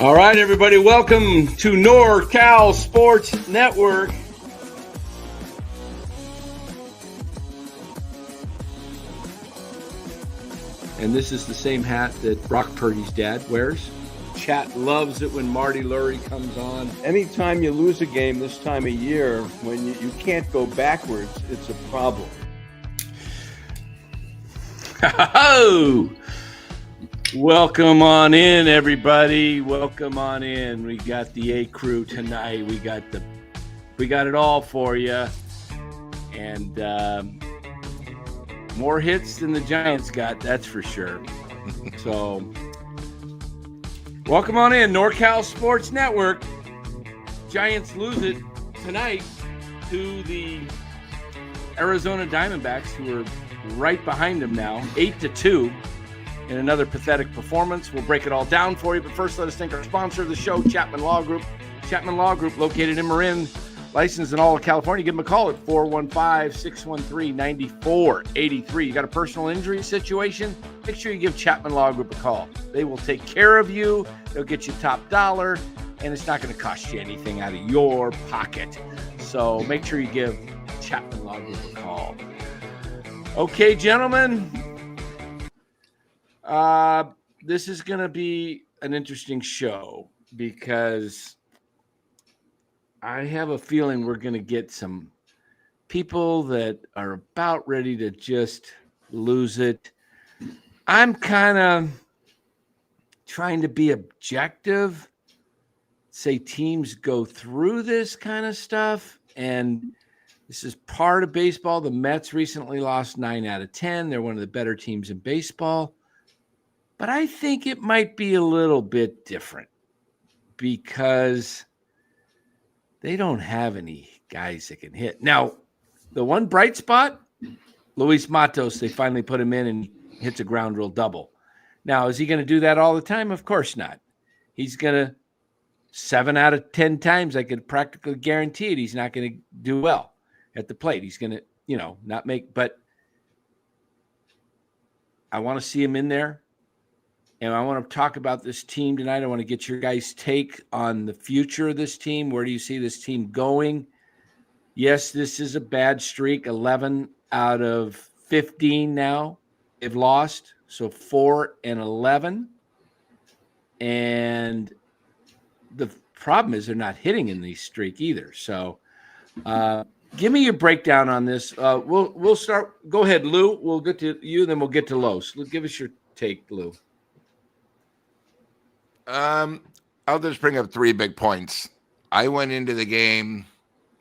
All right, everybody, welcome to NorCal Sports Network. And this is the same hat that Brock Purdy's dad wears. Chat loves it when Marty Lurie comes on. Anytime you lose a game this time of year, when you can't go backwards, it's a problem. Oh! Welcome on in, everybody. Welcome on in. We got the A crew tonight. We got it all for you. And more hits than the Giants got, that's for sure. So, welcome on in, NorCal Sports Network. Giants lose it tonight to the Arizona Diamondbacks, who are right behind them now, 8-2. In another pathetic performance. We'll break it all down for you, but first let us thank our sponsor of the show, Chapman Law Group. Chapman Law Group, located in Marin, licensed in all of California. Give them a call at 415-613-9483. You got a personal injury situation? Make sure you give Chapman Law Group a call. They will take care of you. They'll get you top dollar, and it's not going to cost you anything out of your pocket. So make sure you give Chapman Law Group a call. Okay, gentlemen. This is going to be an interesting show because I have a feeling we're going to get some people that are about ready to just lose it. I'm kind of trying to be objective, say teams go through this kind of stuff, and this is part of baseball. The Mets recently lost 9 out of 10. They're one of the better teams in baseball. But I think it might be a little bit different because they don't have any guys that can hit. Now, the one bright spot, Luis Matos, they finally put him in and he hits a ground rule double. Now, is he going to do that all the time? Of course not. He's going to, 7 out of 10 times, I could practically guarantee it, he's not going to do well at the plate. He's going to, not make, but I want to see him in there. And I want to talk about this team tonight. I want to get your guys' take on the future of this team. Where do you see this team going? Yes, this is a bad streak. 11 out of 15 now they've lost. So 4-11. And the problem is they're not hitting in these streak either. So give me your breakdown on this. We'll start. Go ahead, Lou. We'll get to you, then we'll get to Los. Give us your take, Lou. I'll just bring up 3 big points. I went into the game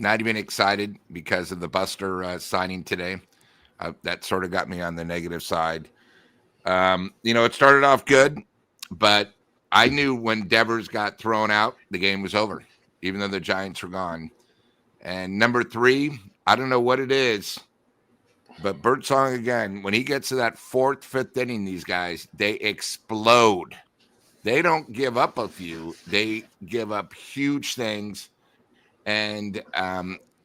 not even excited because of the Buster signing today. That sort of got me on the negative side. It started off good, but I knew when Devers got thrown out, the game was over, even though the Giants were gone. And number 3, I don't know what it is, but Birdsong again, when he gets to that 4th, 5th inning, these guys, they explode. They don't give up a few. They give up huge things. And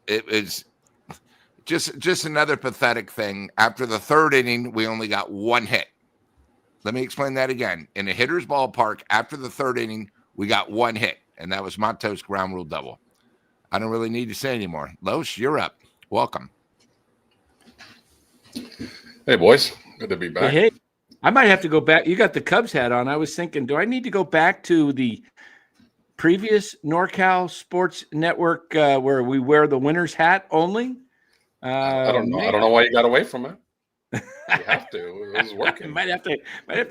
it was just another pathetic thing. After the 3rd inning, we only got 1 hit. Let me explain that again. In a hitter's ballpark, after the 3rd inning, we got 1 hit, and that was Matos' ground rule double. I don't really need to say anymore. Los, you're up. Welcome. Hey, boys. Good to be back. Hey. I might have to go back. You got the Cubs hat on. I was thinking, do I need to go back to the previous NorCal Sports Network where we wear the winner's hat only? I don't know. I don't know why you got away from it. You have to. It was working. might have to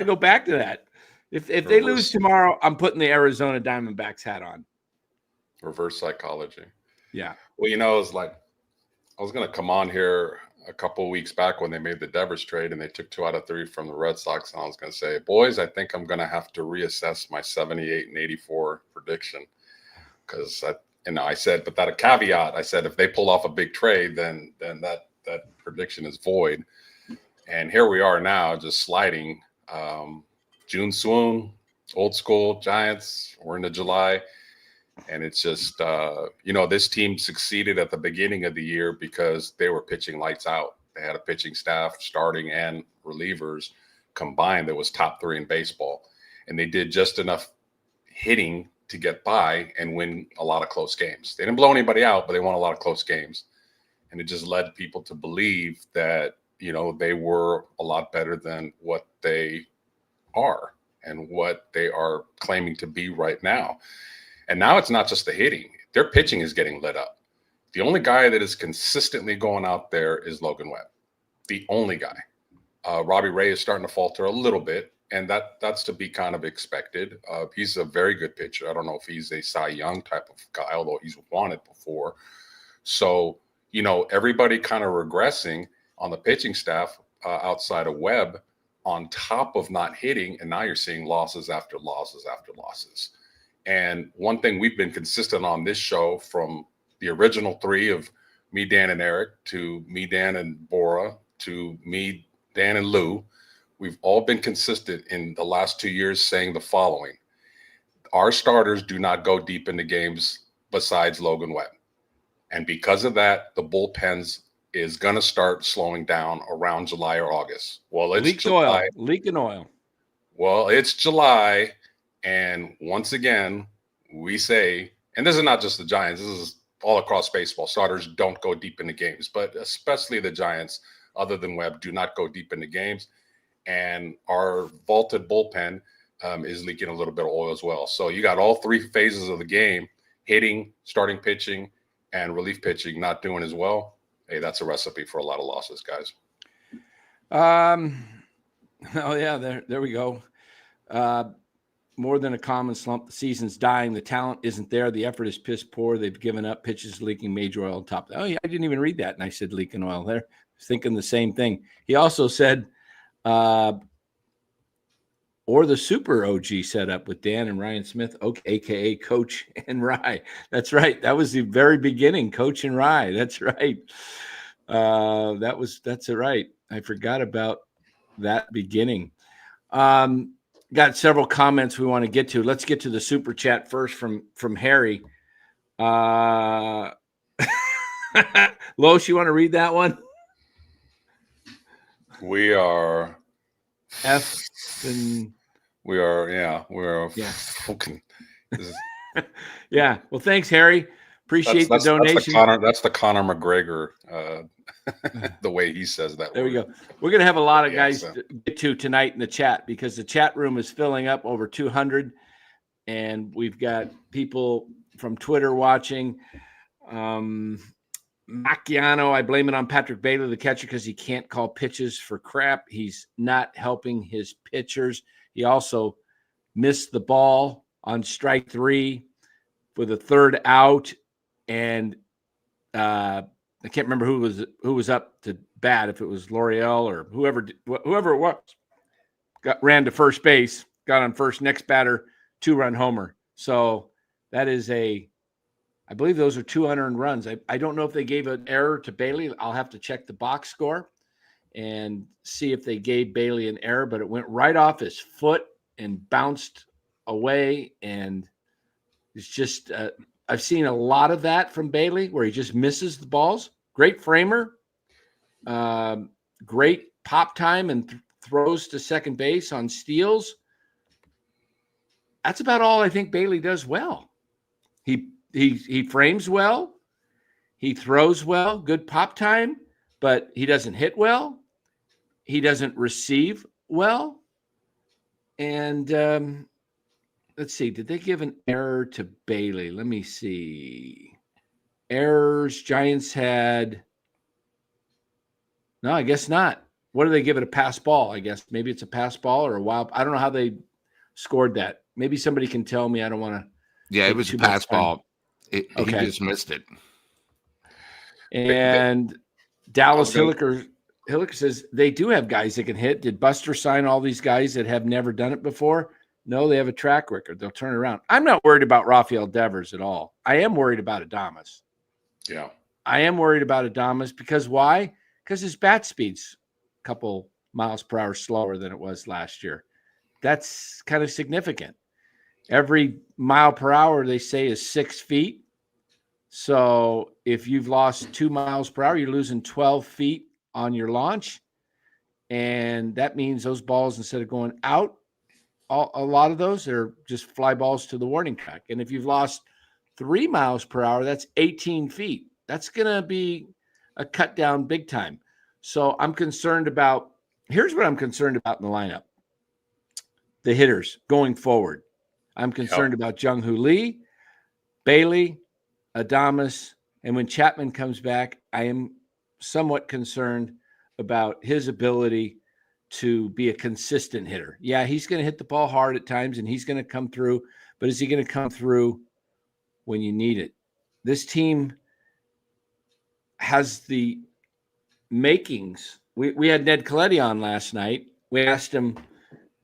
go back to that. If they lose tomorrow, I'm putting the Arizona Diamondbacks hat on. Reverse psychology. Yeah. Well, it's like I was going to come on here a couple of weeks back when they made the Devers trade and they took 2 out of 3 from the Red Sox. And I was going to say, boys, I think I'm going to have to reassess my 78 and 84 prediction. Because I said, but that a caveat, I said, if they pull off a big trade, then that prediction is void. And here we are now just sliding. June swoon, old school Giants. We're into July. And it's just, this team succeeded at the beginning of the year because they were pitching lights out. They had a pitching staff, starting and relievers combined, that was top 3 in baseball. And they did just enough hitting to get by and win a lot of close games. They didn't blow anybody out, but they won a lot of close games. And it just led people to believe that, they were a lot better than what they are and what they are claiming to be right now. And now it's not just the hitting. Their pitching is getting lit up. The only guy that is consistently going out there is Logan Webb. The only guy. Robbie Ray is starting to falter a little bit, and that's to be kind of expected. He's a very good pitcher. I don't know if he's a Cy Young type of guy, although he's won it before. So, everybody kind of regressing on the pitching staff outside of Webb on top of not hitting, and now you're seeing losses after losses after losses. And one thing we've been consistent on this show, from the original three of me, Dan, and Eric, to me, Dan, and Bora, to me, Dan, and Lou, we've all been consistent in the last 2 years saying the following: our starters do not go deep into games besides Logan Webb. And because of that, the bullpens is going to start slowing down around July or August. Well, it's July. Leaking oil. Well, it's July. And once again, we say, and this is not just the Giants, this is all across baseball, starters don't go deep into games, but especially the Giants, other than Webb, do not go deep into games. And our vaulted bullpen is leaking a little bit of oil as well. So you got all three phases of the game: hitting, starting pitching, and relief pitching not doing as well. Hey, that's a recipe for a lot of losses, guys. Oh yeah, there we go. More than a common slump. The season's dying. The talent isn't there. The effort is piss poor. They've given up. Pitches leaking major oil on top. Oh yeah, I didn't even read that. And I said leaking oil there. I was thinking the same thing. He also said, or the super OG setup with Dan and Ryan Smith, aka Coach and Rye. That's right. That was the very beginning, Coach and Rye. That's right. That's right. I forgot about that beginning. Got several comments we want to get to. Let's get to the super chat first from Harry. Loesch, you want to read that one? We are fucking. Yeah. Well, thanks, Harry. Appreciate the donation. That's the Conor McGregor, the way he says that. There we go. We're going to have a lot of guys to get to tonight in the chat, because the chat room is filling up over 200. And we've got people from Twitter watching. Macchiano, I blame it on Patrick Bailey, the catcher, because he can't call pitches for crap. He's not helping his pitchers. He also missed the ball on strike 3 with a third out. And I can't remember who was up to bat, if it was L'Oreal or whoever it was. Ran to first base, got on first, next batter, 2-run homer. So that is I believe those are 2 unearned runs. I don't know if they gave an error to Bailey. I'll have to check the box score and see if they gave Bailey an error, but it went right off his foot and bounced away. And it's just I've seen a lot of that from Bailey, where he just misses the balls. Great framer, great pop time, and throws to second base on steals. That's about all I think Bailey does well. He frames well, he throws well, good pop time, but he doesn't hit well. He doesn't receive well. And let's see, did they give an error to Bailey? Let me see. Errors, Giants had. No, I guess not. What do they give it, a pass ball? I guess maybe it's a pass ball or a wild. I don't know how they scored that. Maybe somebody can tell me. I don't want to. Yeah, it was a pass ball. He just missed it. And Dallas Hilliker says they do have guys that can hit. Did Buster sign all these guys that have never done it before? No, they have a track record. They'll turn it around. I'm not worried about Rafael Devers at all. I am worried about Adames. Yeah. I am worried about Adames because why? Because his bat speed's a couple miles per hour slower than it was last year. That's kind of significant. Every mile per hour, they say, is 6 feet. So if you've lost 2 miles per hour, you're losing 12 feet on your launch. And that means those balls, instead of going out a lot of those are just fly balls to the warning track. And if you've lost 3 miles per hour, that's 18 feet. That's going to be a cut down big time. So I'm concerned about, here's what I'm concerned about in the lineup. The hitters going forward. I'm concerned about Jung-Hoo Lee, Bailey, Adames, and when Chapman comes back, I am somewhat concerned about his ability to be a consistent hitter. Yeah, he's going to hit the ball hard at times, and he's going to come through, but is he going to come through when you need it? This team has the makings. We had Ned Coletti on last night. We asked him,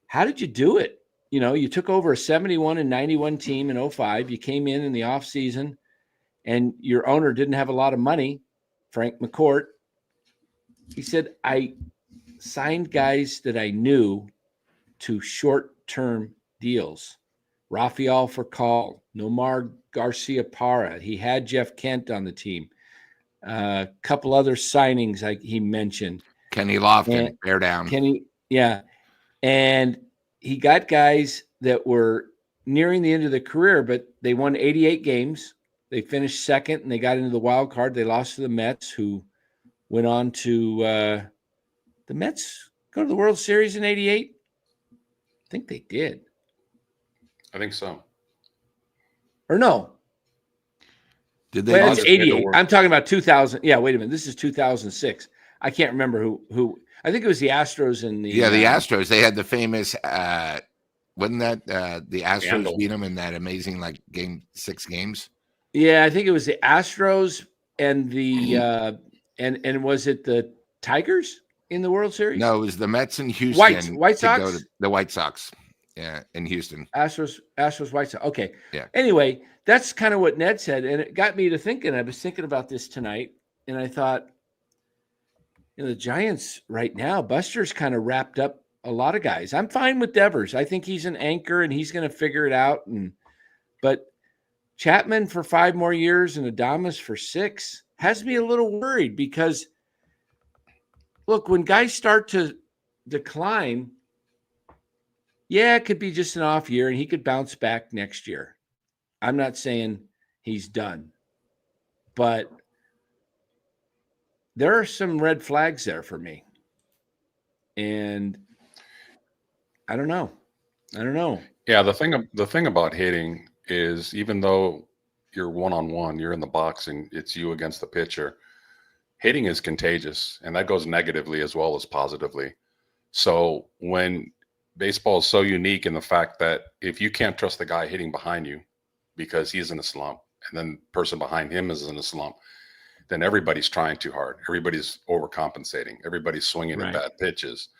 how did you do it? You know, you took over a 71-91 team in 05. You came in the offseason, and your owner didn't have a lot of money, Frank McCourt. He said, I signed guys that I knew to short-term deals. Rafael Furcal, Nomar Garcia-Parra. He had Jeff Kent on the team. A couple other signings he mentioned. Kenny Lofton, bear down. Yeah. And he got guys that were nearing the end of their career, but they won 88 games. They finished second, and they got into the wild card. They lost to the Mets, who went on to the Mets go to the World Series in 88. I think they did. I think so. Or no. Did they? Well, it's 88. I'm talking about 2000. Yeah, wait a minute. This is 2006. I can't remember who. I think it was the Astros and the. Yeah, the Astros. They had the famous. Wasn't that the Astros Scandal. beat them in that amazing game 6 games? Yeah, I think it was the Astros and the and was it the Tigers in the World Series? No, it was the Mets in Houston. White Sox. To go to the White Sox. Yeah, in Houston. Astros, White Sox. Okay. Yeah. Anyway, that's kind of what Ned said, and it got me to thinking. I was thinking about this tonight, and I thought, the Giants right now, Buster's kind of wrapped up a lot of guys. I'm fine with Devers. I think he's an anchor, and he's going to figure it out. But Chapman for 5 more years and Adames for 6 has me a little worried because, look, when guys start to decline, yeah, it could be just an off year, and he could bounce back next year. I'm not saying he's done, but there are some red flags there for me. And I don't know. Yeah, the thing about hitting is even though you're one-on-one, you're in the box and it's you against the pitcher, hitting is contagious, and that goes negatively as well as positively. So when baseball is so unique in the fact that if you can't trust the guy hitting behind you because he's in a slump and then the person behind him is in a slump, then everybody's trying too hard. Everybody's overcompensating. Everybody's swinging at bad pitches.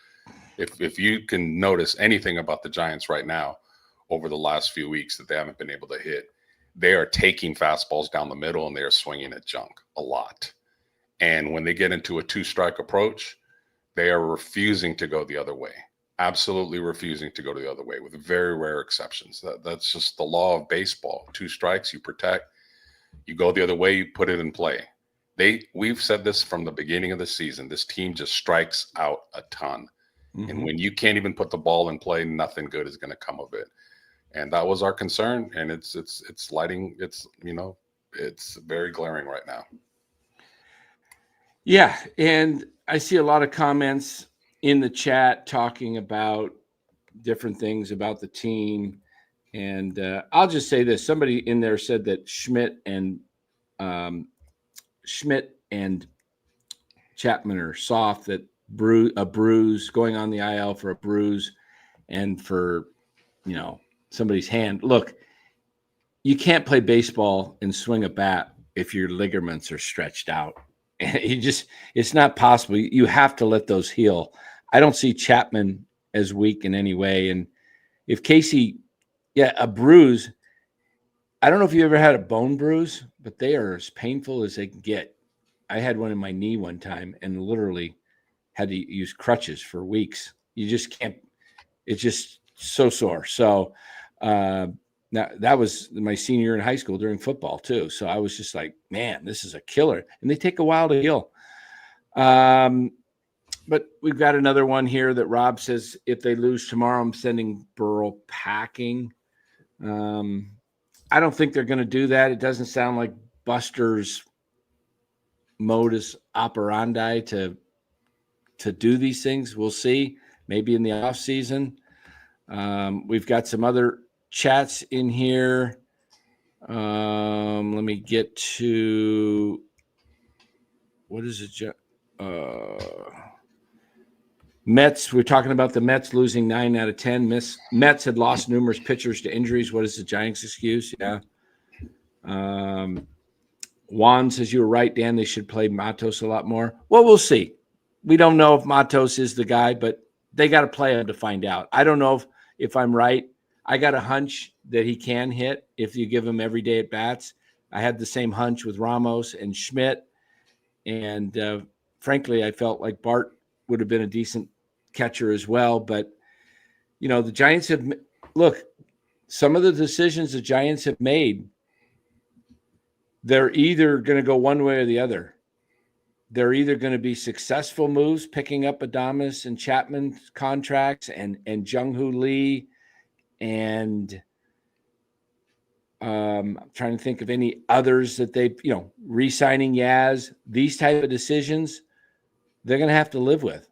If you can notice anything about the Giants right now over the last few weeks that they haven't been able to hit, they are taking fastballs down the middle and they are swinging at junk a lot. And when they get into a 2-strike approach, they are refusing to go the other way. Absolutely refusing to go the other way, with very rare exceptions. That's just the law of baseball. 2 strikes, you protect. You go the other way, you put it in play. We've said this from the beginning of the season. This team just strikes out a ton. Mm-hmm. And when you can't even put the ball in play, nothing good is going to come of it. And that was our concern. And it's lighting. It's very glaring right now. Yeah. And I see a lot of comments in the chat talking about different things about the team. And I'll just say this. Somebody in there said that Schmidt and Chapman are soft, that a bruise, going on the IL for a bruise and for, somebody's hand. Look, you can't play baseball and swing a bat if your ligaments are stretched out. It's not possible. You have to let those heal. I don't see Chapman as weak in any way. And if Casey, a bruise, I don't know if you ever had a bone bruise, but they are as painful as they can get. I had one in my knee one time and literally had to use crutches for weeks. You just can't, it's just so sore. So now that was my senior year in high school during football too. So I was just like, man, this is a killer. And they take a while to heal. But we've got another one here that Rob says if they lose tomorrow, I'm sending Burrell packing. I don't think they're going to do that. It doesn't sound like Buster's modus operandi to do these things. We'll see. Maybe in the off season. We've got some other chats in here. Let me get to what is it? Mets. We're talking about the Mets losing 9 out of 10. Mets had lost numerous pitchers to injuries. What is the Giants' excuse? Yeah. Juan says you were right, Dan. They should play Matos a lot more. Well, we'll see. We don't know if Matos is the guy, but they got to play him to find out. I don't know if I'm right. I got a hunch that he can hit if you give him every day at bats. I had the same hunch with Ramos and Schmidt. And frankly, I felt like Bart would have been a decent catcher as well. But, you know, the Giants have – look, some of the decisions the Giants have made, they're either going to go one way or the other. They're either going to be successful moves, picking up Adames and Chapman contracts and Jung-Hoo Lee and I'm trying to think of any others that they, you know, re-signing Yaz, these type of decisions, they're going to have to live with.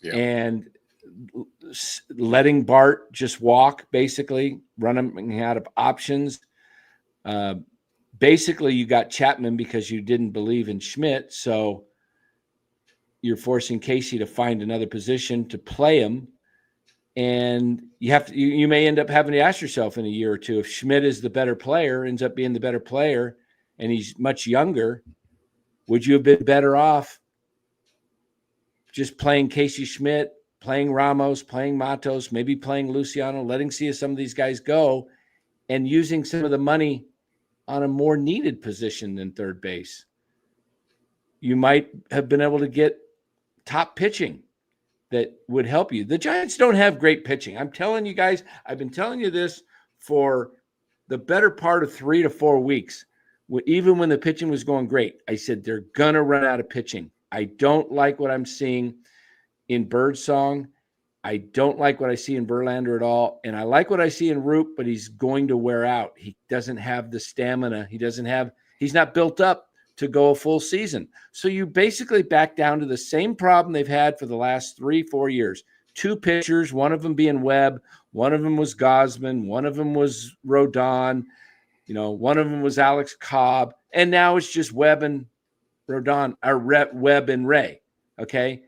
Yeah. And letting Bart just walk, basically, running out of options. Basically, you got Chapman because you didn't believe in Schmidt, so you're forcing Casey to find another position to play him. And you may end up having to ask yourself in a year or two, if Schmidt is the better player, ends up being the better player, and he's much younger, would you have been better off just playing Casey Schmidt, playing Ramos, playing Matos, maybe playing Luciano, letting see some of these guys go, and using some of the money on a more needed position than third base? You might have been able to get top pitching that would help you. The Giants don't have great pitching. I'm telling you guys, I've been telling you this for the better part of 3 to 4 weeks. Even when the pitching was going great, I said they're going to run out of pitching. I don't like what I'm seeing in Birdsong. I don't like what I see in Verlander at all. And I like what I see in Root, but he's going to wear out. He doesn't have the stamina. He's not built up to go a full season. So you basically back down to the same problem they've had for the last 3-4 years. 2 pitchers, one of them being Webb, one of them was Gosman, one of them was Rodon, one of them was Alex Cobb, and now it's just Webb and Rodon, or Webb and Ray, okay?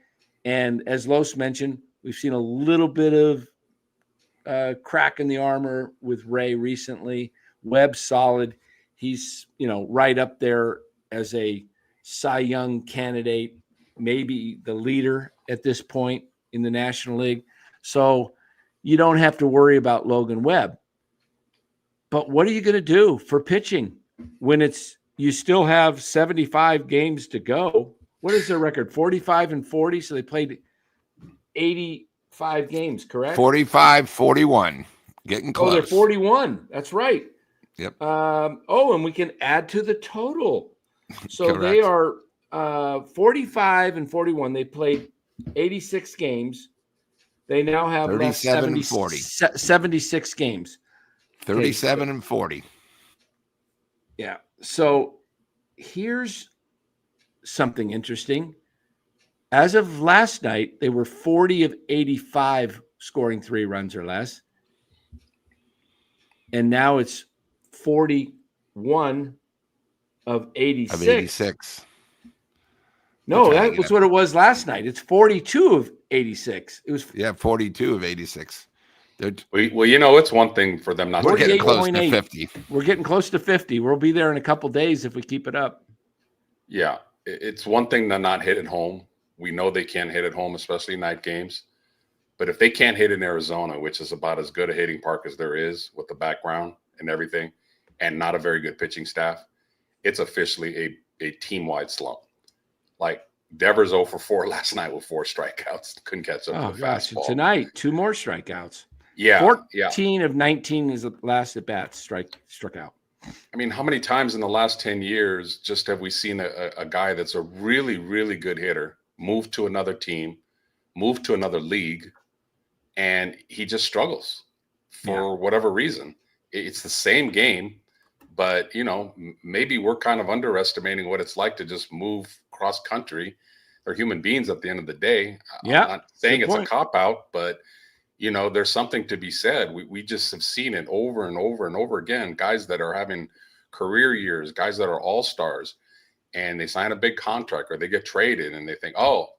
And as Los mentioned, we've seen a little bit of crack in the armor with Ray recently. Webb's solid. He's, right up there as a Cy Young candidate, maybe the leader at this point in the National League. So you don't have to worry about Logan Webb. But what are you going to do for pitching when you still have 75 games to go? What is their record? 45-40. So they played 85 games, correct? 45-41. Getting close. Oh, they're 41. That's right. Yep. And we can add to the total. So Correct. They are 45-41. They played 86 games. They now have 76 games. 37-40. Yeah. So here's something interesting. As of last night, they were 40 of 85 scoring 3 runs or less. And now it's 41 of 86. No, that was what it was last night. It's 42 of 86. It was 42 of 86. It's one thing for them not. We're getting close to 50. We're getting close to 50. We'll be there in a couple days if we keep it up. Yeah, it's one thing to not hit at home. We know they can't hit at home, especially night games. But if they can't hit in Arizona, which is about as good a hitting park as there is with the background and everything, and not a very good pitching staff, it's officially a team-wide slump. Like Devers 0 for 4 last night with 4 strikeouts. Couldn't catch up with the fastball. Tonight, 2 more strikeouts. Yeah. 14 of 19 is the last at bat struck out. I mean, how many times in the last 10 years just have we seen a guy that's a really, really good hitter move to another team, move to another league, and he just struggles for whatever reason. It's the same game, but maybe we're kind of underestimating what it's like to just move cross country. They're human beings at the end of the day. Yeah, I'm not saying it's a cop out, but there's something to be said. We just have seen it over and over and over again. Guys that are having career years, guys that are all-stars, and they sign a big contract or they get traded and they think, oh,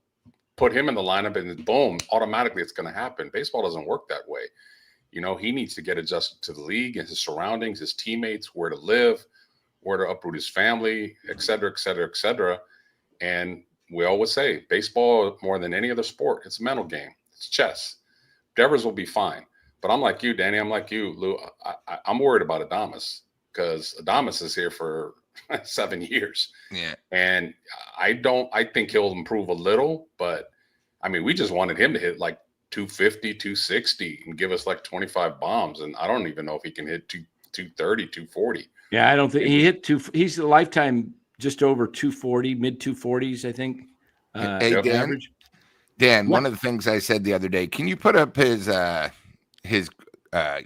put him in the lineup and boom, automatically it's going to happen. Baseball doesn't work that way. He needs to get adjusted to the league and his surroundings, his teammates, where to live, where to uproot his family, et cetera, et cetera, et cetera. And we always say baseball, more than any other sport, it's a mental game. It's chess. Devers will be fine. But I'm like you, Danny. I'm like you, Lou. I'm worried about Adames because Adames is here for 7 years. Yeah. And I think he'll improve a little, but I mean, we just wanted him to hit like 250, 260 and give us like 25 bombs. And I don't even know if he can hit 230, 240. Yeah, I don't think he hit he's a lifetime just over 240, mid 240s, I think. Hey, Dan, average. Dan, one of the things I said the other day, can you put up his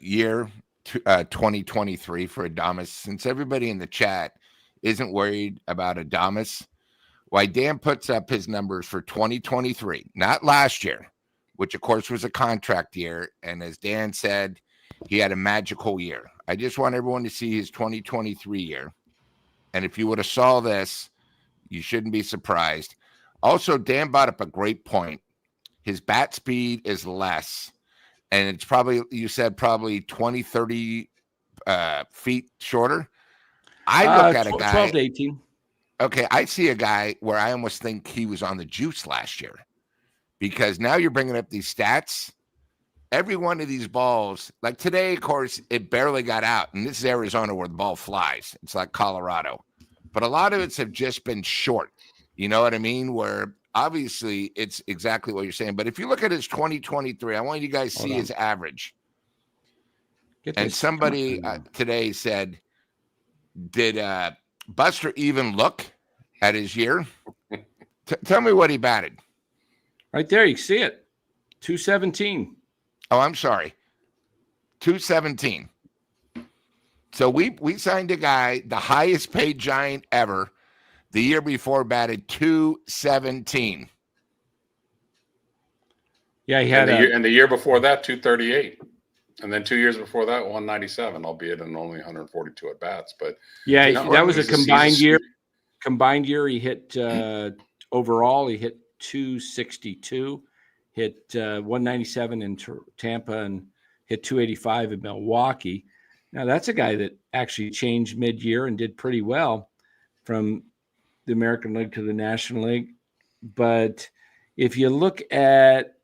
year 2023 for Adames, since everybody in the chat isn't worried about Adames? Why Dan puts up his numbers for 2023, not last year, which of course was a contract year. And as Dan said, he had a magical year. I just want everyone to see his 2023 year. And if you would have saw this, you shouldn't be surprised. Also, Dan brought up a great point. His bat speed is less. And it's probably, you said probably 20, 30 feet shorter. I look at a guy. 12 to 18. Okay, I see a guy where I almost think he was on the juice last year, because now you're bringing up these stats. Every one of these balls, like today, of course, it barely got out. And this is Arizona where the ball flies. It's like Colorado. But a lot of it's have just been short. You know what I mean? Where obviously it's exactly what you're saying. But if you look at his 2023, I want you guys to see his average. And somebody today said, did Buster even look at his year? Tell me what he batted. Right there, you can see it. 217. Oh, I'm sorry. 217. So we signed a guy, the highest paid Giant ever, the year before batted 217. Yeah, he had and the year before that, 238. And then 2 years before that, 197, albeit in only 142 at bats. But yeah, that was a combined year. Combined year, he hit overall, he hit 262, hit 197 in Tampa, and hit 285 in Milwaukee. Now, that's a guy that actually changed mid-year and did pretty well from the American League to the National League. But if you look at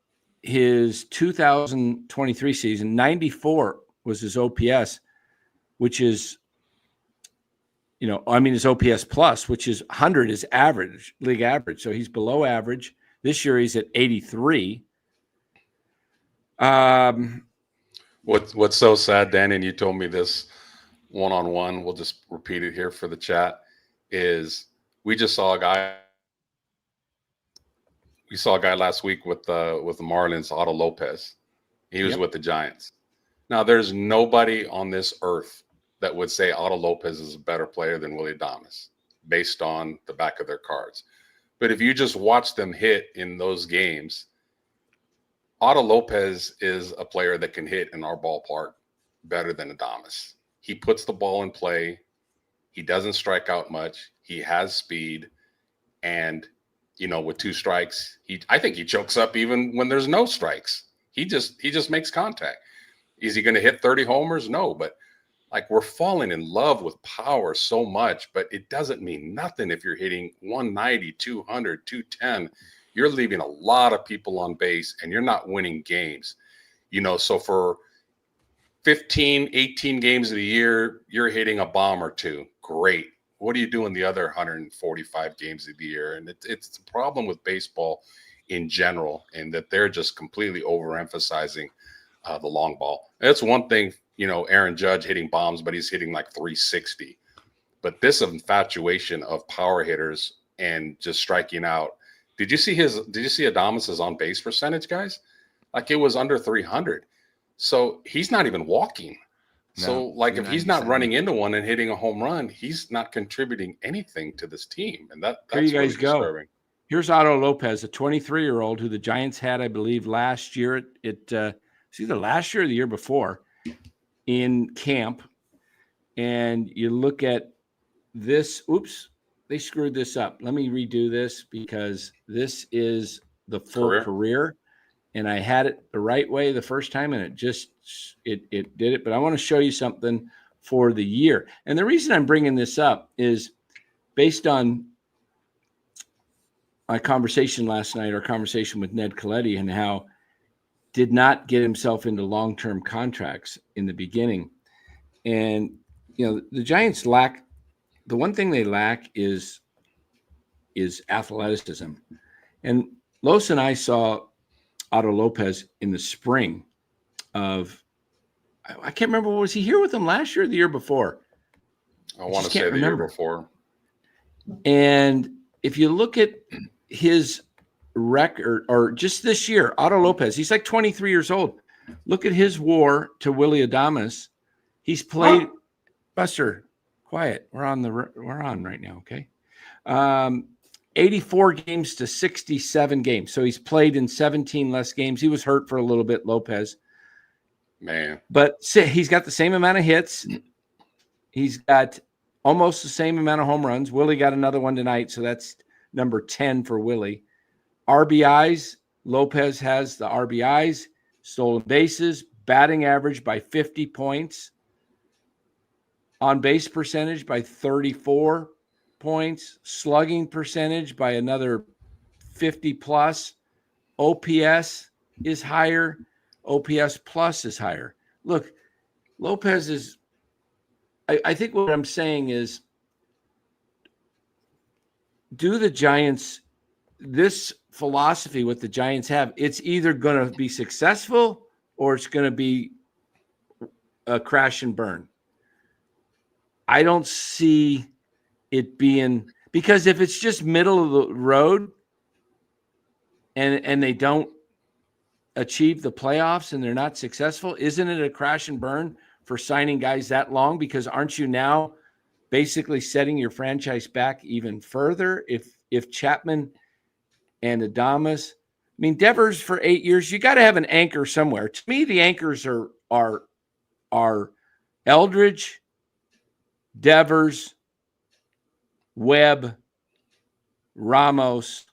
his 2023 season, 94 was his OPS, which is, his OPS plus, which is 100 is average, league average. So he's below average. This year he's at 83. What's so sad, Dan, and you told me this one-on-one, we'll just repeat it here for the chat, is we just saw a guy. We saw a guy last week with the Marlins, Otto Lopez. He was with the Giants. Now, there's nobody on this earth that would say Otto Lopez is a better player than Willie Adames based on the back of their cards. But if you just watch them hit in those games, Otto Lopez is a player that can hit in our ballpark better than Adames. He puts the ball in play. He doesn't strike out much. He has speed. And with two strikes, I think he chokes up even when there's no strikes. He just makes contact. Is he going to hit 30 homers? No, but we're falling in love with power so much, but it doesn't mean nothing if you're hitting 190, 200, 210. You're leaving a lot of people on base and you're not winning games. So for 15, 18 games of the year, you're hitting a bomb or two. Great. What do you do in the other 145 games of the year? And it's a problem with baseball in general, and that they're just completely overemphasizing the long ball. That's one thing, Aaron Judge hitting bombs, but he's hitting like 360. But this infatuation of power hitters and just striking out Did you see Adames' on base percentage, guys? Like it was under 300. So he's not even walking. So like if he's not running into one and hitting a home run, he's not contributing anything to this team. And that's Here you guys really go. disturbing. Here's Otto Lopez, a 23-year-old who the Giants had, I believe, last year. It's either last year or the year before in camp. And you look at this. Oops, they screwed this up. Let me redo this because this is the full career. And I had it the right way the first time, and it did it. But I want to show you something for the year. And the reason I'm bringing this up is based on my conversation last night, our conversation with Ned Colletti, and how did not get himself into long-term contracts in the beginning. And, the Giants lack – the one thing they lack is athleticism. And Los and I saw Otto Lopez in the spring of – I can't remember, was he here with them last year or the year before? I want to say the year before. And if you look at his record, or just this year, Otto Lopez, he's like 23 years old. Look at his WAR to Willy Adames. He's played – Buster, quiet. We're on right now, okay? 84 games to 67 games. So he's played in 17 less games. He was hurt for a little bit, Lopez. Man. But he's got the same amount of hits. He's got almost the same amount of home runs. Willie got another one tonight, so that's number 10 for Willie. RBIs, Lopez has the RBIs, stolen bases, batting average by 50 points, on base percentage by 34 points, slugging percentage by another 50 plus. OPS is higher. OPS plus is higher. Look, Lopez is, I think what I'm saying is, do the Giants, this philosophy what the Giants have, it's either going to be successful or it's going to be a crash and burn. I don't see it being, because if it's just middle of the road and they don't achieve the playoffs and they're not successful, isn't it a crash and burn for signing guys that long? Because aren't you now basically setting your franchise back even further? If Chapman and Adames, I mean, Devers for 8 years, you got to have an anchor somewhere. To me, the anchors are Eldridge, Devers, Webb, Ramos,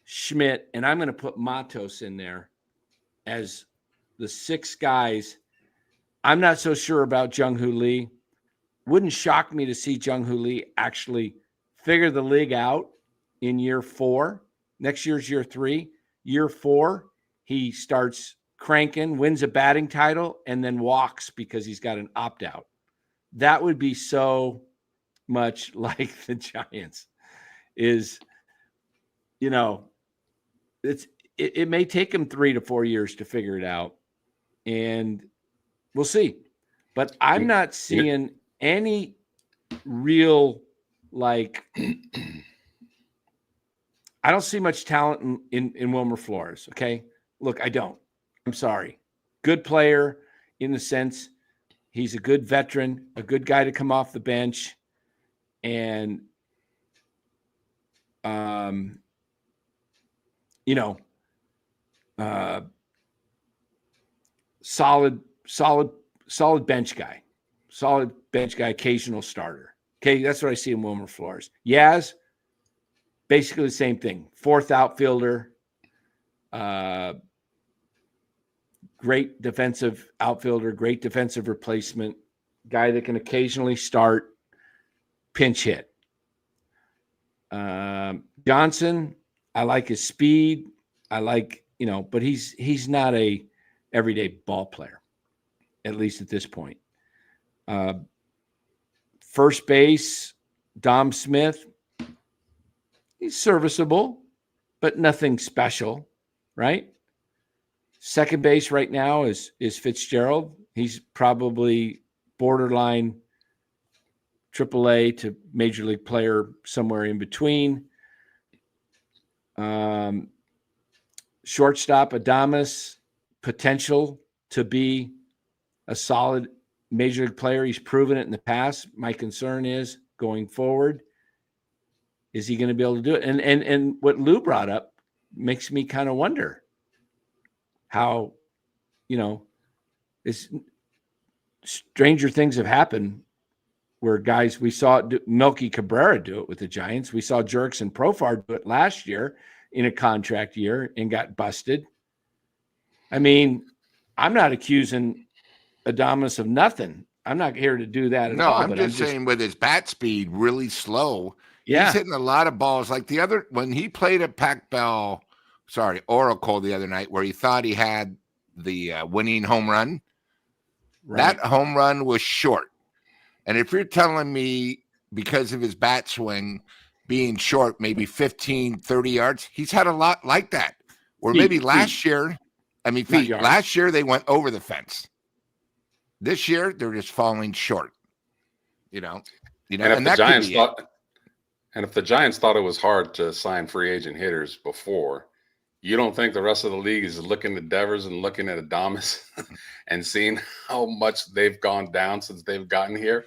Schmidt, and I'm going to put Matos in there as the 6 guys. I'm not so sure about Jung-Hoo Lee. Wouldn't shock me to see Jung-Hoo Lee actually figure the league out in year 4. Next year's year 3. Year 4, he starts cranking, wins a batting title, and then walks because he's got an opt-out. That would be so much like the Giants. It may take him 3 to 4 years to figure it out, and we'll see. But I'm not seeing any real, I don't see much talent in Wilmer Flores, okay? Look, I don't. I'm sorry. Good player in the sense he's a good veteran, a good guy to come off the bench, and solid bench guy. Solid bench guy, occasional starter. Okay, that's what I see in Wilmer Flores. Yaz, basically the same thing. 4th outfielder, great defensive outfielder, great defensive replacement, guy that can occasionally start, pinch hit. Johnson, I like his speed. I like, but he's not a everyday ball player, at least at this point. First base, Dom Smith, he's serviceable, but nothing special, right? Second base right now is Fitzgerald. He's probably borderline AAA to major league player, somewhere in between. Shortstop Adames, potential to be a solid major league player. He's proven it in the past. My concern is going forward, is he going to be able to do it? And what Lou brought up makes me kind of wonder how, stranger things have happened where guys, we saw Melky Cabrera do it with the Giants. We saw Jurickson Profar do it last year in a contract year and got busted. I mean, I'm not accusing Adames of nothing. I'm not here to do that at No, all. I'm just saying with his bat speed really slow, yeah, he's hitting a lot of balls. Like when he played at Oracle the other night, where he thought he had the winning home run, right. that home run was short. And if you're telling me because of his bat swing being short, maybe 15, 30 yards, he's had a lot like that. Or maybe last year, last year they went over the fence. This year they're just falling short. And if the Giants thought it was hard to sign free agent hitters before, you don't think the rest of the league is looking at Devers and looking at Adames and seeing how much they've gone down since they've gotten here?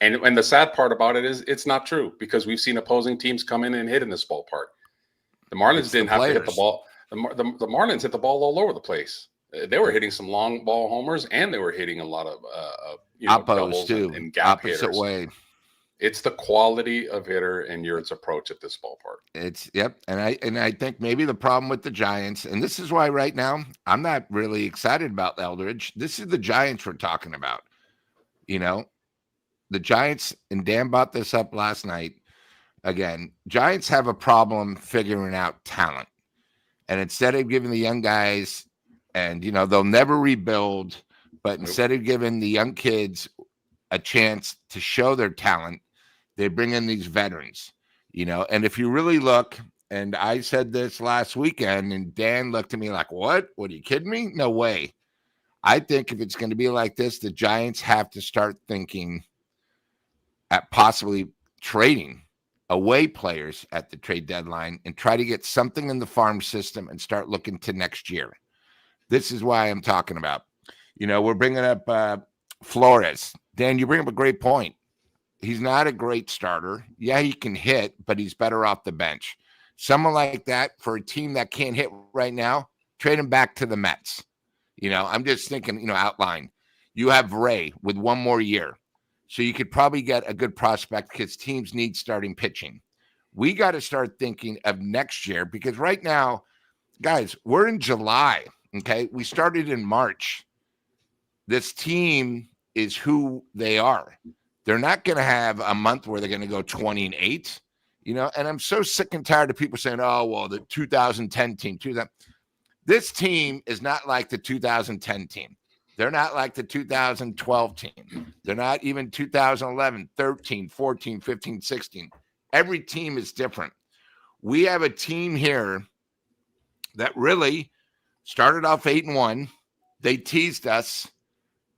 And the sad part about it is it's not true, because we've seen opposing teams come in and hit in this ballpark. The Marlins didn't have to hit the ball. The Marlins hit the ball all over the place. They were hitting some long ball homers, and they were hitting a lot of doubles too, and gap opposite hitters. way. It's the quality of hitter and Yurt's approach at this ballpark. And I think maybe the problem with the Giants, and this is why right now I'm not really excited about Eldridge. This is the Giants we're talking about. The Giants, and Dan brought this up last night. Again, Giants have a problem figuring out talent. And instead of giving the young guys, and they'll never rebuild, but instead of giving the young kids a chance to show their talent, they bring in these veterans, and if you really look, and I said this last weekend, and Dan looked at me like, what are you kidding me? No way. I think if it's going to be like this, the Giants have to start thinking at possibly trading away players at the trade deadline and try to get something in the farm system and start looking to next year. This is why I'm talking about, we're bringing up Flores. Dan, you bring up a great point. He's not a great starter. Yeah, he can hit, but he's better off the bench. Someone like that for a team that can't hit right now, trade him back to the Mets. I'm just thinking, outline. You have Ray with one more year. So you could probably get a good prospect because teams need starting pitching. We got to start thinking of next year, because right now, guys, we're in July, okay? We started in March. This team is who they are. They're not going to have a month where they're going to go 20-8, and I'm so sick and tired of people saying, oh, well, the 2010 team, this team is not like the 2010 team. They're not like the 2012 team. They're not even 2011, 13, 14, 15, 16. Every team is different. We have a team here that really started off 8-1. They teased us,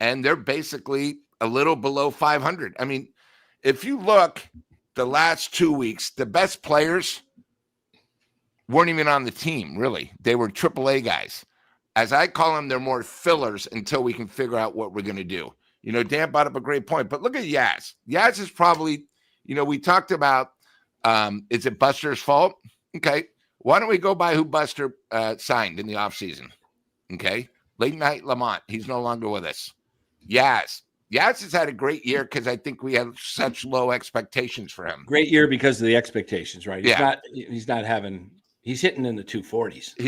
and they're basically a little below 500. I mean, if you look the last 2 weeks, the best players weren't even on the team, really. They were AAA guys. As I call them, they're more fillers until we can figure out what we're going to do. Dan brought up a great point, but look at Yaz. Yaz is probably, we talked about, is it Buster's fault? Okay. Why don't we go by who Buster signed in the offseason? Okay. Late Night Lamont. He's no longer with us. Yaz has had a great year because I think we had such low expectations for him. Great year because of the expectations, right? Yeah. He's hitting in the 240s.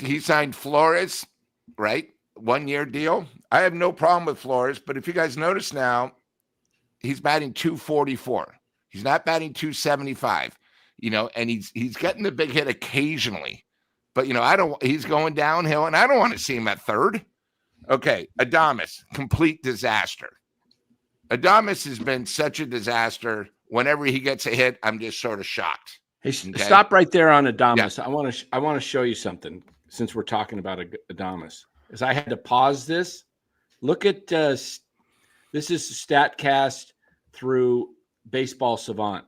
He signed Flores, right? 1 year deal. I have no problem with Flores, but if you guys notice now, he's batting 244. He's not batting 275, and he's getting the big hit occasionally. But he's going downhill, and I don't want to see him at third. Okay, Adames, complete disaster. Adames has been such a disaster. Whenever he gets a hit, I'm just sort of shocked. Hey, stop right there on Adames. Yeah. I want to show you something since we're talking about Adames. As I had to pause this, look at this is StatCast through Baseball Savant.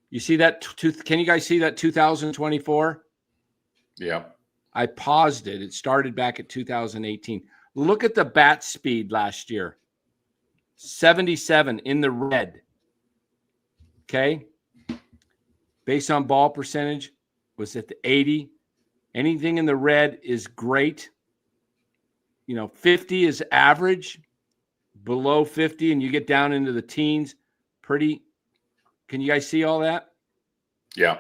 You see that? Can you guys see that 2024? Yeah. I paused it. It started back at 2018. Look at the bat speed last year. 77 in the red. Okay. Base on ball percentage was at the 80. Anything in the red is great. 50 is average. Below 50, and you get down into the teens. Pretty. Can you guys see all that? Yeah.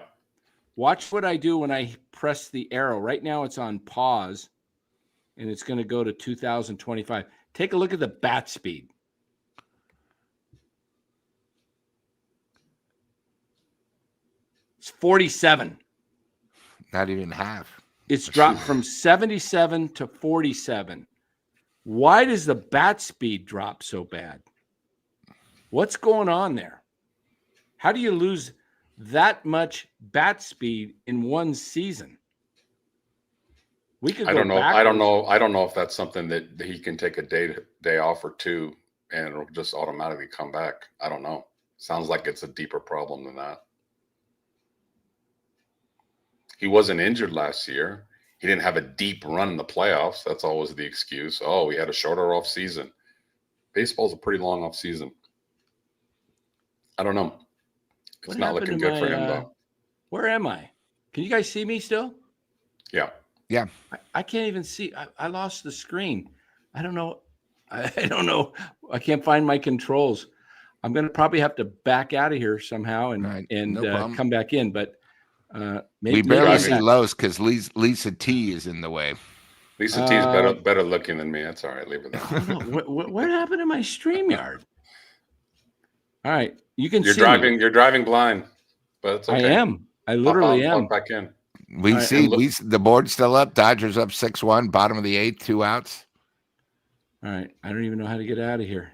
Watch what I do when I press the arrow. Right now it's on pause, and it's going to go to 2025. Take a look at the bat speed. It's 47. Not even half. It's dropped from 77 to 47. Why does the bat speed drop so bad? What's going on there? How do you lose that much bat speed in one season? We could. I don't know. I don't know if that's something that he can take a day off or two, and it'll just automatically come back. I don't know. Sounds like it's a deeper problem than that. He wasn't injured last year. He didn't have a deep run in the playoffs. That's always the excuse. Oh, we had a shorter off season. Baseball's a pretty long off season. I don't know. It's not looking good for him, though. Where am I? Can you guys see me still? Yeah. Yeah. I can't even see. I lost the screen. I don't know. I don't know. I can't find my controls. I'm going to probably have to back out of here somehow and come back in. But we barely see Lowe's because Lisa T is in the way. Lisa T is better looking than me. That's all right. Leave it there. What happened to my StreamYard? All right, you can. You're driving blind, but it's okay. I am. I literally am. Back in. We see the board's still up. Dodgers up 6-1, bottom of the 8th, 2 outs. All right, I don't even know how to get out of here.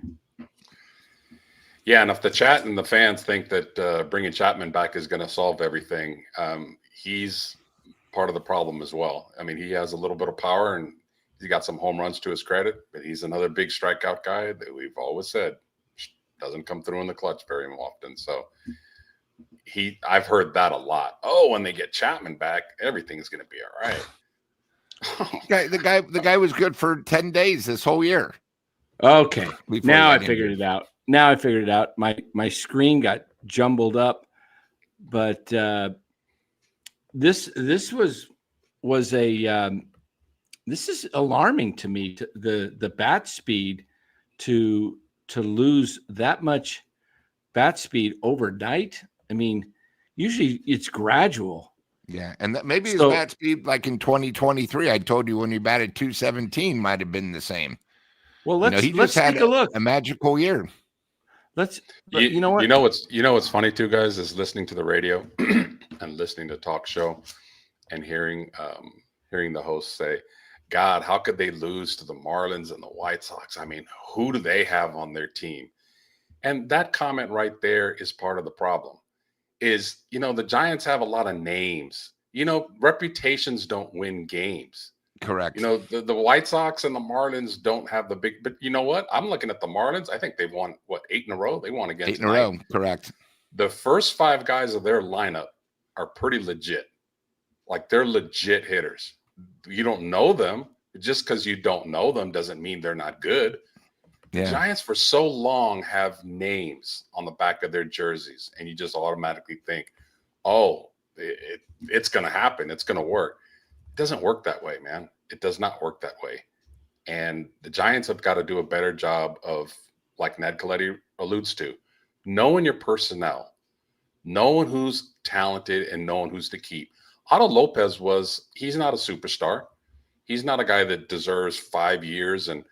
Yeah, and if the chat and the fans think that bringing Chapman back is going to solve everything, he's part of the problem as well. I mean, he has a little bit of power, and he's got some home runs to his credit, but he's another big strikeout guy that we've always said doesn't come through in the clutch very often. So I've heard that a lot. Oh, when they get Chapman back, everything's going to be all right. The guy was good for 10 days this whole year. Okay, now I figured it out. My screen got jumbled up, but this is alarming to me. The bat speed to lose that much bat speed overnight. I mean, usually it's gradual. Yeah, and maybe his bat speed, like in 2023, I told you when he batted 217, might have been the same. Well, let's take a look. A magical year. You know what's funny too, guys, is listening to the radio and listening to talk show and hearing the host say, God, how could they lose to the Marlins and the White Sox? I mean, who do they have on their team? And that comment right there is part of the problem. Is, the Giants have a lot of names. Reputations don't win games. Correct. The White Sox and the Marlins don't have the big, but you know what? I'm looking at the Marlins. I think they've won 8 in a row. They won again 8 in a row. Correct. The first 5 guys of their lineup are pretty legit. Like, they're legit hitters. You don't know them. Just because you don't know them doesn't mean they're not good. Yeah. The Giants for so long have names on the back of their jerseys, and you just automatically think, oh, it's going to happen. It's going to work. It doesn't work that way, man. It does not work that way. And the Giants have got to do a better job of, like Ned Coletti alludes to, knowing your personnel, knowing who's talented and knowing who's to keep. Otto Lopez he's not a superstar. He's not a guy that deserves 5 years and,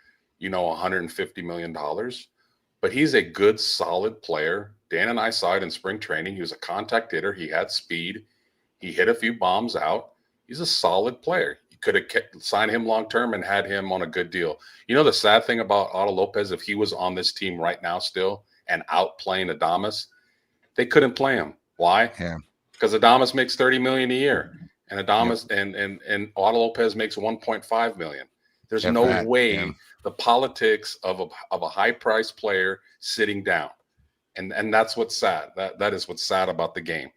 $150 million, but he's a good, solid player. Dan and I saw it in spring training. He was a contact hitter. He had speed. He hit a few bombs out. He's a solid player. You could have signed him long-term and had him on a good deal. The sad thing about Otto Lopez, if he was on this team right now still and outplaying Adames, they couldn't play him. Why? Yeah. Because Adames makes $30 million a year, and Adames and Otto Lopez makes $1.5 million. There's no way the politics of a high-priced player sitting down, and that's what's sad. That is what's sad about the game.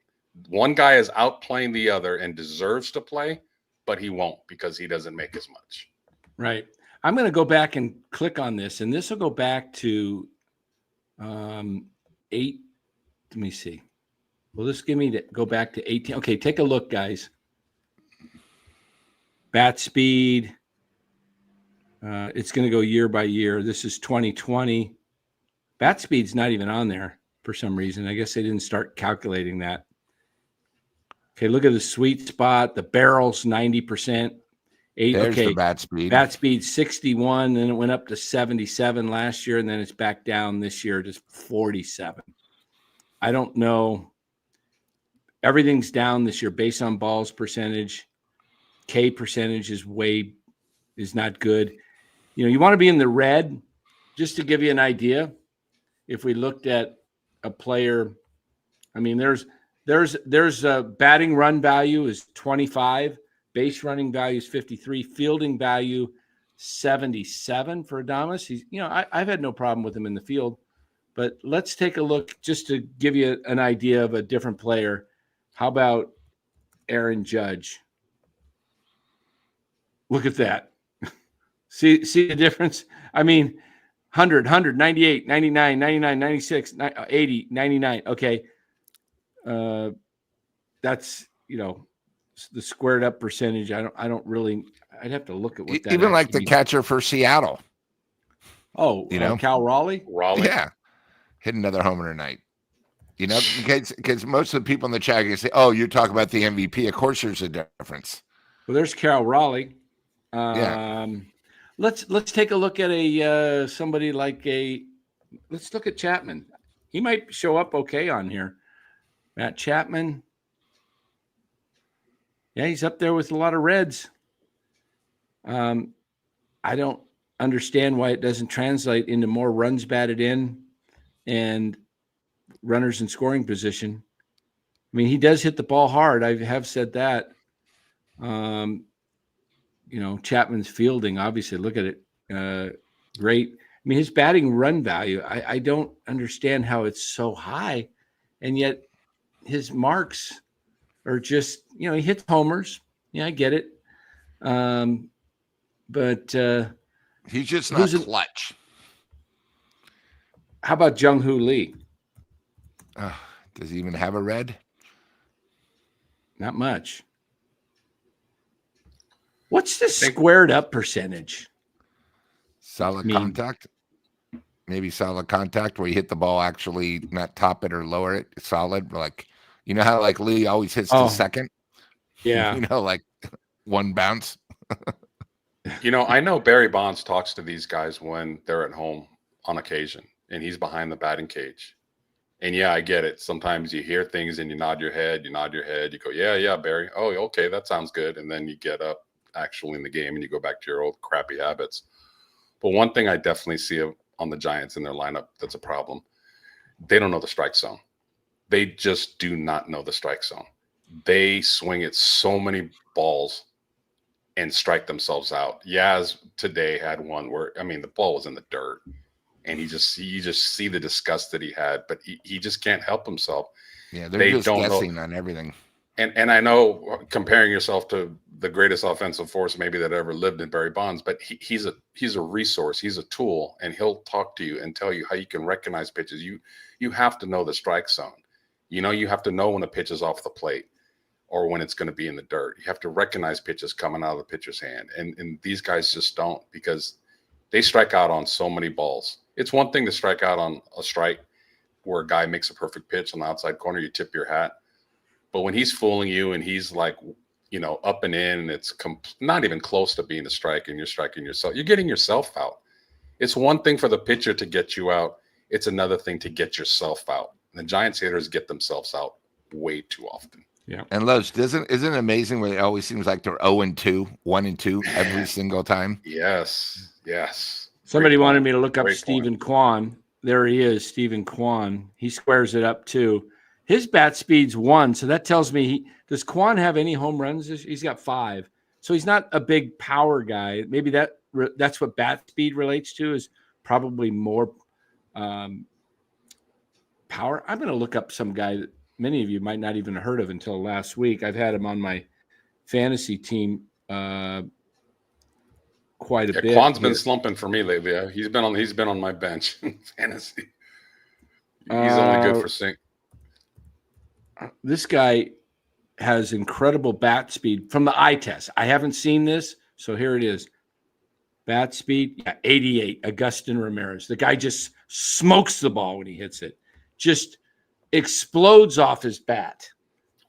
One guy is outplaying the other and deserves to play. but he won't because he doesn't make as much. Right. I'm going to go back and click on this, and this will go back to 8. Let me see. Will this give me to go back to 18? Okay, take a look, guys. Bat speed. It's going to go year by year. This is 2020. Bat speed's not even on there for some reason. I guess they didn't start calculating that. Okay, look at the sweet spot. The barrel's 90%. There's the bat speed. Bat speed 61, then it went up to 77 last year, and then it's back down this year to 47. I don't know. Everything's down this year based on balls percentage. K percentage is not good. You know, you want to be in the red. Just to give you an idea, if we looked at a player, I mean, there's a batting run value is 25, base running value is 53, fielding value 77 for Adames. He's, you know, I've had no problem with him in the field, but let's take a look just to give you an idea of a different player. How about Aaron Judge? Look at that. See the difference? I mean, 100, 98, 99, 99, 96, 80, 99. Okay. That's, you know, the squared up percentage. I don't really, I'd have to look at what that even like the catcher for Seattle. Oh, you know, Cal Raleigh? Yeah. Hit another homer tonight. You know, because most of the people in the chat can say, oh, you're talking about the MVP. Of course there's a difference. Well, there's Cal Raleigh. Yeah. Let's take a look at somebody like let's look at Chapman. He might show up okay on here. Matt Chapman. Yeah, he's up there with a lot of Reds. I don't understand why it doesn't translate into more runs batted in and runners in scoring position. I mean, he does hit the ball hard. I have said that. You know, Chapman's fielding, obviously, look at it. Great. I mean, his batting run value, I don't understand how it's so high. And yet his marks are just, you know, he hits homers. Yeah, I get it. But he's just not clutch. How about Jung-Hoo Lee? Does he even have a red? Not much. What's the squared up percentage? Solid contact? Maybe solid contact where you hit the ball, actually not top it or lower it. Solid. Like, you know how like Lee always hits the second? Yeah. You know, like one bounce. You know, I know Barry Bonds talks to these guys when they're at home on occasion, and he's behind the batting cage. And yeah, I get it. Sometimes you hear things and you nod your head, you go, yeah, Barry. Oh, okay, that sounds good. And then you get up actually in the game and you go back to your old crappy habits. But one thing I definitely see on the Giants in their lineup that's a problem. They don't know the strike zone. They just do not know the strike zone. They swing at so many balls and strike themselves out. Yaz today had one where, I mean, the ball was in the dirt. And you just see the disgust that he had, but he just can't help himself. Yeah, they just guessing on everything. And I know comparing yourself to the greatest offensive force maybe that ever lived in Barry Bonds, but he's a resource, he's a tool, and he'll talk to you and tell you how you can recognize pitches. You have to know the strike zone. You know, you have to know when a pitch is off the plate or when it's going to be in the dirt. You have to recognize pitches coming out of the pitcher's hand, and these guys just don't, because they strike out on so many balls. It's one thing to strike out on a strike where a guy makes a perfect pitch on the outside corner, you tip your hat. But when he's fooling you and he's like, you know, up and in, and it's not even close to being a strike, and you're striking yourself, you're getting yourself out. It's one thing for the pitcher to get you out. It's another thing to get yourself out. And the Giants hitters get themselves out way too often. Yeah. And Lowe's, isn't it amazing when it always seems like they're 0-2, 1-2 every single time? Yes. Somebody wanted me to look up Stephen Kwan. There he is, Stephen Kwan. He squares it up too. His bat speed's 1, so that tells me does Kwan have any home runs? He's got 5, so he's not a big power guy. Maybe that's what bat speed relates to, is probably more power. I'm going to look up some guy that many of you might not even have heard of until last week. I've had him on my fantasy team quite a bit. Quan's been here. slumping for me lately. He's been on my bench in fantasy. He's only good for sync. This guy has incredible bat speed from the eye test. I haven't seen this, so here it is. Bat speed, 88. Agustin Ramirez. The guy just smokes the ball when he hits it. Just explodes off his bat.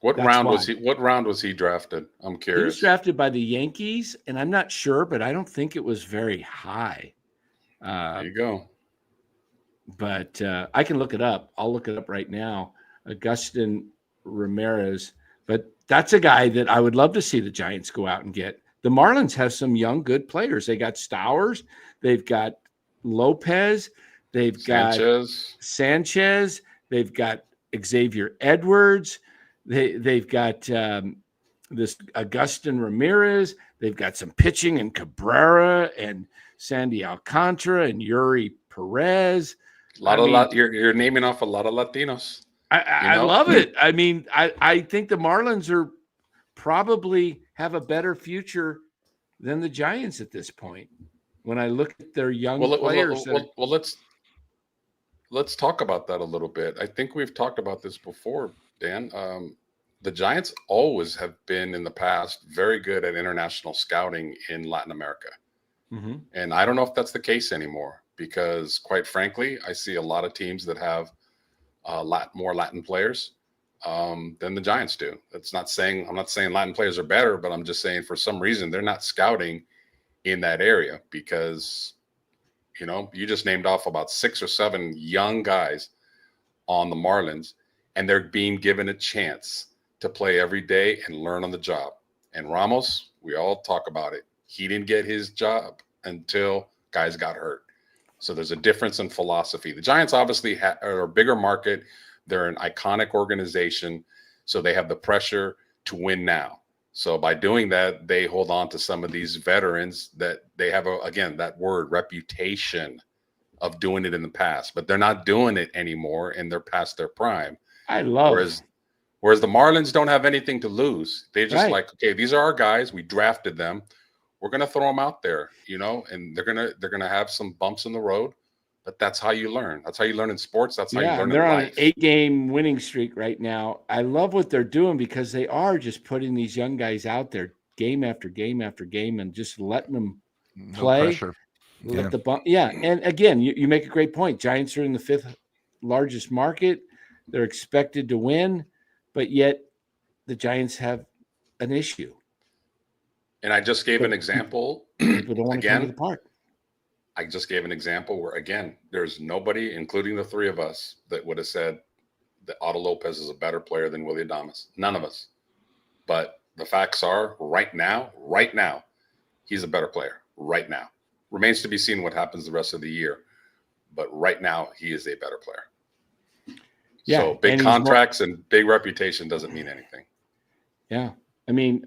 What round was he drafted? I'm curious. He was drafted by the Yankees, and I'm not sure, but I don't think it was very high. There you go. But I can look it up. I'll look it up right now. Agustin Ramirez. But that's a guy that I would love to see the Giants go out and get. The Marlins have some young, good players. They got Stowers. They've got Lopez. They've got Sanchez. They've got Xavier Edwards. They've got this Agustin Ramirez. They've got some pitching in Cabrera and Sandy Alcantara and Yuri Perez. You're naming off a lot of Latinos. I love it. I mean, I think the Marlins are probably have a better future than the Giants at this point. When I look at their young players. Let's talk about that a little bit. I think we've talked about this before, Dan. The Giants always have been in the past very good at international scouting in Latin America. Mm-hmm. And I don't know if that's the case anymore because, quite frankly, I see a lot of teams that have more Latin players than the Giants do. I'm not saying Latin players are better, but I'm just saying for some reason they're not scouting in that area because, you just named off about 6 or 7 young guys on the Marlins, and they're being given a chance to play every day and learn on the job. And Ramos, we all talk about it. He didn't get his job until guys got hurt. So there's a difference in philosophy. The Giants obviously are a bigger market. They're an iconic organization, so they have the pressure to win now. So by doing that, they hold on to some of these veterans that they have, that word, reputation of doing it in the past. But they're not doing it anymore, and they're past their prime. Whereas the Marlins don't have anything to lose. They're just like, okay, these are our guys. We drafted them. We're going to throw them out there, and they're going to have some bumps in the road, but that's how you learn. That's how you learn in sports. That's how you learn in life. They're on an 8-game winning streak right now. I love what they're doing because they are just putting these young guys out there game after game after game and just letting them play. No pressure. And again, you make a great point. Giants are in the 5th largest market. They're expected to win, but yet the Giants have an issue. And I just gave an example. People don't want to come to the park. I just gave an example where, again, there's nobody, including the 3 of us, that would have said that Otto Lopez is a better player than Willy Adames. None of us. But the facts are, right now, he's a better player. Right now. Remains to be seen what happens the rest of the year. But right now, he is a better player. Yeah, so big contracts and big reputation doesn't mean anything. Yeah. I mean,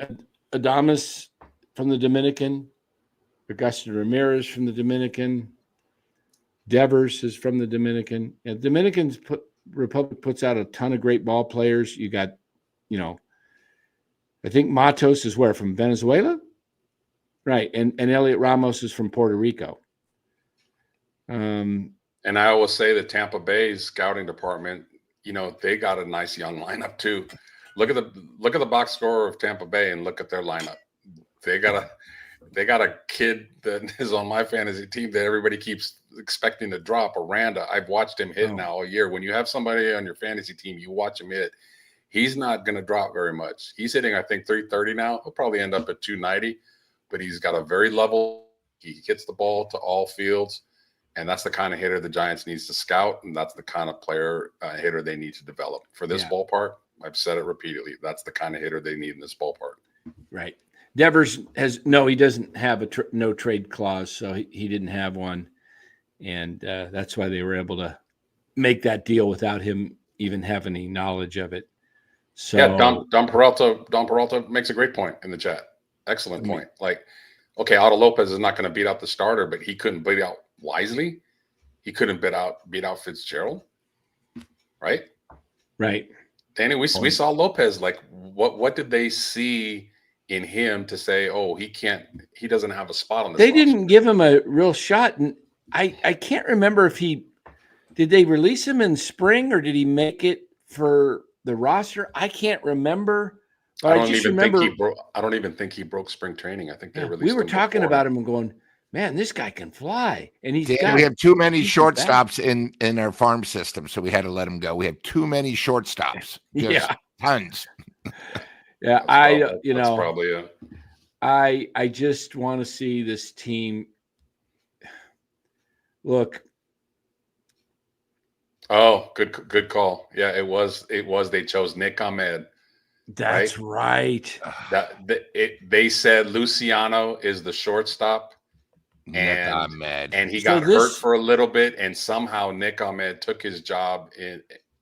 Adames from the Dominican, Agustin Ramirez from the Dominican, Devers is from the Dominican. And Republic puts out a ton of great ball players. You got, I think Matos is from Venezuela? Right. And Elliot Ramos is from Puerto Rico. And I always say that Tampa Bay's scouting department, they got a nice young lineup too. Look at the box score of Tampa Bay and look at their lineup. They got a kid that is on my fantasy team that everybody keeps expecting to drop, Aranda. I've watched him hit now all year. When you have somebody on your fantasy team, you watch him hit. He's not going to drop very much. He's hitting, I think, 330 now. He'll probably end up at 290, but he's got a very level. He hits the ball to all fields, and that's the kind of hitter the Giants needs to scout, and that's the kind of player hitter they need to develop. For this ballpark, I've said it repeatedly, that's the kind of hitter they need in this ballpark. Right. Devers he doesn't have a no trade clause, so he didn't have one. And that's why they were able to make that deal without him even having any knowledge of it. So Don Peralta makes a great point in the chat. Excellent point. Otto Lopez is not going to beat out the starter, but he couldn't beat out Wisely. He couldn't beat out Fitzgerald. Right. Danny, we saw Lopez. What did they see in him to say, oh, he doesn't have a spot on this They roster. didn't give him a real shot. And I can't remember if did they release him in spring or did he make it for the roster? I can't remember. But I just remember. I don't even think he broke spring training. I think they released we were him talking before. about him and going, man, this guy can fly. And we have too many shortstops in our farm system, so we had to let him go. We have too many shortstops. Just tons. Yeah, that's probably it. I just want to see this team. Look. Oh, good call. Yeah, it was. They chose Nick Ahmed. That's right. They said Luciano is the shortstop, Nick Ahmed, and he got hurt for a little bit, and somehow Nick Ahmed took his job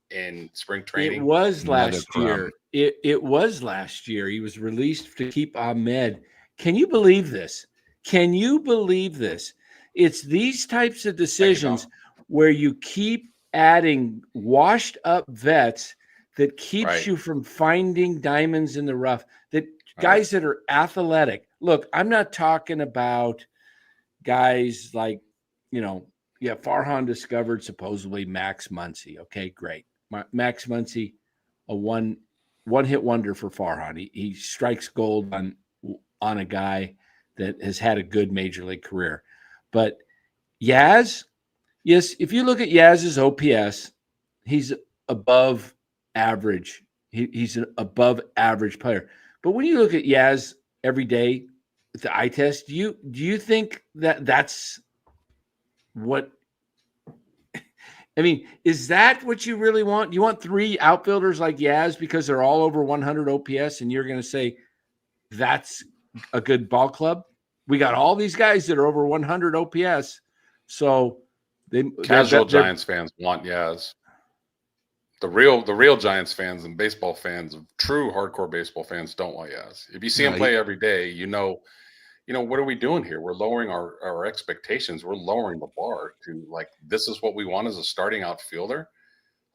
in spring training. It was last year. It was last year. He was released to keep Ahmed. Can you believe this? Can you believe this? It's these types of decisions where you keep adding washed up vets that keeps you from finding diamonds in the rough, that guys that are athletic. Look, I'm not talking about guys like, Farhan discovered supposedly Max Muncy. Okay, great. Max Muncy, a one-hit wonder for Farhan. He strikes gold on a guy that has had a good major league career. But Yaz, yes, if you look at Yaz's OPS, he's above average. He's an above average player. But when you look at Yaz every day at the eye test, do you think that's what? I mean, is that what you really want? You want 3 outfielders like Yaz because they're all over 100 OPS, and you're going to say that's a good ball club? We got all these guys that are over 100 OPS, so casual Giants fans want Yaz. The real Giants fans and baseball fans, true hardcore baseball fans, don't want Yaz. If you see him play every day, what are we doing here? We're lowering our expectations. We're lowering the bar to this is what we want as a starting outfielder,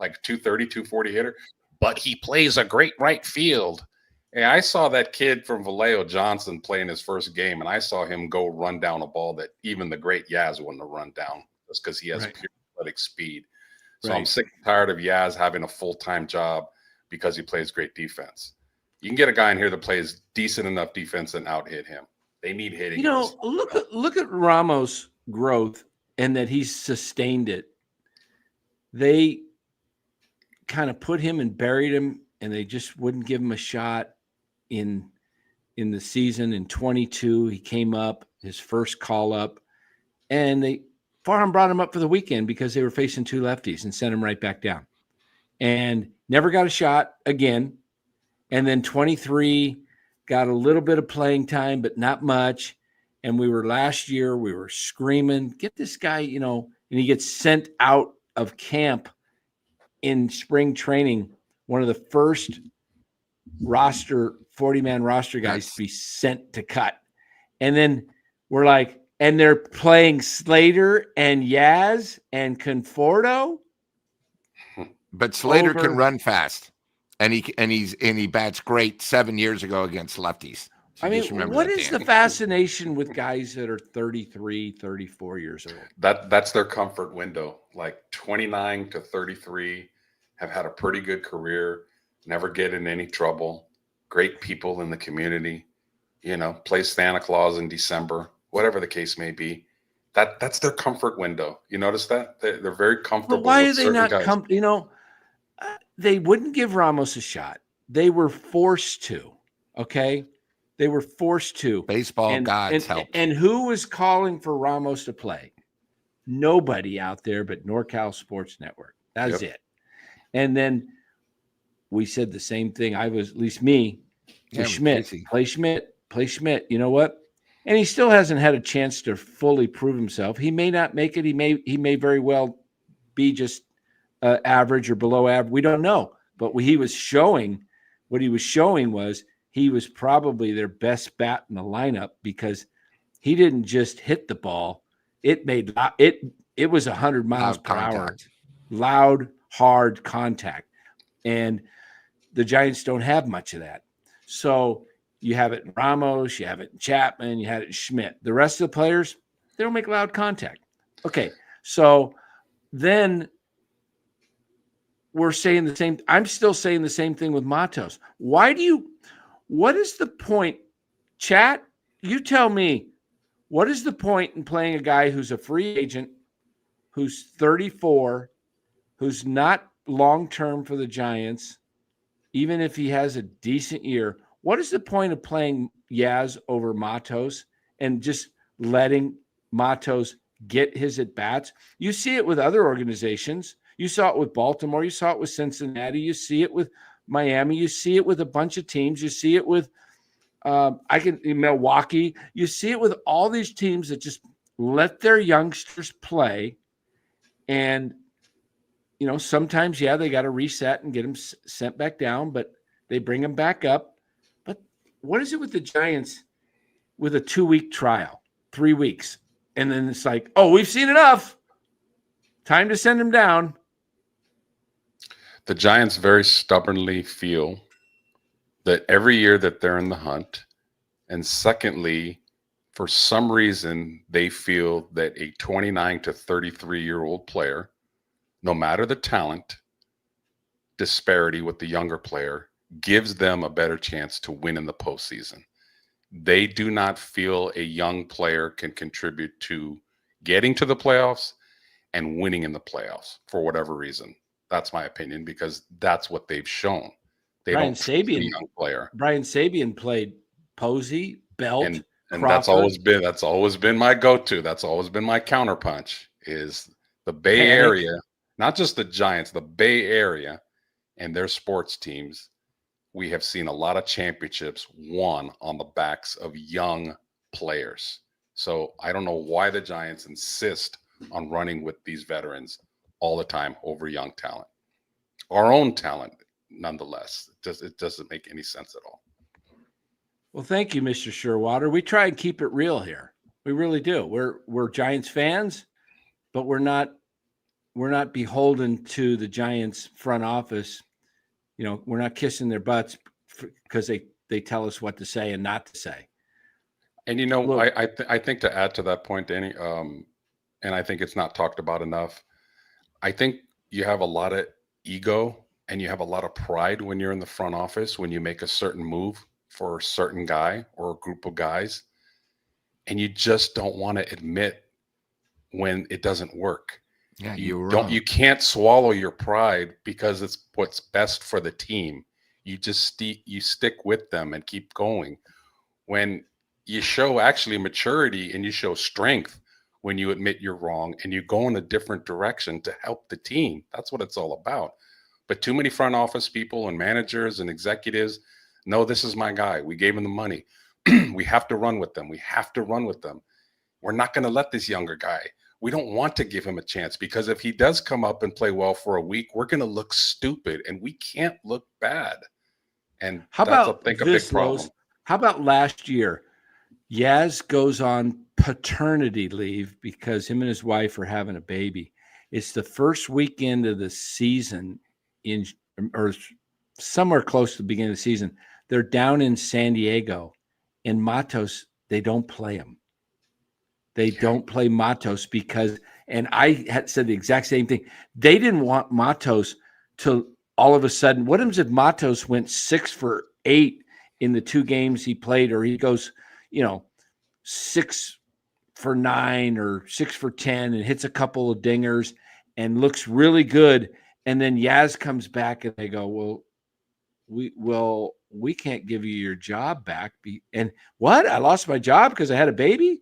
like 230, 240 hitter. But he plays a great right field. Hey, I saw that kid from Vallejo Johnson play in his first game, and I saw him go run down a ball that even the great Yaz wouldn't have run down just because he has pure athletic speed. So I'm sick and tired of Yaz having a full-time job because he plays great defense. You can get a guy in here that plays decent enough defense and out-hit him. They need hitting. Look at Ramos' growth and that he's sustained it. They kind of put him and buried him, and they just wouldn't give him a shot in the season. In 22, he came up, his first call up, and Farhan brought him up for the weekend because they were facing 2 lefties and sent him right back down. And never got a shot again. And then 23 got a little bit of playing time, but not much. And last year, we were screaming, get this guy, and he gets sent out of camp in spring training. One of the first 40-man roster guys to be sent to cut. And then we're like, and they're playing Slater and Yaz and Conforto. But Slater can run fast, and he bats great 7 years ago against lefties. So I mean, what is the fascination with guys that are 33, 34 years old? That's their comfort window. Like 29 to 33 have had a pretty good career, never get in any trouble, great people in the community, play Santa Claus in December. Whatever the case may be, that's their comfort window. You notice that they're very comfortable. But why are they not comfortable? They wouldn't give Ramos a shot. They were forced to. Okay, they were forced to. Baseball gods help. And who was calling for Ramos to play? Nobody out there but NorCal Sports Network. That's it. And then we said the same thing. At least me, to Schmidt. Play Schmidt. You know what? And he still hasn't had a chance to fully prove himself. He may not make it. He may very well be just average or below average. We don't know. But what he was showing was he was probably their best bat in the lineup because he didn't just hit the ball. It was 100 miles per hour. Loud, hard contact. And the Giants don't have much of that. So You have it in Ramos, you have it in Chapman, you had it in Schmidt. The rest of the players, they don't make loud contact. Okay, so then we're saying the same. I'm still saying the same thing with Matos. What is the point? Chat, you tell me, what is the point in playing a guy who's a free agent, who's 34, who's not long-term for the Giants, even if he has a decent year? What is the point of playing Yaz over Matos and just letting Matos get his at-bats? You see it with other organizations. You saw it with Baltimore. You saw it with Cincinnati. You see it with Miami. You see it with a bunch of teams. You see it with Milwaukee. You see it with all these teams that just let their youngsters play. And, sometimes, they got to reset and get them sent back down, but they bring them back up. But what is it with the Giants with a 2-week trial, 3 weeks? And then it's like, oh, we've seen enough. Time to send them down. The Giants very stubbornly feel that every year that they're in the hunt, and secondly, for some reason, they feel that a 29 to 33-year-old player, no matter the talent disparity with the younger player, gives them a better chance to win in the postseason. They do not feel a young player can contribute to getting to the playoffs and winning in the playoffs for whatever reason. That's my opinion, because that's what they've shown. They Brian don't trust a Sabian, young player. Brian Sabian played Posey, Belt, And Crawford. that's always been my go-to. That's always been my counterpunch, is the Bay Panic. Area, not just the Giants, the Bay Area and their sports teams. We have seen a lot of championships won on the backs of young players. So I don't know why the Giants insist on running with these veterans all the time over young talent. Our own talent, nonetheless. It doesn't make any sense at all. Well, thank you, Mr. Sherwater. We try and keep it real here. We really do. We're Giants fans, but we're not beholden to the Giants front office. We're not kissing their butts because they tell us what to say and not to say. And look, I think to add to that point, Danny, and I think it's not talked about enough. I think you have a lot of ego and you have a lot of pride when you're in the front office, when you make a certain move for a certain guy or a group of guys, and you just don't want to admit when it doesn't work. Yeah, you can't swallow your pride because it's what's best for the team. You just you stick with them and keep going. When you show actually maturity and you show strength when you admit you're wrong and you go in a different direction to help the team. That's what it's all about. But too many front office people and managers and executives, no, this is my guy. We gave him the money. We have to run with them. We have to run with them. We're not going to let this younger guy. We don't want to give him a chance, because if he does come up and play well for a week, we're going to look stupid and we can't look bad. And how that's, about I think, a this, big problem. Lowe's? How about last year? Yaz goes on paternity leave because him and his wife are having a baby. It's the first weekend of the season or somewhere close to the beginning of the season. They're down in San Diego, and Matos, they don't play him. They don't play Matos because, and I had said the exact same thing. They didn't want Matos to all of a sudden. What happens if Matos went 6 for 8 in the 2 games he played, or he goes, 6 for 9 or 6 for 10 and hits a couple of dingers and looks really good. And then Yaz comes back and they go, we can't give you your job back. And what? I lost my job because I had a baby?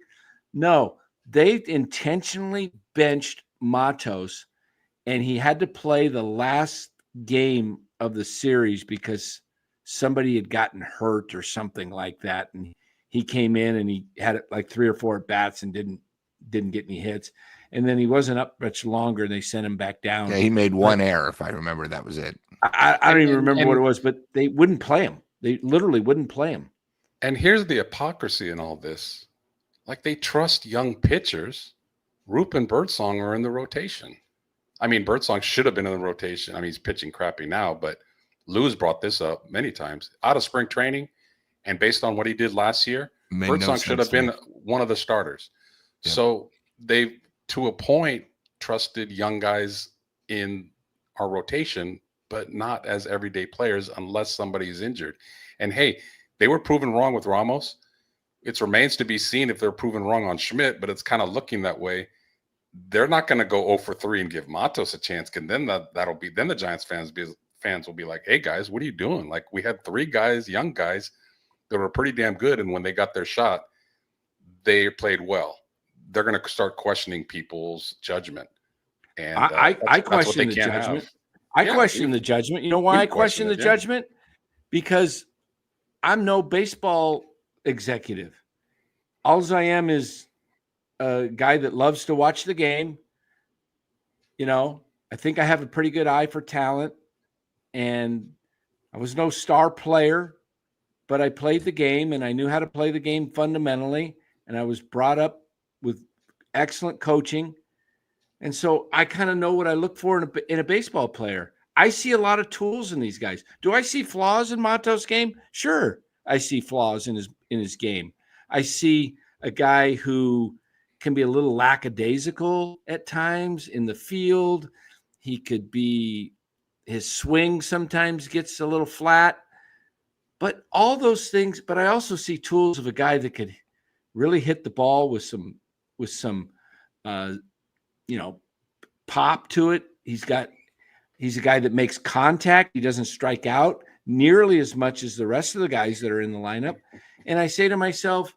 No, they intentionally benched Matos, and he had to play the last game of the series because somebody had gotten hurt or something like that. And he came in and he had like 3 or 4 at bats and didn't get any hits. And then he wasn't up much longer, and they sent him back down. Yeah, he made one error, if I remember. That was it. I don't even remember what it was, but they wouldn't play him. They literally wouldn't play him. And here's the hypocrisy in all this. Like, they trust young pitchers. Roop and Birdsong are in the rotation. I mean, Birdsong should have been in the rotation. I mean, he's pitching crappy now, but Lou's brought this up many times. Out of spring training, And based on what he did last year, Made no Birdsong should have sense to been me. one of the starters. Yep. So they, to a point, trusted young guys in our rotation, but not as everyday players unless somebody's injured. And hey, they were proven wrong with Ramos. It remains to be seen if they're proven wrong on Schmidt, but it's kind of looking that way. They're not going to go 0 for 3 and give Matos a chance. And then then the Giants fans will be like, hey guys, what are you doing? Like, we had 3 guys, young guys, that were pretty damn good. And when they got their shot, they played well. They're going to start questioning people's judgment. And I question the judgment. I question the judgment. You know why I question the judgment? Because I'm no baseball executive. All I am is a guy that loves to watch the game. You know, I think I have a pretty good eye for talent, and I was no star player, but I played the game and I knew how to play the game fundamentally. And I was brought up with excellent coaching. And so I kind of know what I look for in a baseball player. I see a lot of tools in these guys. Do I see flaws in Matos' game? Sure, I see flaws in his game. I see a guy who can be a little lackadaisical at times in the field. He could be, his swing sometimes gets a little flat. But all those things, but I also see tools of a guy that could really hit the ball with some pop to it. He's a guy that makes contact. He doesn't strike out nearly as much as the rest of the guys that are in the lineup. And I say to myself,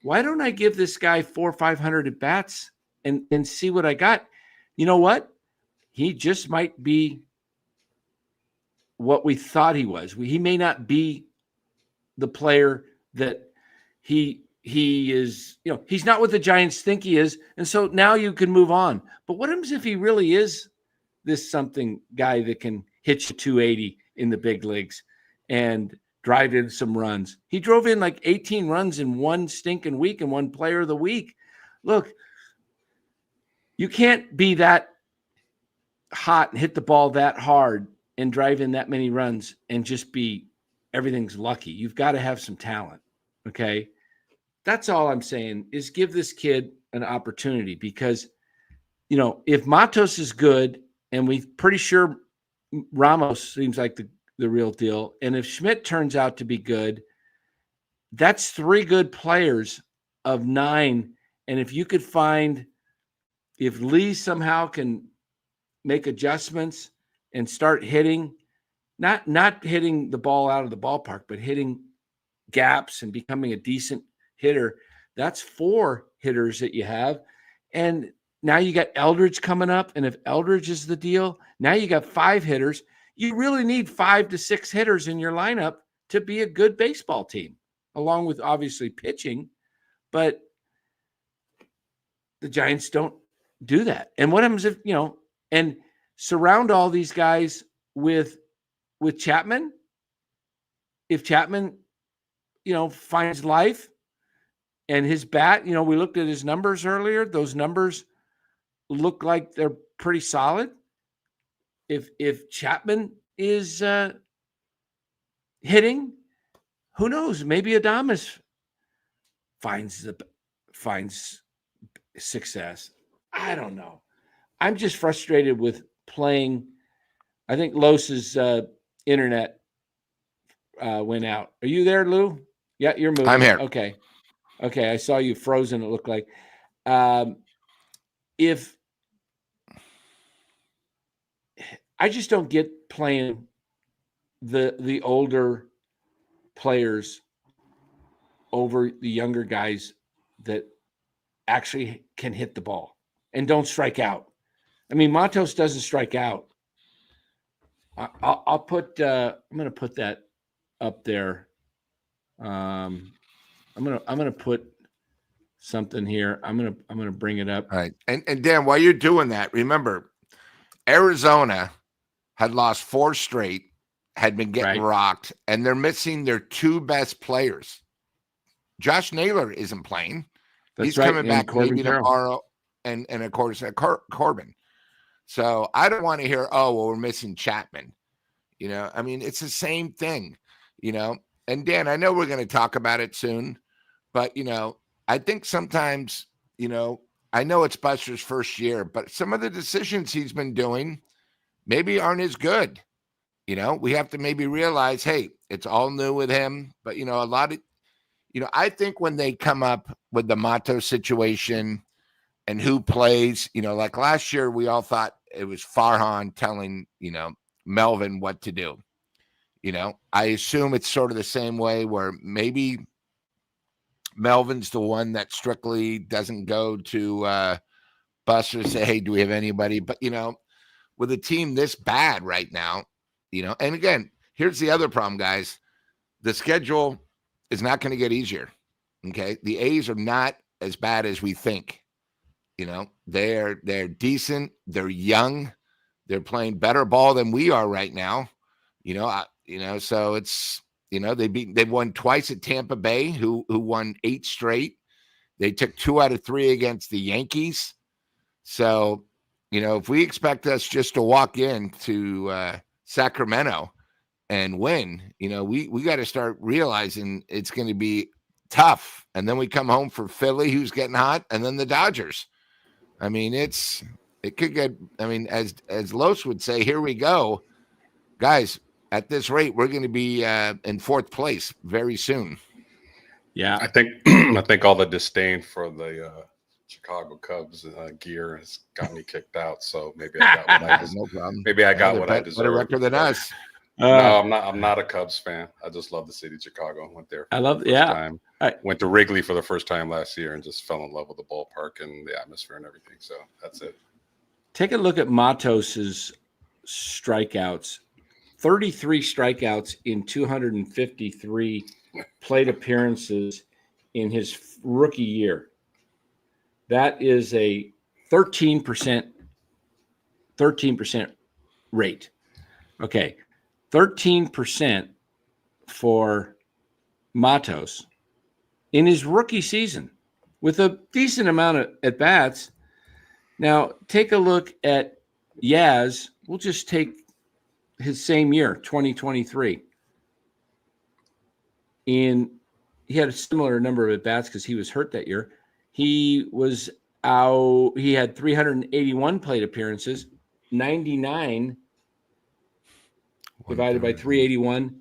why don't I give this guy 400 or 500 at bats and see what I got? You know what? He just might be what we thought he was. He may not be the player that he is, he's not what the Giants think he is. And so now you can move on. But what happens if he really is this something guy that can hit you 280 in the big leagues and drive in some runs? He drove in like 18 runs in one stinking week and won player of the week. Look, you can't be that hot and hit the ball that hard and drive in that many runs and just be everything's lucky. You've got to have some talent. Okay. That's all I'm saying is give this kid an opportunity because, if Matos is good and we're pretty sure Ramos seems like the real deal. And if Schmidt turns out to be good, that's 3 good players of 9. And if you could if Lee somehow can make adjustments and start hitting, not hitting the ball out of the ballpark, but hitting gaps and becoming a decent hitter, that's 4 hitters that you have. And now you got Eldridge coming up. And if Eldridge is the deal, now you got 5 hitters. You really need 5 to 6 hitters in your lineup to be a good baseball team, along with obviously pitching. But the Giants don't do that. And what happens if, and surround all these guys with Chapman? If Chapman, finds life and his bat, we looked at his numbers earlier. Those numbers look like they're pretty solid. If Chapman is hitting, who knows? Maybe Adames finds success. I don't know. I'm just frustrated with playing. I think Los's internet went out. Are you there, Lou? Yeah, you're moving. I'm here. Okay. I saw you frozen. It looked like. If I just don't get playing the older players over the younger guys that actually can hit the ball and don't strike out. I mean, Matos doesn't strike out. I'll put. I'm going to put that up there. I'm gonna put something here. I'm gonna bring it up. All right. And Dan, while you're doing that, remember, Arizona had lost 4 straight, had been getting rocked, and they're missing their 2 best players. Josh Naylor isn't playing. He's coming back maybe tomorrow, and of course Corbin. So I don't want to hear, oh, well, we're missing Chapman. I mean, it's the same thing. and Dan, I know we're going to talk about it soon, but I think sometimes, I know it's Buster's first year, but some of the decisions he's been doing maybe aren't as good. We have to maybe realize, hey, it's all new with him. But, a lot of, I think when they come up with the Mato situation and who plays, like last year, we all thought it was Farhan telling, Melvin what to do. I assume it's sort of the same way where maybe Melvin's the one that strictly doesn't go to Buster and say, hey, do we have anybody? But, with a team this bad right now, and again, here's the other problem, guys. The schedule is not going to get easier. Okay. The A's are not as bad as we think. They're decent. They're young. They're playing better ball than we are right now. So it's, they've won twice at Tampa Bay, who won 8 straight. They took 2 out of 3 against the Yankees. So, if we expect us just to walk into Sacramento and win, we got to start realizing it's going to be tough. And then we come home for Philly, who's getting hot, and then the Dodgers. I mean, it could get, as Los would say, here we go. Guys, at this rate, we're going to be in 4th place very soon. Yeah. I think all the disdain for the Chicago Cubs gear has got me kicked out. So maybe I got what I deserve. No problem. Maybe I got what I deserve. Better record than us. No, I'm not a Cubs fan. I just love the city of Chicago. Went there. I love, yeah. Time. Went to Wrigley for the first time last year and just fell in love with the ballpark and the atmosphere and everything. So that's it. Take a look at Matos's strikeouts. 33 strikeouts in 253 plate appearances in his rookie year. That is a 13% rate. Okay. 13% for Matos in his rookie season with a decent amount of at-bats. Now, take a look at Yaz. We'll just take his same year, 2023. He had a similar number of at-bats because he was hurt that year. He was out. He had 381 plate appearances, 99 divided by 381,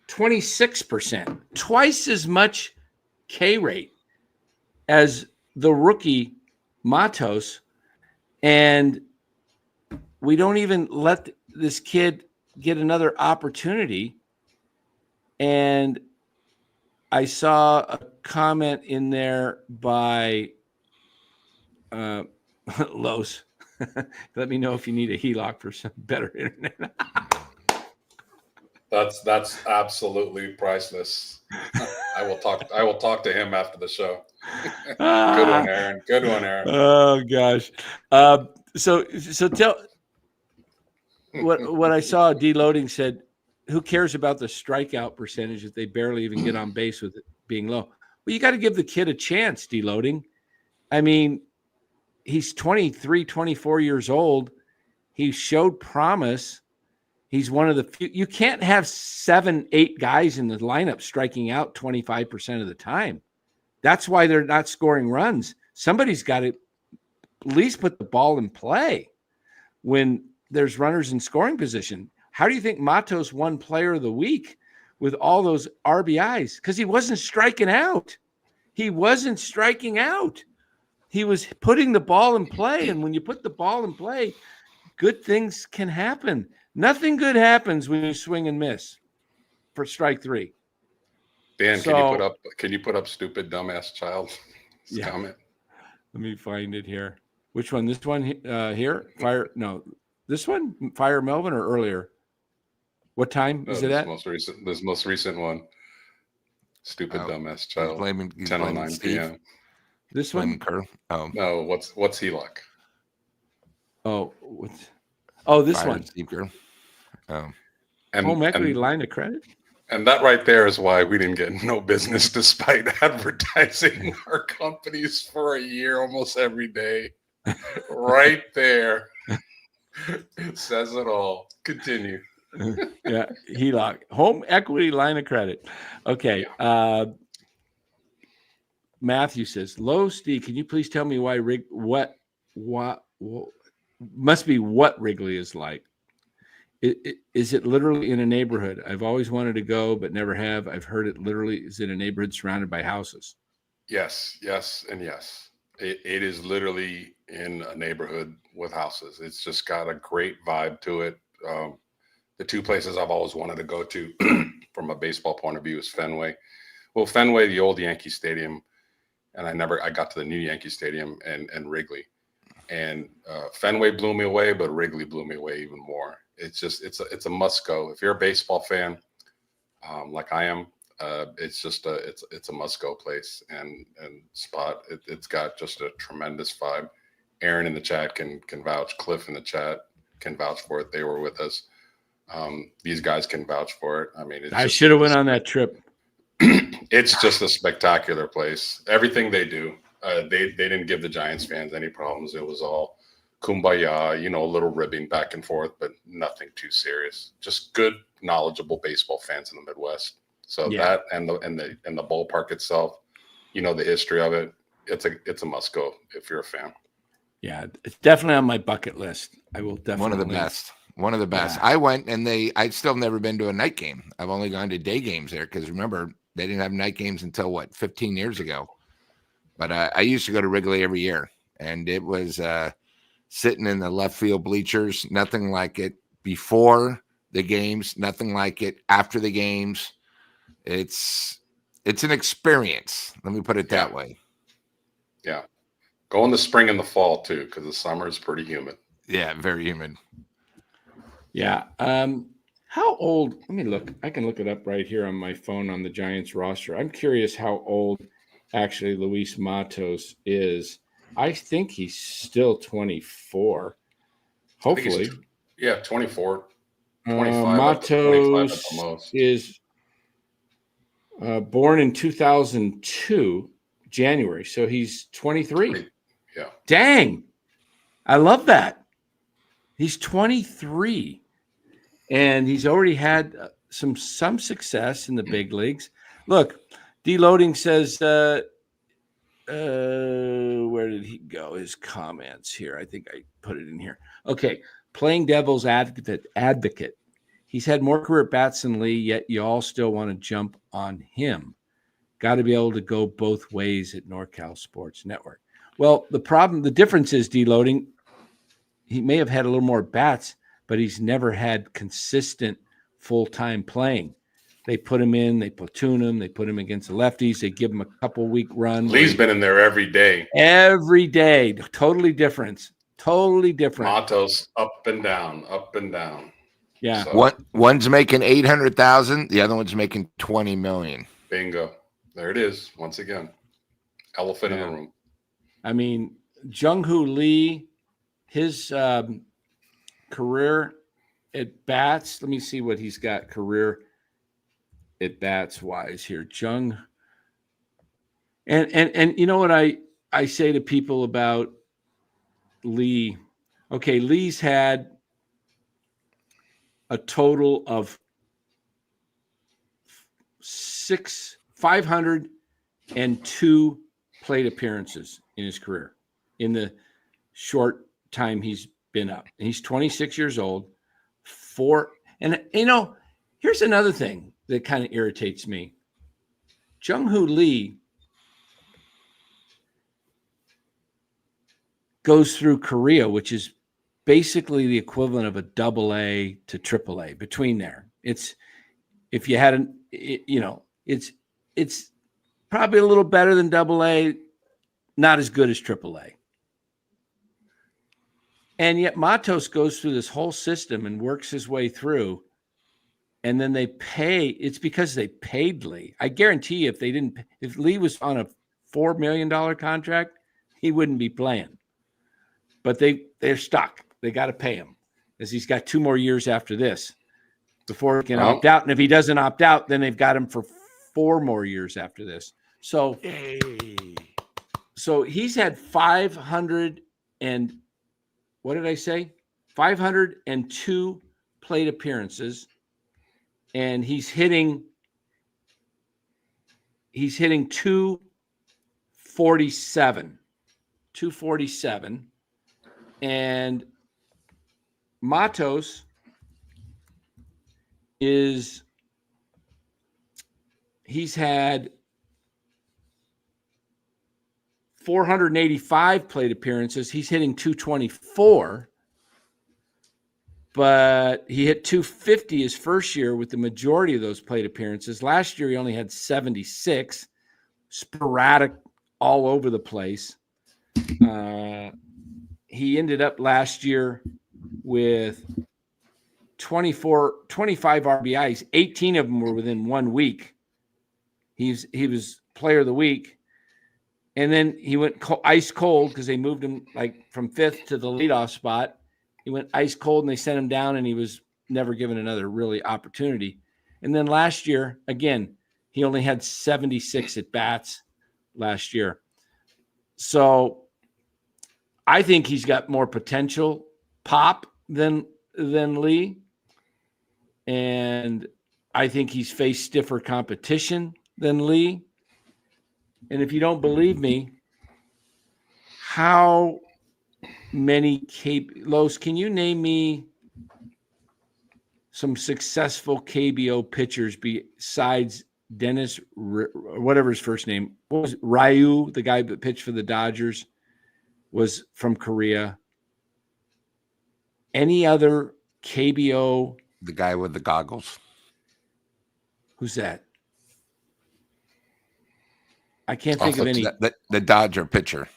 26%, twice as much K rate as the rookie Matos. And we don't even let this kid get another opportunity. And I saw a comment in there by Los. Let me know if you need a HELOC for some better internet. That's absolutely priceless. I will talk to him after the show. Good one, Aaron. Good one, Aaron. Oh gosh. So tell what I saw. Deloading said, "Who cares about the strikeout percentage if they barely even get on base with it being low?" Well, you got to give the kid a chance. Deloading. I mean, he's 23, 24 years old. He showed promise. He's one of the few. You can't have 7, 8 guys in the lineup striking out 25% of the time. That's why they're not scoring runs. Somebody's got to at least put the ball in play when there's runners in scoring position. How do you think Matos won Player of the Week with all those RBIs? Because he wasn't striking out. He wasn't striking out. He was putting the ball in play. And when you put the ball in play, good things can happen. Nothing good happens when you swing and miss for strike 3. Dan, can you put up stupid dumbass child? Yeah. Comment. Let me find it here. Which one? This one here? Fire? No, this one. Fire Melvin or earlier? What time is it at? This most recent one. Stupid dumbass child. 10:09 p.m. This one. Oh no, what's he like? Oh, this one. Home equity line of credit. And that right there is why we didn't get no business despite advertising our companies for a year almost every day. Right there. It says it all. Continue. Yeah, HELOC, home equity line of credit. Okay. Matthew says, "Low Steve, can you please tell me why what must be what Wrigley is like? Is it literally in a neighborhood? I've always wanted to go, but never have. I've heard it literally is in a neighborhood surrounded by houses." Yes, and yes. It is literally in a neighborhood with houses. It's just got a great vibe to it. The two places I've always wanted to go to from a baseball point of view is Fenway. Well, Fenway, the old Yankee Stadium, and I got to the new Yankee Stadium and Wrigley. And Fenway blew me away, but Wrigley blew me away even more. It's a must go. If you're a baseball fan, like I am, it's a must go place and spot. It's got just a tremendous vibe. Aaron in the chat can vouch. Cliff in the chat can vouch for it. They were with us. These guys can vouch for it. I mean, I should have went on that trip. It's just a spectacular place. Everything they do, they didn't give the Giants fans any problems. It was all kumbaya, a little ribbing back and forth, but nothing too serious. Just good, knowledgeable baseball fans in the Midwest. So that and the ballpark itself, the history of it. It's a must go if you're a fan. Yeah, it's definitely on my bucket list. I will definitely. One of the best. One of the best. Yeah. I went and I'd still never been to a night game. I've only gone to day games there because remember, they didn't have night games until 15 years ago. But I used to go to Wrigley every year, and it was sitting in the left field bleachers, nothing like it before the games, nothing like it after the games. It's an experience. Let me put it that way. Yeah. Go in the spring and the fall too, because the summer is pretty humid. Yeah, very humid. Yeah. How old? Let me look. I can look it up right here on my phone on the Giants roster. I'm curious how old actually Luis Matos is. I think he's still 24. Hopefully. 24. 25, Matos 25 at the most. is born in 2002, January. So he's 23. Yeah. Dang. I love that. He's 23. And he's already had some success in the big leagues. Look, Deloading says, where did he go? His comments here. I think I put it in here. Okay, playing devil's advocate. He's had more career bats than Lee, yet you all still want to jump on him. Got to be able to go both ways at NorCal Sports Network. Well, the difference is Deloading. He may have had a little more bats, but he's never had consistent full-time playing. They put him in, they platoon him, they put him against the lefties, they give him a couple-week run. Lee's been in there every day. Every day. Totally different. Totally different. Matos up and down. Yeah. So, One's making 800,000, the other one's making 20 million. bingo. There it is. Once again. Elephant in the room. I mean, Jung-Hoo Lee, his career at bats. Let me see what he's got career at bats wise here. And you know what I say to people about Lee? Okay, Lee's had a total of 502 plate appearances in his career in the short time he's been up. And he's 26 years old. Here's another thing that kind of irritates me. Jung-Hoo Lee goes through Korea, which is basically the equivalent of a AA to AAA between there. It's if you had it's probably a little better than AA, not as good as AAA. And yet Matos goes through this whole system and works his way through. And then it's because they paid Lee. I guarantee you if Lee was on a $4 million contract, he wouldn't be playing. But they're stuck. They got to pay him because he's got 2 more years after this before he can opt out. And if he doesn't opt out, then they've got him for 4 more years after this. So he's had 502 plate appearances, and he's hitting 247. 247. And Matos he's had 485 plate appearances. He's hitting 224, but he hit 250 his first year with the majority of those plate appearances. Last year, he only had 76, sporadic all over the place. He ended up last year with 25 RBIs. 18 of them were within 1 week. He was player of the week. And then he went ice cold because they moved him like from 5th to the leadoff spot. He went ice cold and they sent him down, and he was never given another really opportunity. And then last year, again, he only had 76 at bats last year. So I think he's got more potential pop than Lee. And I think he's faced stiffer competition than Lee. And if you don't believe me, how many Los, can you name me some successful KBO pitchers besides Dennis, whatever his first name was, Ryu, the guy that pitched for the Dodgers, was from Korea. Any other KBO? The guy with the goggles. Who's that? I can't think of any. The Dodger pitcher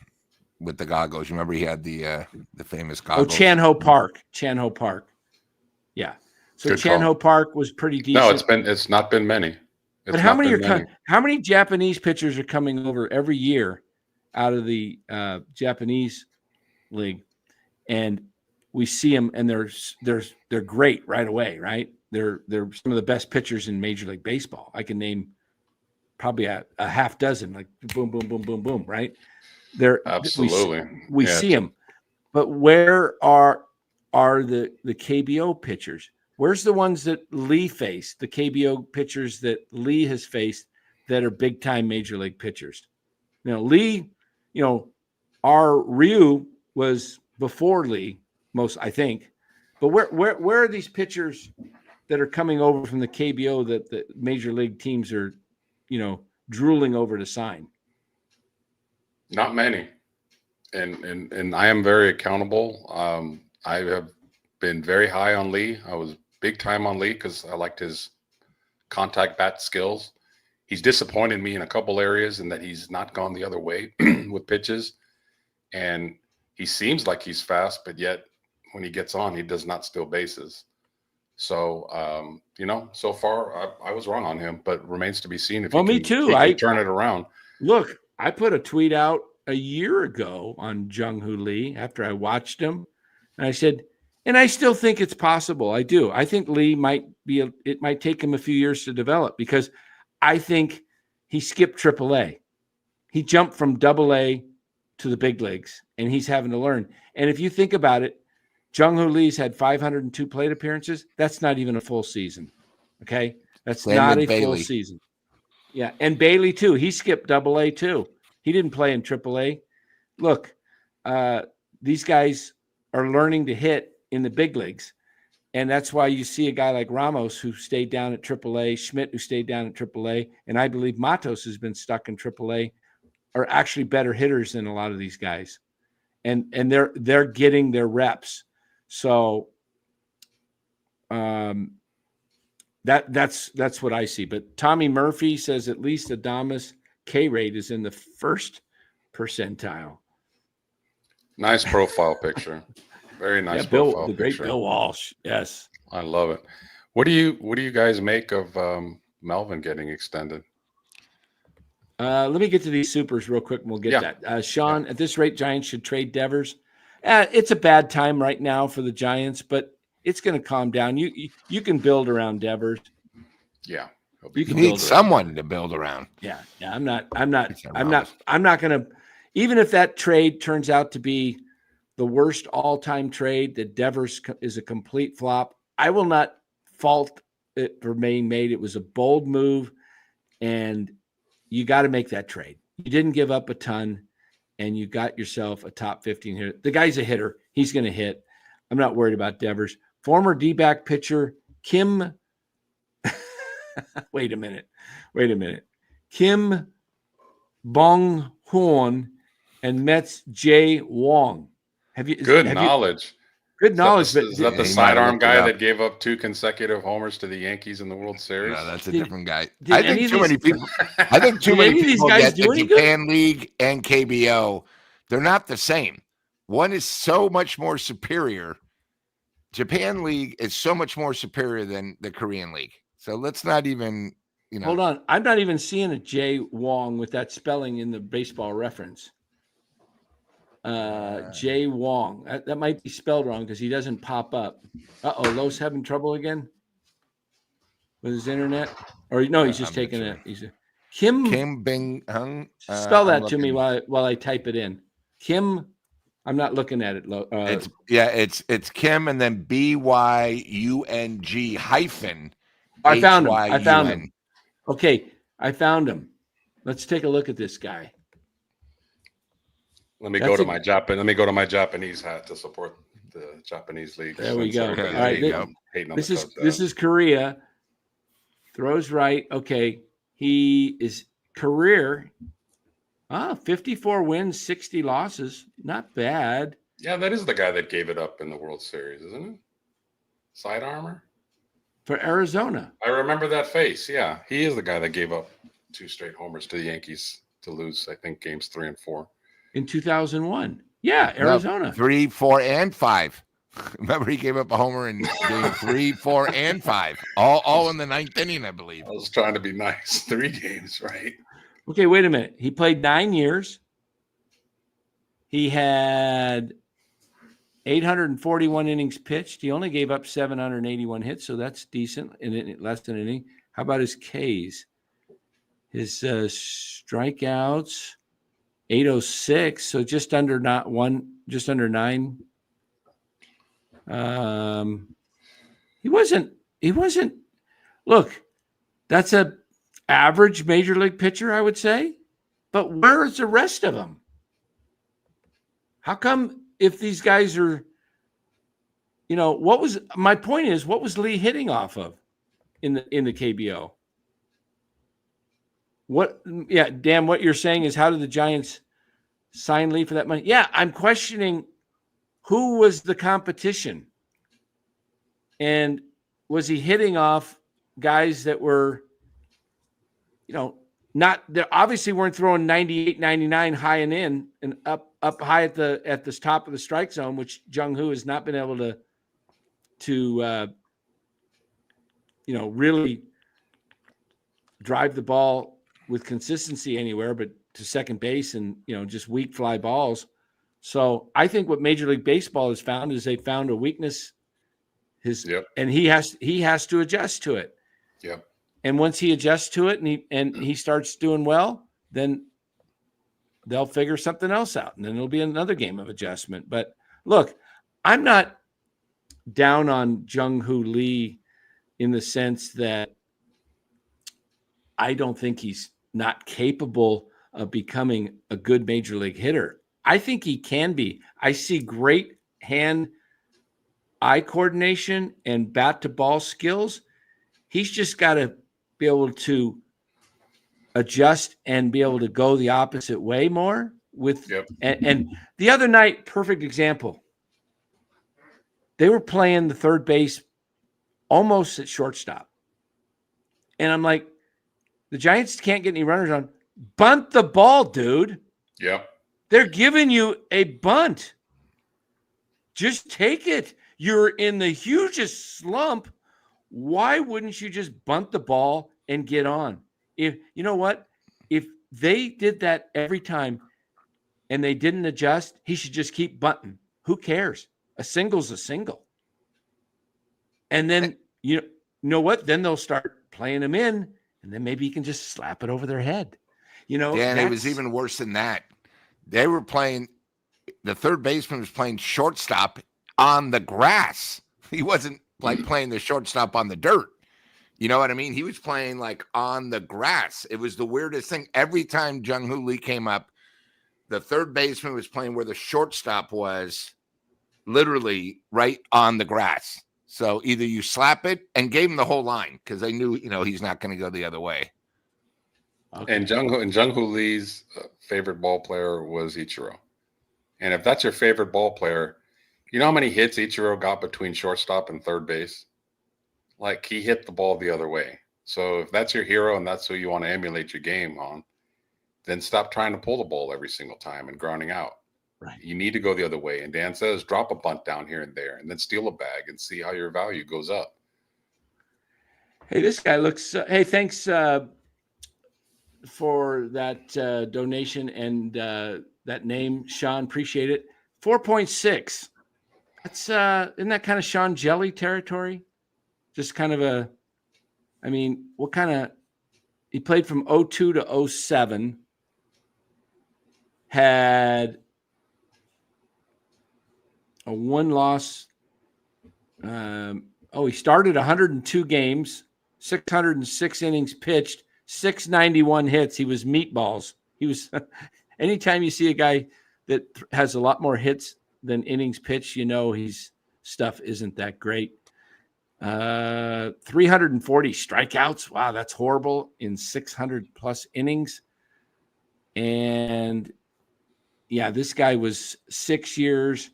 with the goggles. You remember he had the famous goggles. Oh, Chan-Ho Park. Chan-Ho Park. Yeah. So Chan-Ho Park was pretty decent. No, it's not been many. But how many Japanese pitchers are coming over every year out of the Japanese league, and we see them, and they're great right away, right? They're some of the best pitchers in Major League Baseball. I can name probably a half dozen, like boom, boom, boom, boom, boom, right? They're absolutely we see them, but where are the KBO pitchers? Where's the ones that Lee faced? The KBO pitchers that Lee has faced that are big time Major League pitchers. Lee, our Ryu was before Lee, I think. But where are these pitchers that are coming over from the KBO that the Major League teams are, drooling over to sign? Not many. And I am very accountable. I have been very high on Lee. I was big time on Lee because I liked his contact bat skills. He's disappointed me in a couple areas in that he's not gone the other way with pitches. And he seems like he's fast, but yet when he gets on, he does not steal bases. So, so far I was wrong on him, but remains to be seen if me too. I turn it around. Look, I put a tweet out a year ago on Jung-Hoo Lee after I watched him, and I said, and I still think it's possible. I do. I think Lee it might take him a few years to develop because I think he skipped AAA. He jumped from AA to the big leagues, and he's having to learn. And if you think about it, Jung-Hoo Lee's had 502 plate appearances. That's not even a full season. Okay? That's not a full season. Yeah, and Bailey too. He skipped AA too. He didn't play in AAA. Look, these guys are learning to hit in the big leagues. And that's why you see a guy like Ramos who stayed down at AAA, Schmidt who stayed down at AAA, and I believe Matos has been stuck in AAA, are actually better hitters than a lot of these guys. And they're getting their reps. So that's what I see. But Tommy Murphy says at least Adames K rate is in the first percentile. Nice profile picture. Very nice profile picture. The great Bill Walsh. Yes. I love it. What do you guys make of Melvin getting extended? Let me get to these supers real quick and we'll get that. Sean, at this rate, Giants should trade Devers. It's a bad time right now for the Giants, but it's going to calm down. You can build around Devers. Yeah. You need someone to build around. Yeah. I'm not going to, even if that trade turns out to be the worst all-time trade, that Devers is a complete flop, I will not fault it for being made. It was a bold move, and you got to make that trade. You didn't give up a ton, and you got yourself a top 15 hitter. The guy's a hitter. He's going to hit. I'm not worried about Devers. Former D-back pitcher Kim. Wait a minute. Kim Bong-hoon and Mets Jay Wong. Good knowledge. Good knowledge. Is that the sidearm guy that gave up 2 consecutive homers to the Yankees in the World Series? No, that's a different guy. I think too many people get the Japan League and KBO. They're not the same. One is so much more superior. Japan League is so much more superior than the Korean League. So let's not even, Hold on. I'm not even seeing a Jay Wong with that spelling in the baseball reference. Jay Wong. That might be spelled wrong because he doesn't pop up. Lowe's having trouble again with his internet? Or no, he's just taking it. He's Kim Bing Hung. Spell that to me while I type it in. Kim. I'm not looking at it. It's Kim and then BYUNG hyphen. I found him. Okay, I found him. Let's take a look at this guy. Let me go to my Japanese hat to support the Japanese league. There we go. All right, this is Korea. Throws right. Okay, he is career. 54 wins, 60 losses. Not bad. Yeah, that is the guy that gave it up in the World Series, isn't it? Side armor? For Arizona. I remember that face. Yeah, he is the guy that gave up 2 straight homers to the Yankees to lose, I think, games 3 and 4. In 2001. Yeah, Arizona. 3, 4, and 5. Remember, he gave up a homer in game 3, 4, and 5. All in the 9th inning, I believe. I was trying to be nice. 3 games, right? Okay, wait a minute. He played 9 years. He had 841 innings pitched. He only gave up 781 hits, so that's decent in less than an inning. How about his Ks? His strikeouts, 806, so just under 9. He wasn't. Look, that's a average major league pitcher, I would say. But where's the rest of them? How come if these guys are, what was my point is, what was Lee hitting off of in the KBO? Dan, what you're saying is how did the Giants sign Lee for that money? Yeah, I'm questioning who was the competition. And was he hitting off guys that were, not, they obviously weren't throwing 98, 99 high and in and up high at the top of the strike zone, which Jung-Hoo has not been able to really drive the ball with consistency anywhere, but to second base and, just weak fly balls. So I think what Major League Baseball has found is they found a weakness. And he has to adjust to it. Yep. And once he adjusts to it and he starts doing well, then they'll figure something else out. And then it'll be another game of adjustment. But look, I'm not down on Jung-Hoo Lee in the sense that I don't think he's not capable of becoming a good major league hitter. I think he can be. I see great hand-eye coordination and bat-to-ball skills. He's just got to be able to adjust and be able to go the opposite way more with. Yep. And the other night, perfect example. They were playing the third base almost at shortstop. And I'm like, the Giants can't get any runners on. Bunt the ball, dude. Yep. They're giving you a bunt. Just take it. You're in the hugest slump. Why wouldn't you just bunt the ball and get on? If you know what? If they did that every time and they didn't adjust, he should just keep bunting. Who cares? A single's a single. And then you know what? Then they'll start playing him in, and then maybe you can just slap it over their head. Dan, it was even worse than that. They were playing, the third baseman was playing shortstop on the grass. He wasn't like playing the shortstop on the dirt. You know what I mean? He was playing like on the grass. It was the weirdest thing. Every time Jung-Hoo Lee came up, the third baseman was playing where the shortstop was, literally right on the grass. So either you slap it, and gave him the whole line because they knew, he's not going to go the other way. Okay. And Jung-Hoo Lee's favorite ball player was Ichiro. And if that's your favorite ball player, you know how many hits Ichiro got between shortstop and third base? Like, he hit the ball the other way. So if that's your hero and that's who you want to emulate your game on, then stop trying to pull the ball every single time and grounding out. Right. You need to go the other way. And Dan says, drop a bunt down here and there, and then steal a bag and see how your value goes up. Hey, this guy looks. Hey, thanks for that donation and that name, Sean. Appreciate it. 4.6. That's isn't that kind of Sean Jelly territory? Just kind of what kind of? He played from 02 to 07. Had a 1-loss. He started 102 games, 606 innings pitched, 691 hits. He was meatballs. He was. Anytime you see a guy that has a lot more hits than innings pitched, his stuff isn't that great. 340 strikeouts. Wow, that's horrible in 600 plus innings. And yeah, this guy was 6 years.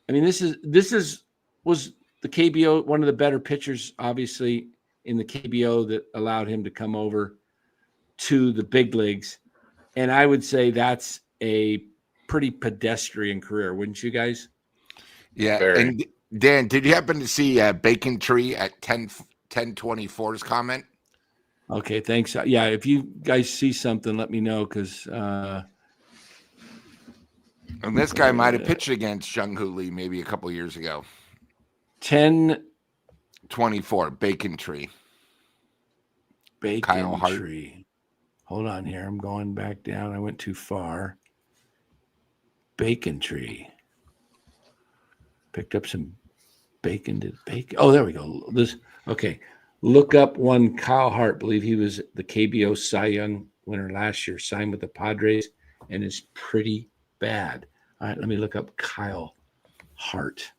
I mean, this was the KBO, one of the better pitchers, obviously, in the KBO that allowed him to come over to the big leagues. And I would say that's a pretty pedestrian career, wouldn't you guys? Yeah. Very. And Dan, did you happen to see Bacon Tree at 1024's comment? Okay, thanks. Yeah, if you guys see something, let me know because and this guy might have pitched against Jung-Hoo Lee maybe a couple years ago. 1024 Bacon Tree. Bacon Tree. Hold on here. I'm going back down. I went too far. Bacon Tree. Picked up some bacon. Oh, there we go. Okay. Look up one Kyle Hart. Believe he was the KBO Cy Young winner last year. Signed with the Padres and is pretty bad. All right, let me look up Kyle Hart.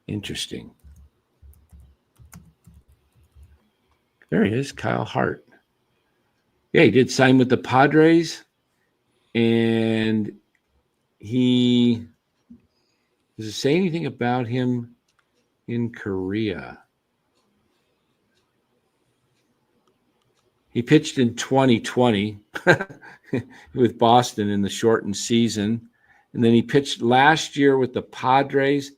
Interesting. There he is, Kyle Hart. Yeah, he did sign with the Padres, and does it say anything about him in Korea? He pitched in 2020 with Boston in the shortened season. And then he pitched last year with the Padres.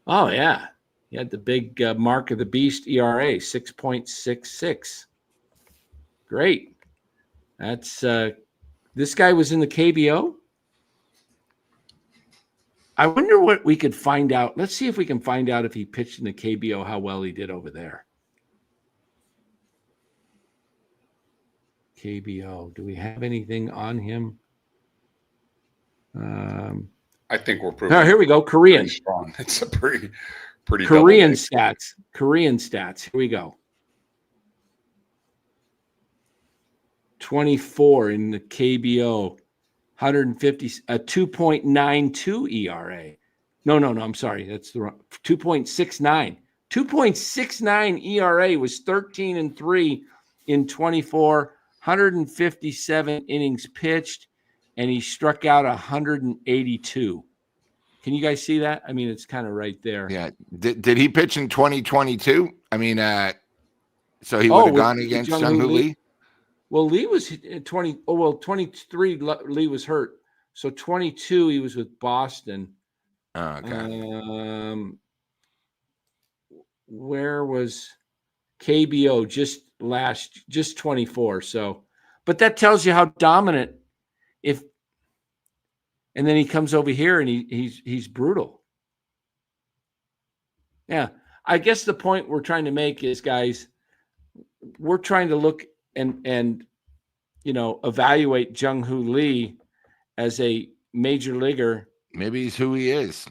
Oh, yeah. He had the big mark of the beast ERA, 6.66. Great. That's this guy was in the KBO. I wonder what we could find out. Let's see if we can find out if he pitched in the KBO, how well he did over there. KBO. Do we have anything on him? I think we're pretty. Oh, here we go. Korean. Strong. It's a pretty Korean stats. Korean stats. Here we go. 24 in the KBO. 150. A 2.92 ERA. No. I'm sorry. That's the wrong. 2.69. 2.69 ERA was 13-3 in 24. 157 innings pitched, and he struck out 182. Can you guys see that? I mean, it's kind of right there. Yeah. Did he pitch in 2022? I mean, so he would have gone against Jung-Hoo Lee? Well, Lee was 20. Oh, well, 23, Lee was hurt. So 22, he was with Boston. Oh, okay. Where was KBO? Just 24. So, but that tells you how dominant. And then he comes over here and he's brutal. Yeah, I guess the point we're trying to make is, guys, we're trying to look and evaluate Jung-Hoo Lee as a major leaguer. Maybe he's who he is.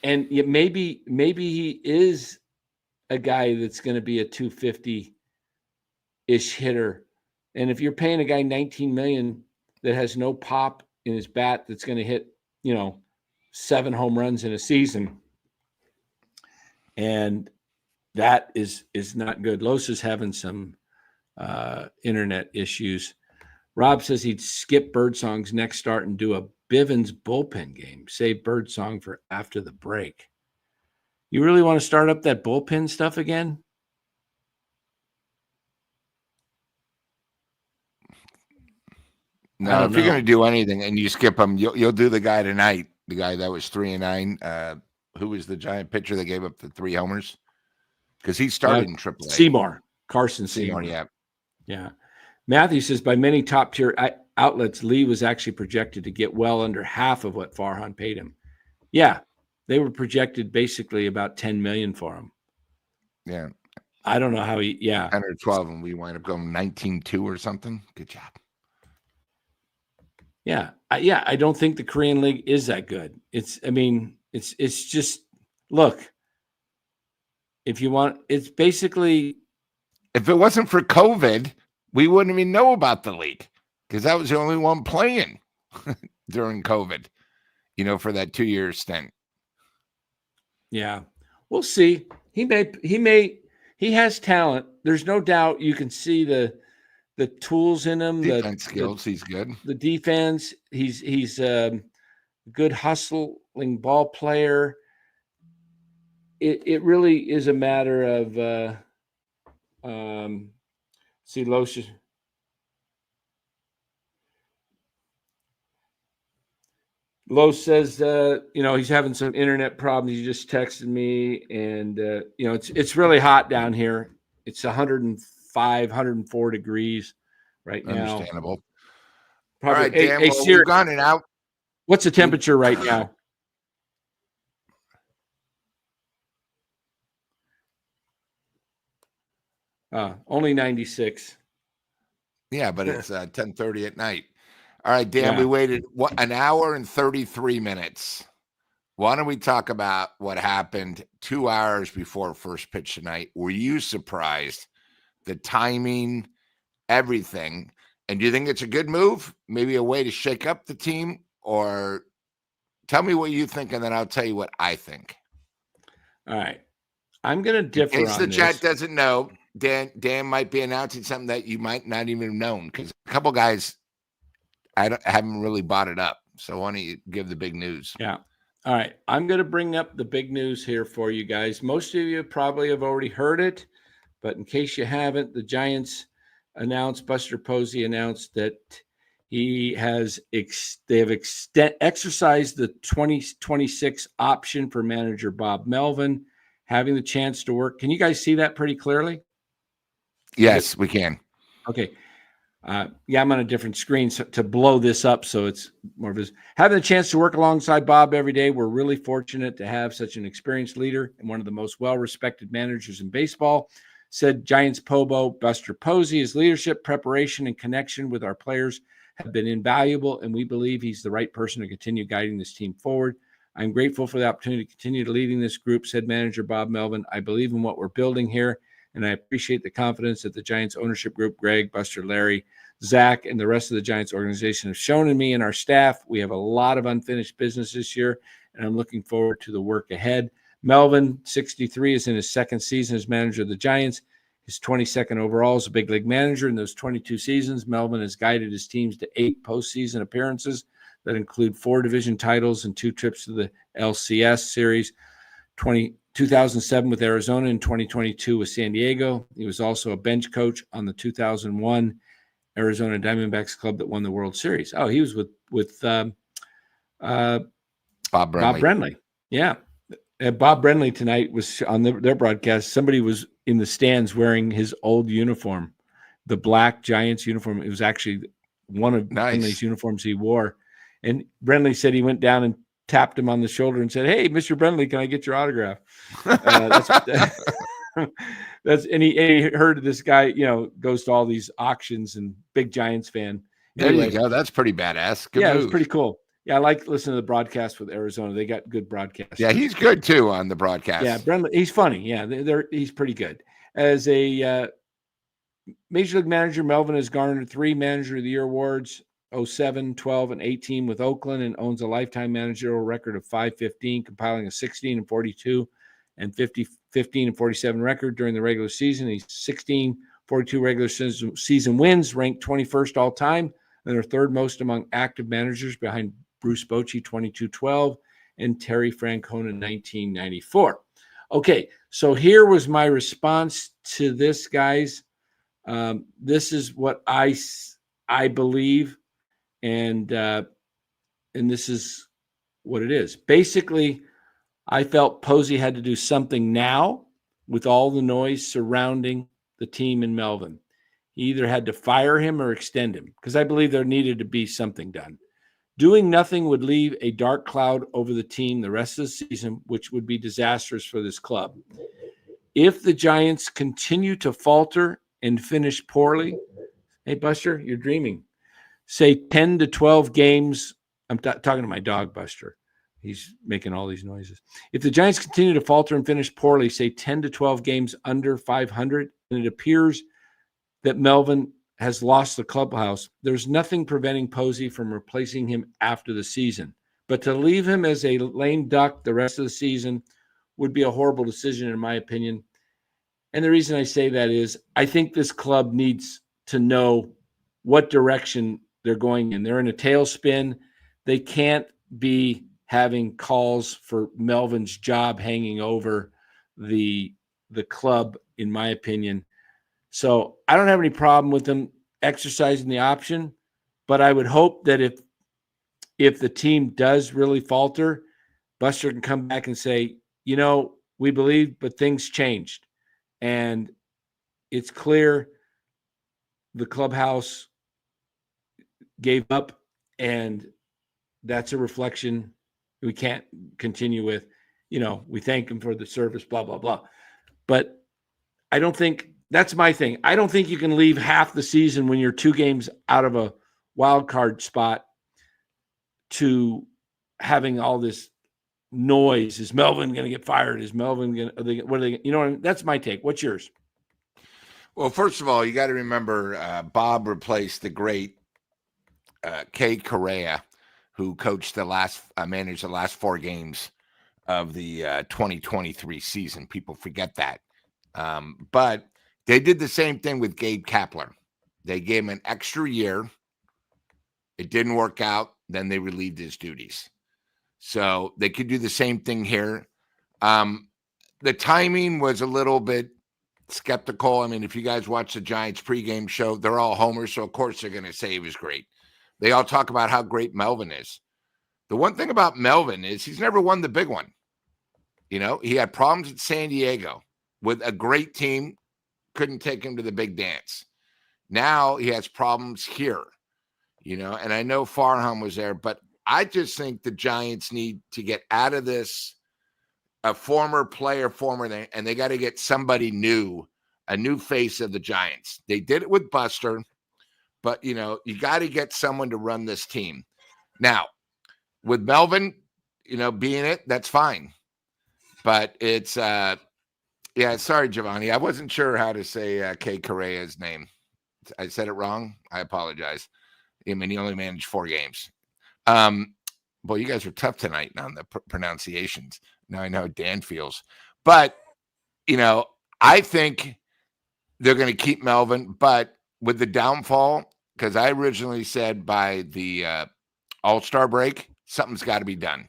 And maybe he is a guy that's going to be a 250-ish hitter. And if you're paying a guy $19 million that has no pop in his bat, that's going to hit, 7 home runs in a season, and that is not good. Los is having some internet issues. Rob says he'd skip Birdsong's next start and do a Bivens bullpen game. Save Birdsong for after the break. You really want to start up that bullpen stuff again? No, if you're going to do anything and you skip him, you'll do the guy tonight, the guy that was 3-9. Who was the Giant pitcher that gave up the 3 homers? Because he started in AAA. Seymour. Carson Seymour. Yeah. Matthew says, by many top-tier outlets, Lee was actually projected to get well under half of what Farhan paid him. Yeah, they were projected basically about $10 million for him. Yeah. I don't know how 10 or 12, and we wind up going 19-2 or something. Good job. Yeah. I don't think the Korean League is that good. It's just, look, if you want, it's basically. If it wasn't for COVID, we wouldn't even know about the league because that was the only one playing during COVID, for that 2-year stint. Yeah. We'll see. He has talent. There's no doubt. You can see the tools in him. Defense skills. He's good. The defense. He's a good hustling ball player. It really is a matter of Los says he's having some internet problems. He just texted me, and it's really hot down here. It's 105, 104 degrees right now. Understandable. Probably, all right, Dan, we've gone and out. What's the temperature right now? Only 96. Yeah, but it's 10:30 at night. All right, Dan, we waited an hour and 33 minutes. Why don't we talk about what happened 2 hours before first pitch tonight? Were you surprised? The timing, everything. And do you think it's a good move? Maybe a way to shake up the team? Or tell me what you think, and then I'll tell you what I think. All right. I'm going to differ in case on the this. chat doesn't know, Dan might be announcing something that you might not even have known, because a couple guys haven't really bought it up. So why don't you give the big news? Yeah. All right. I'm going to bring up the big news here for you guys. Most of you probably have already heard it, but in case you haven't, the Giants announced, Buster Posey announced that they have exercised the 2026 option for manager Bob Melvin, having the chance to work. Can you guys see that pretty clearly? Yes, we can. Okay. I'm on a different screen to blow this up so it's more visible. Having the chance to work alongside Bob every day, we're really fortunate to have such an experienced leader and one of the most well-respected managers in baseball, said Giants Pobo Buster Posey. His leadership, preparation, and connection with our players have been invaluable, and we believe he's the right person to continue guiding this team forward. I'm grateful for the opportunity to continue leading this group, said manager Bob Melvin. I believe in what we're building here, and I appreciate the confidence that the Giants ownership group, Greg, Buster, Larry, Zach, and the rest of the Giants organization have shown in me and our staff. We have a lot of unfinished business this year, and I'm looking forward to the work ahead. Melvin, 63, is in his second season as manager of the Giants. His 22nd overall as a big league manager. In those 22 seasons, Melvin has guided his teams to 8 postseason appearances that include 4 division titles and 2 trips to the LCS series, 2007 with Arizona and 2022 with San Diego. He was also a bench coach on the 2001 Arizona Diamondbacks club that won the World Series. Oh, he was with Bob Brenly. Bob Brenly. Yeah. Bob Brenly tonight was on their broadcast. Somebody was in the stands wearing his old uniform, the black Giants uniform. It was actually one of Brenly's uniforms he wore. And Brenly said he went down and tapped him on the shoulder and said, "Hey, Mr. Brenly, can I get your autograph?" And he heard this guy, goes to all these auctions and big Giants fan. There you go. That's pretty badass. Good move. It was pretty cool. Yeah, I like listening to the broadcast with Arizona. They got good broadcasts. Yeah, he's good too on the broadcast. Yeah, Brendan, he's funny. Yeah, he's pretty good. As a Major League manager, Melvin has garnered 3 Manager of the Year awards, 07, 12, and 18 with Oakland, and owns a lifetime managerial record of 515, compiling a 16 and 42 and 15 and 47 record during the regular season. He's 16, 42 regular season wins, ranked 21st all time, and are third most among active managers behind Bruce Bochy, 22-12, and Terry Francona, 1994. Okay, so here was my response to this, guys. This is what I believe, and this is what it is. Basically, I felt Posey had to do something now with all the noise surrounding the team in Melvin. He either had to fire him or extend him, because I believe there needed to be something done. Doing nothing would leave a dark cloud over the team the rest of the season, which would be disastrous for this club. If the Giants continue to falter and finish poorly, hey, Buster, you're dreaming. Say 10 to 12 games. I'm talking to my dog, Buster. He's making all these noises. If the Giants continue to falter and finish poorly, say 10 to 12 games under 500, and it appears that Melvin has lost the clubhouse, there's nothing preventing Posey from replacing him after the season. But to leave him as a lame duck the rest of the season would be a horrible decision, in my opinion. And the reason I say that is I think this club needs to know what direction they're going in. They're in a tailspin. They can't be having calls for Melvin's job hanging over the club, in my opinion. So I don't have any problem with them exercising the option, but I would hope that if the team does really falter, Buster can come back and say, we believe, but things changed. And it's clear the clubhouse gave up, and that's a reflection we can't continue with. We thank him for the service, blah, blah, blah. But I don't think that's my thing. I don't think you can leave half the season when you're 2 games out of a wild card spot to having all this noise. Is Melvin going to get fired? Is Melvin going to, what are they, that's my take. What's yours? Well, first of all, you got to remember Bob replaced the great Kay Correa, who coached managed the last 4 games of the 2023 season. People forget that. But they did the same thing with Gabe Kapler. They gave him an extra year. It didn't work out. Then they relieved his duties. So they could do the same thing here. The timing was a little bit skeptical. I mean, if you guys watch the Giants pregame show, they're all homers, so of course they're going to say he was great. They all talk about how great Melvin is. The one thing about Melvin is he's never won the big one. He had problems at San Diego with a great team, couldn't take him to the big dance. Now he has problems here, and I know Farham was there, but I just think the Giants need to get out of this, a former player, and they got to get somebody new, a new face of the Giants. They did it with Buster, but, you got to get someone to run this team. Now, with Melvin, being it, that's fine. But it's, sorry, Giovanni. I wasn't sure how to say Kay Correa's name. I said it wrong. I apologize. I mean, he only managed 4 games. Boy, you guys were tough tonight on the pronunciations. Now I know how Dan feels. But, I think they're going to keep Melvin. But with the downfall, because I originally said by the All-Star break, something's got to be done.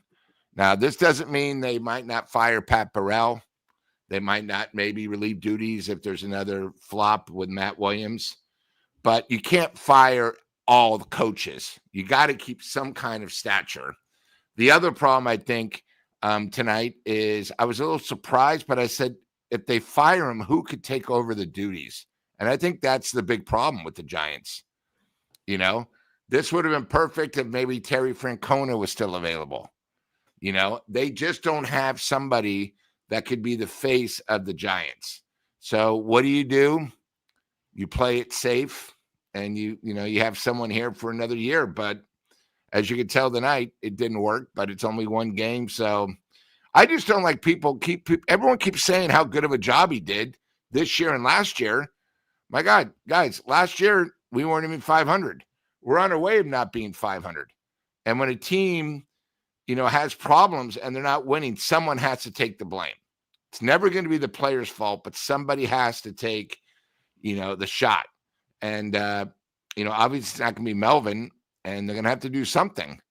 Now, this doesn't mean they might not fire Pat Burrell. They might not maybe relieve duties if there's another flop with Matt Williams. But you can't fire all the coaches. You got to keep some kind of stature. The other problem, I think, tonight is I was a little surprised, but I said, if they fire him, who could take over the duties? And I think that's the big problem with the Giants. This would have been perfect if maybe Terry Francona was still available. They just don't have somebody that could be the face of the Giants. So what do? You play it safe, and you have someone here for another year. But as you can tell tonight, it didn't work, but it's only one game. So I just don't like everyone keeps saying how good of a job he did this year and last year. My God, guys, last year we weren't even 500. We're on our way of not being 500. And when a team, has problems and they're not winning, someone has to take the blame. It's never going to be the player's fault, but somebody has to take, the shot. And, obviously it's not going to be Melvin, and they're going to have to do something,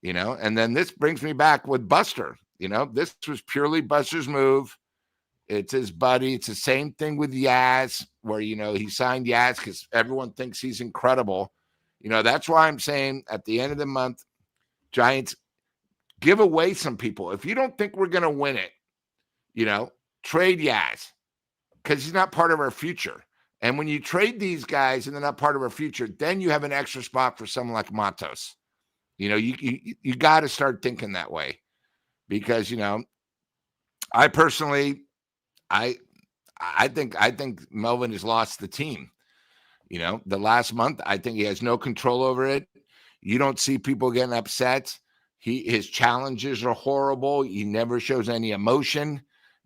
And then this brings me back with Buster. This was purely Buster's move. It's his buddy. It's the same thing with Yaz, where, he signed Yaz because everyone thinks he's incredible. That's why I'm saying at the end of the month, Giants, give away some people. If you don't think we're going to win it, trade Yaz because he's not part of our future. And when you trade these guys and they're not part of our future, then you have an extra spot for someone like Matos. You got to start thinking that way because, I personally, I think Melvin has lost the team. The last month, I think he has no control over it. You don't see people getting upset. His challenges are horrible. He never shows any emotion.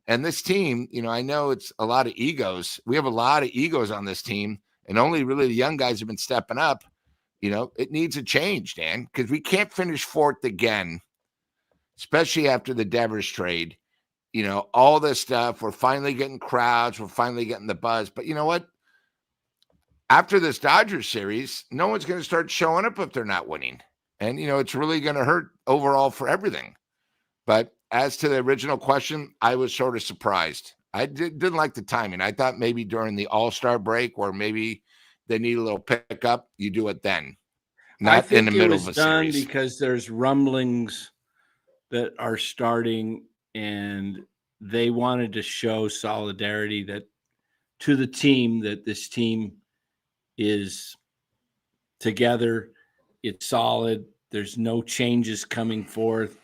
And this team, I know it's a lot of egos. We have a lot of egos on this team, and only really the young guys have been stepping up. It needs a change, Dan, because we can't finish fourth again, especially after the Devers trade. All this stuff. We're finally getting crowds. We're finally getting the buzz. But you know what? After this Dodgers series, no one's going to start showing up if they're not winning. And, it's really going to hurt overall for everything. But as to the original question, I was sort of surprised. I didn't like the timing. I thought maybe during the All-Star break or maybe they need a little pickup, you do it then. Not in the middle of a series. Because there's rumblings that are starting, and they wanted to show solidarity to the team, that this team is together. It's solid. There's no changes coming forth.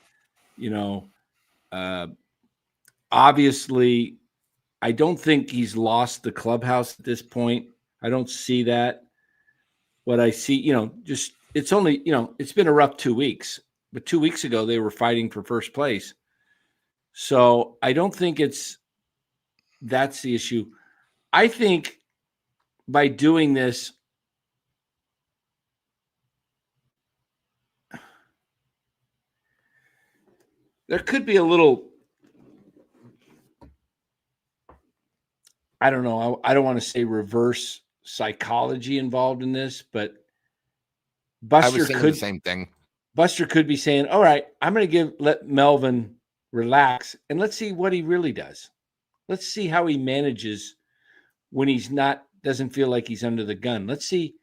Obviously, I don't think he's lost the clubhouse at this point. I don't see that. What I see, it's only, it's been a rough 2 weeks, but 2 weeks ago they were fighting for first place. So I don't think that's the issue. I think by doing this, there could be a little, I don't know, I don't want to say reverse psychology involved in this, but Buster could the same thing. Buster could be saying, all right, I'm going to let Melvin relax and let's see what he really does. Let's see how he manages when he's doesn't feel like he's under the gun. Let's see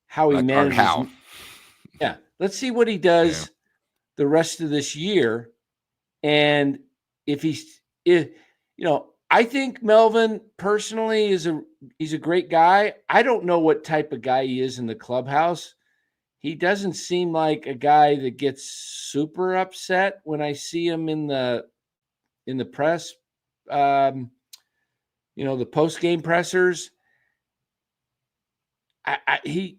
how he manages. Yeah. Let's see what he does the rest of this year. And I think Melvin personally he's a great guy. I don't know what type of guy he is in the clubhouse. He doesn't seem like a guy that gets super upset when I see him in the press, the post-game pressers. There's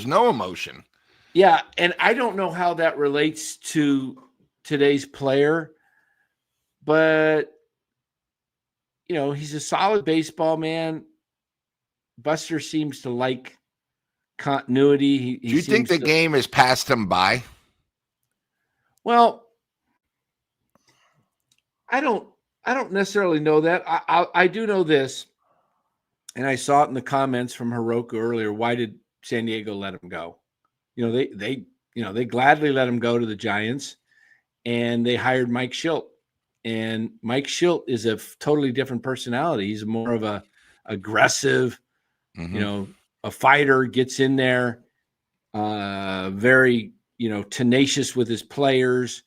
no emotion. Yeah, and I don't know how that relates to today's player, but he's a solid baseball man. Buster seems to like continuity. Do you think the game has passed him by? Well, I don't necessarily know that. I do know this, and I saw it in the comments from Hiroku earlier. Why did San Diego let him go? They gladly let him go to the Giants, and they hired Mike Schilt. And Mike Schilt is a totally different personality. He's more of a aggressive, a fighter, gets in there, very, tenacious with his players.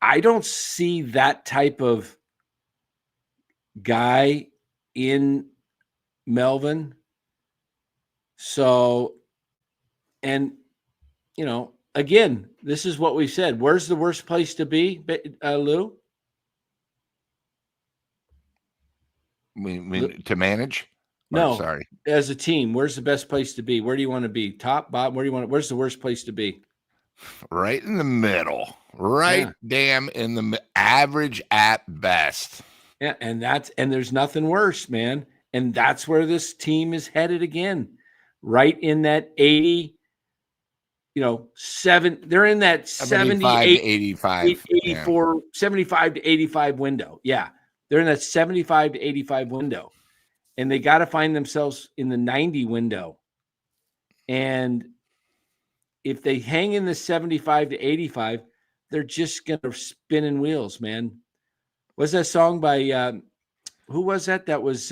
I don't see that type of guy in Melvin. So, and, again, this is what we said. Where's the worst place to be, Lou? To manage? No, sorry. as a team, where's the best place to be? Where do you want to be? Top, bottom? Where's the worst place to be? Right in the middle. Right Yeah. damn in the average at best. Yeah, and there's nothing worse, man. And that's where this team is headed again. Right in that 80, they're in that 75 to 78, 85. 84, 75 to 85 window. Yeah. They're in that 75 to 85 window. And they got to find themselves in the 90 window. And if they hang in the 75 to 85, they're just going to spin in wheels, man. Was that song by who was that? That was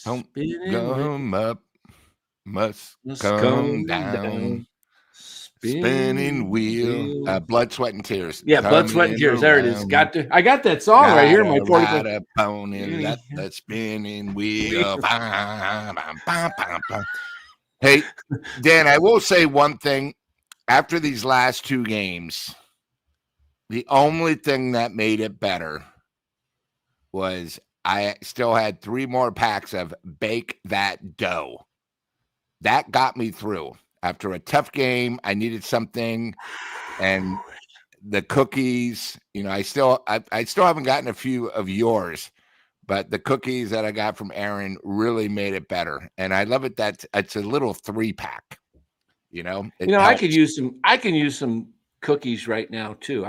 Come up, must come come down. Spinning Spinning wheel. Blood, sweat, and tears. Yeah, blood, sweat, and tears. There it is. I got that song right here in my 45. Ride a pony, let the spinning wheel. Bam, bam, bam, bam, bam. Hey, Dan, I will say one thing. After these last two games, the only thing that made it better was I still had 3 more packs of Bake That Dough. That got me through. After a tough game, I needed something, and the cookies, I still haven't gotten a few of yours, but the cookies that I got from Aaron really made it better. And I love it that it's a little 3-pack. I could use some cookies right now too.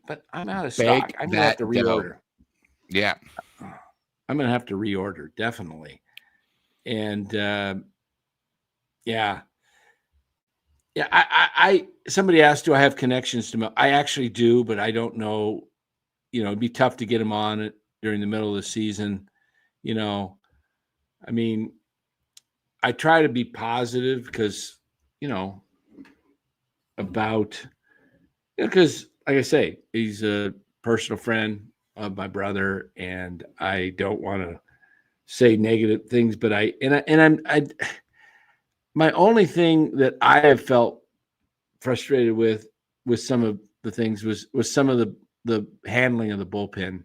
But I'm out of stock. I'm gonna have to reorder. Dough. Yeah. I'm gonna have to reorder, definitely. And yeah. I somebody asked, do I have connections to Mel? I actually do, but I don't know. It'd be tough to get him on it during the middle of the season. I mean, I try to be positive because, because like I say, he's a personal friend of my brother, and I don't want to say negative things, but my only thing that I have felt frustrated with some of the things was some of the handling of the bullpen.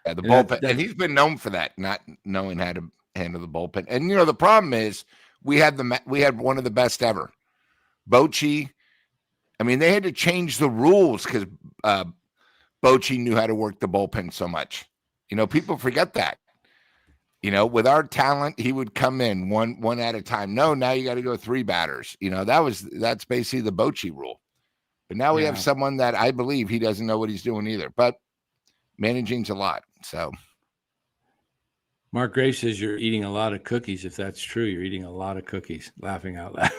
Yeah, the bullpen, and he's been known for that, not knowing how to handle the bullpen. And the problem is we had one of the best ever. Bochy, I mean, they had to change the rules because Bochy knew how to work the bullpen so much. People forget that. With our talent, he would come in one at a time. No, now you got to go 3 batters. That's basically the Bochy rule. But now we have someone that I believe he doesn't know what he's doing either. But managing's a lot. So Mark Graves says you're eating a lot of cookies. If that's true, you're eating a lot of cookies. Laughing out loud.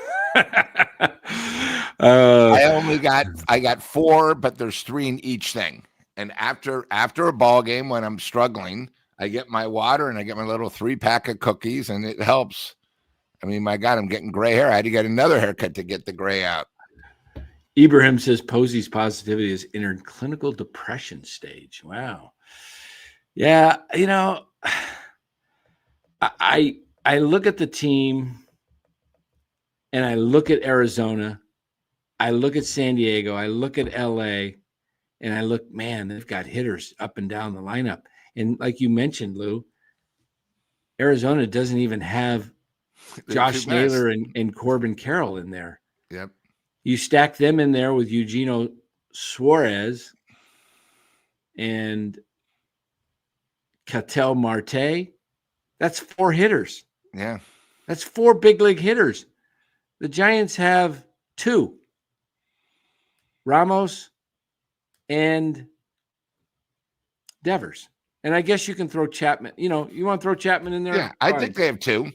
I got 4, but there's 3 in each thing. And after a ball game when I'm struggling, I get my water and I get my little 3-pack of cookies, and it helps. I mean, my God, I'm getting gray hair. I had to get another haircut to get the gray out. Ibrahim says Posey's positivity has entered clinical depression stage. Wow. Yeah, I look at the team, and I look at Arizona, I look at San Diego, I look at LA, and I look, man, they've got hitters up and down the lineup. And like you mentioned, Lou, Arizona doesn't even have Josh Naylor and Corbin Carroll in there. Yep. You stack them in there with Eugenio Suarez and Ketel Marte. That's 4 hitters. Yeah. That's 4 big league hitters. The Giants have 2. Ramos and Devers. And I guess you can throw Chapman. You want to throw Chapman in there? Yeah, I think they have 2.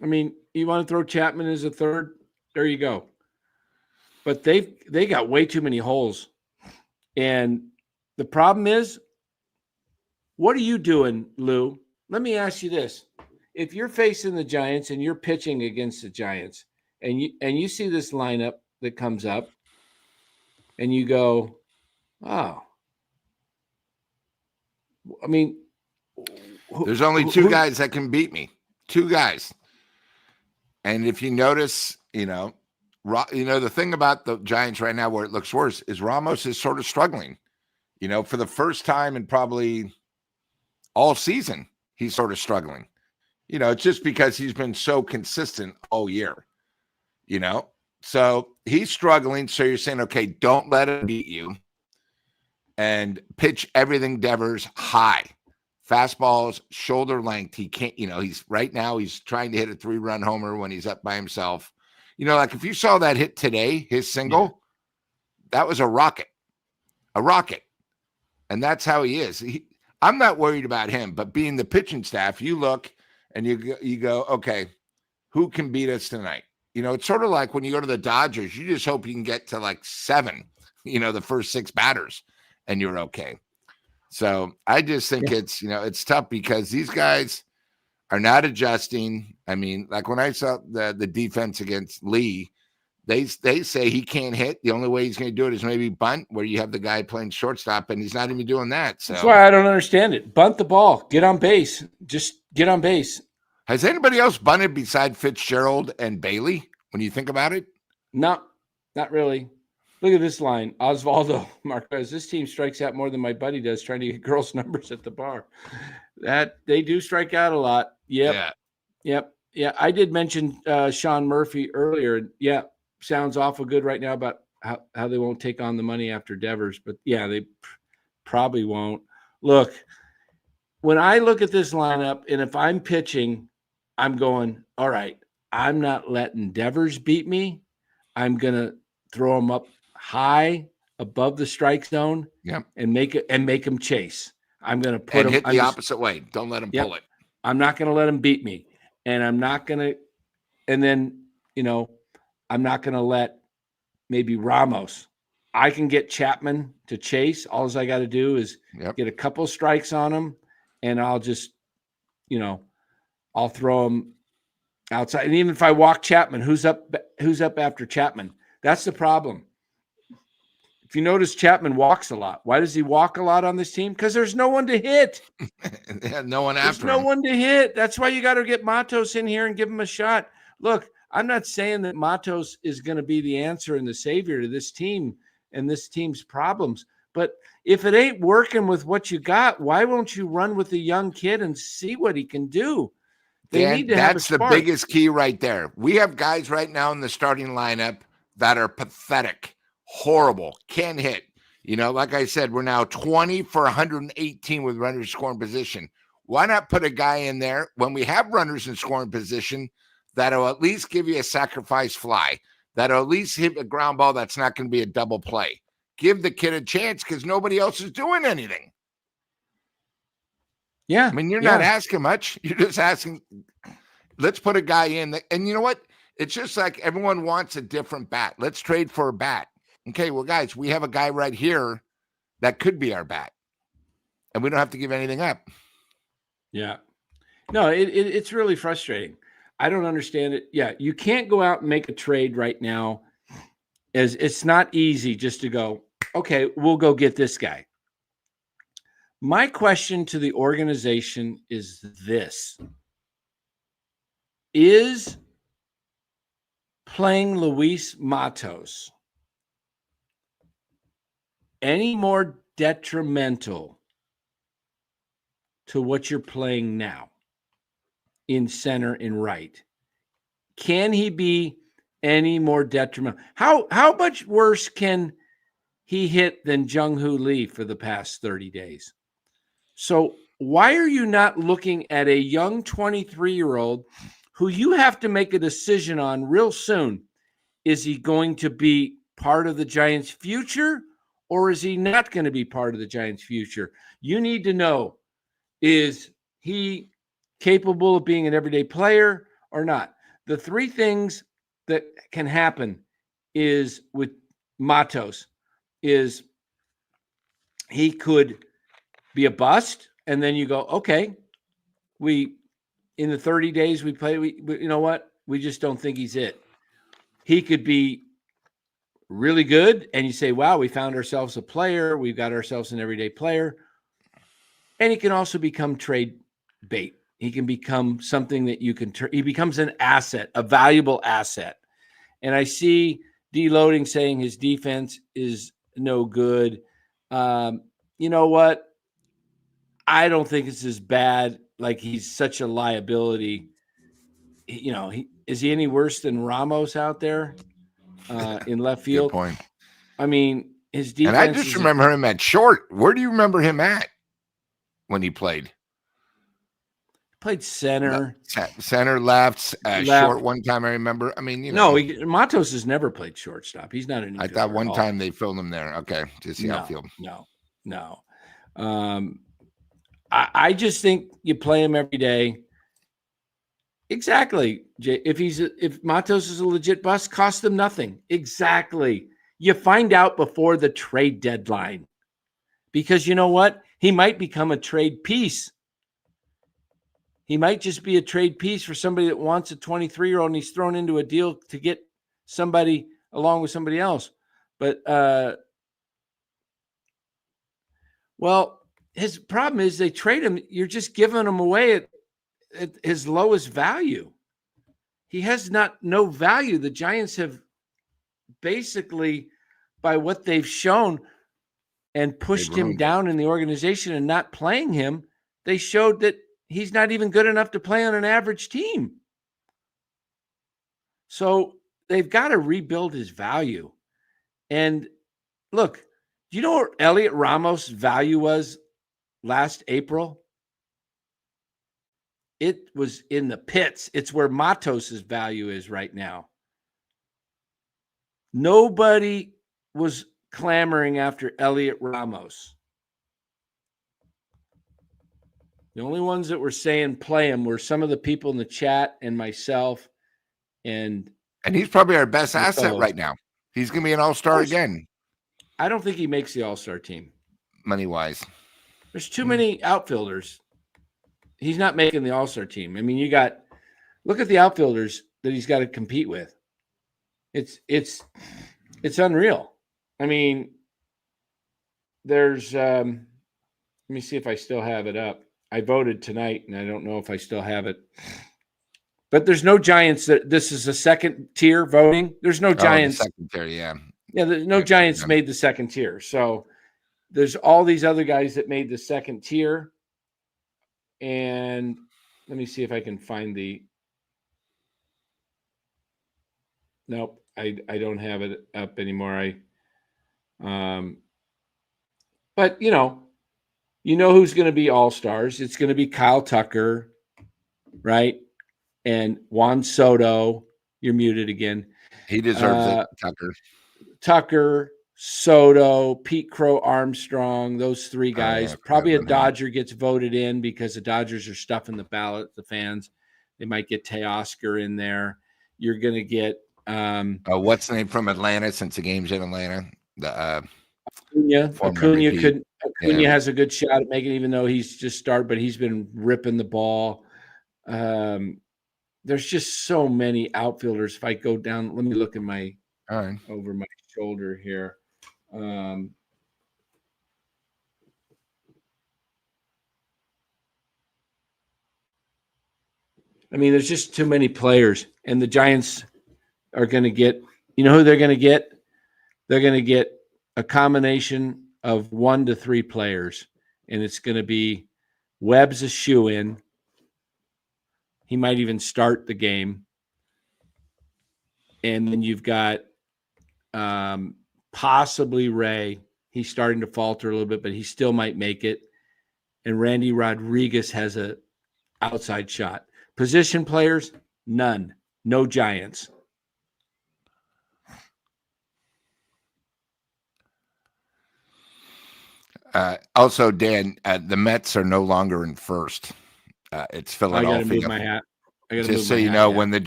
I mean, you want to throw Chapman as a third? There you go. But they got way too many holes. And the problem is, what are you doing, Lou? Let me ask you this. If you're facing the Giants and you're pitching against the Giants, and you see this lineup that comes up, and you go, oh, I mean, there's only 2 guys that can beat me. 2 guys. And if you notice, the thing about the Giants right now where it looks worse is Ramos is sort of struggling. For the first time in probably all season, he's sort of struggling. You know, it's just because he's been so consistent all year, you know? So he's struggling. So you're saying, okay, don't let him beat you and pitch everything Devers high. Fastballs, shoulder length. He can't, you know, he's right now, he's trying to hit a 3-run homer when he's up by himself. You know, like if you saw that hit today, his single, that was a rocket. And that's how he is. I'm not worried about him, but being the pitching staff, you look and you go, okay, who can beat us tonight? You know, it's sort of like when you go to the Dodgers, you just hope you can get to like 7, you know, the first 6 batters and you're okay. So I just think it's, you know, it's tough because these guys are not adjusting. I mean, like when I saw the defense against Lee, they say he can't hit. The only way he's going to do it is maybe bunt, where you have the guy playing shortstop, and he's not even doing that. So that's why I don't understand it. Bunt the ball. Get on base. Just get on base. Has anybody else bunted beside Fitzgerald and Bailey when you think about it? No, not really. Look at this line. Osvaldo Marquez. This team strikes out more than my buddy does trying to get girls' numbers at the bar. That they do strike out a lot. Yep. Yeah. I did mention Sean Murphy earlier. Yeah. Sounds awful good right now about how they won't take on the money after Devers. But yeah, they probably won't. Look, when I look at this lineup, and if I'm pitching, I'm going, all right, I'm not letting Devers beat me. I'm going to throw him up high above the strike zone and make him chase. I'm going to put him hit the opposite way. Don't let him pull it. I'm not going to let him beat me. And I'm not going to, and then, you know, I'm not going to let maybe Ramos. I can get Chapman to chase. All I got to do is get a couple strikes on him, and I'll just, you know, I'll throw him outside. And even if I walk Chapman, who's up after Chapman? That's the problem. If you notice, Chapman walks a lot. Why does he walk a lot on this team? Because there's no one to hit. No one after him. There's no one to hit. That's why you got to get Matos in here and give him a shot. Look, I'm not saying that Matos is going to be the answer and the savior to this team and this team's problems. But if it ain't working with what you got, why won't you run with the young kid and see what he can do? That's the biggest key right there. We have guys right now in the starting lineup that are pathetic, horrible, can't hit. You know, like I said, we're now 20 for 118 with runners scoring position. Why not put a guy in there when we have runners in scoring position that'll at least give you a sacrifice fly, that'll at least hit a ground ball that's not going to be a double play? Give the kid a chance because nobody else is doing anything. Yeah. I mean, you're not asking much. You're just asking, let's put a guy in. And you know what? It's just like everyone wants a different bat. Let's trade for a bat. Okay, well, guys, we have a guy right here that could be our bat. And we don't have to give anything up. Yeah. No, it's really frustrating. I don't understand it. Yeah, you can't go out and make a trade right now. As it's not easy just to go, okay, we'll go get this guy. My question to the organization is this. Is playing Luis Matos any more detrimental to what you're playing now in center and right? Can he be any more detrimental? How much worse can he hit than Jung-Hoo Lee for the past 30 days? So why are you not looking at a young 23-year-old who you have to make a decision on real soon? Is he going to be part of the Giants' future, or is he not going to be part of the Giants' future? You need to know, is he capable of being an everyday player or not? The three things that can happen is with Matos is he could be a bust, and then you go, okay, in the 30 days we play, we you know what? We just don't think he's it. He could be really good, and you say, wow, we found ourselves a player. We've got ourselves an everyday player. And he can also become trade bait. He can become something that you can he becomes an asset, a valuable asset. And I see Deloading saying his defense is no good. You know what? I don't think it's as bad like he's such a liability. Is he any worse than Ramos out there in left Good field? point. I mean, his defense. And I just remember him at short. Where do you remember him at when he played? Played center, center, left, left. short. One time I remember. I mean, Matos has never played shortstop. He's not an. I thought one time they filled him there. Okay, to see outfield. No. I just think you play him every day. Exactly, Jay. If Matos is a legit bust, cost them nothing. Exactly. You find out before the trade deadline, because you know what? He might become a trade piece. He might just be a trade piece for somebody that wants a 23-year-old and he's thrown into a deal to get somebody along with somebody else. But, well, his problem is they trade him. You're just giving him away at his lowest value. He has no value. The Giants have basically, by what they've shown and pushed him down in the organization and not playing him, they showed that he's not even good enough to play on an average team. So they've got to rebuild his value. And look, do you know what Elliot Ramos' value was last April? It was in the pits. It's where Matos' value is right now. Nobody was clamoring after Elliot Ramos. The only ones that were saying play him were some of the people in the chat and myself. And he's probably our best asset right now. He's going to be an all-star again. I don't think he makes the all-star team. Money-wise. There's too many outfielders. He's not making the all-star team. I mean, look at the outfielders that he's got to compete with. It's unreal. I mean, there's let me see if I still have it up. I voted tonight, and I don't know if I still have it. But there's no Giants this is a second tier voting. There's no Giants. Second tier, yeah. Yeah, there's no Giants made the second tier. So there's all these other guys that made the second tier. And let me see if I can find nope, I don't have it up anymore. But you know who's going to be all-stars. It's going to be Kyle Tucker, right? And Juan Soto. You're muted again. He deserves it, Tucker. Tucker, Soto, Pete Crow Armstrong, those three guys. Probably a Dodger gets voted in because the Dodgers are stuffing the ballot, the fans. They might get Teoscar in there. You're going to get what's the name from Atlanta, since the game's in Atlanta? Acuna has a good shot at making it, even though he's just started, but he's been ripping the ball. There's just so many outfielders. If I go down, let me look at over my shoulder here. I mean, there's just too many players, and the Giants are going to get, you know who they're going to get? They're going to get a combination of 1 to 3 players, and it's going to be Webb's a shoe-in. He might even start the game. And then you've got possibly Ray. He's starting to falter a little bit, but he still might make it. And Randy Rodriguez has a outside shot. Position players, none. No Giants. Also, Dan, the Mets are no longer in first. It's Philadelphia. I got to move my hat. Just so you know, when the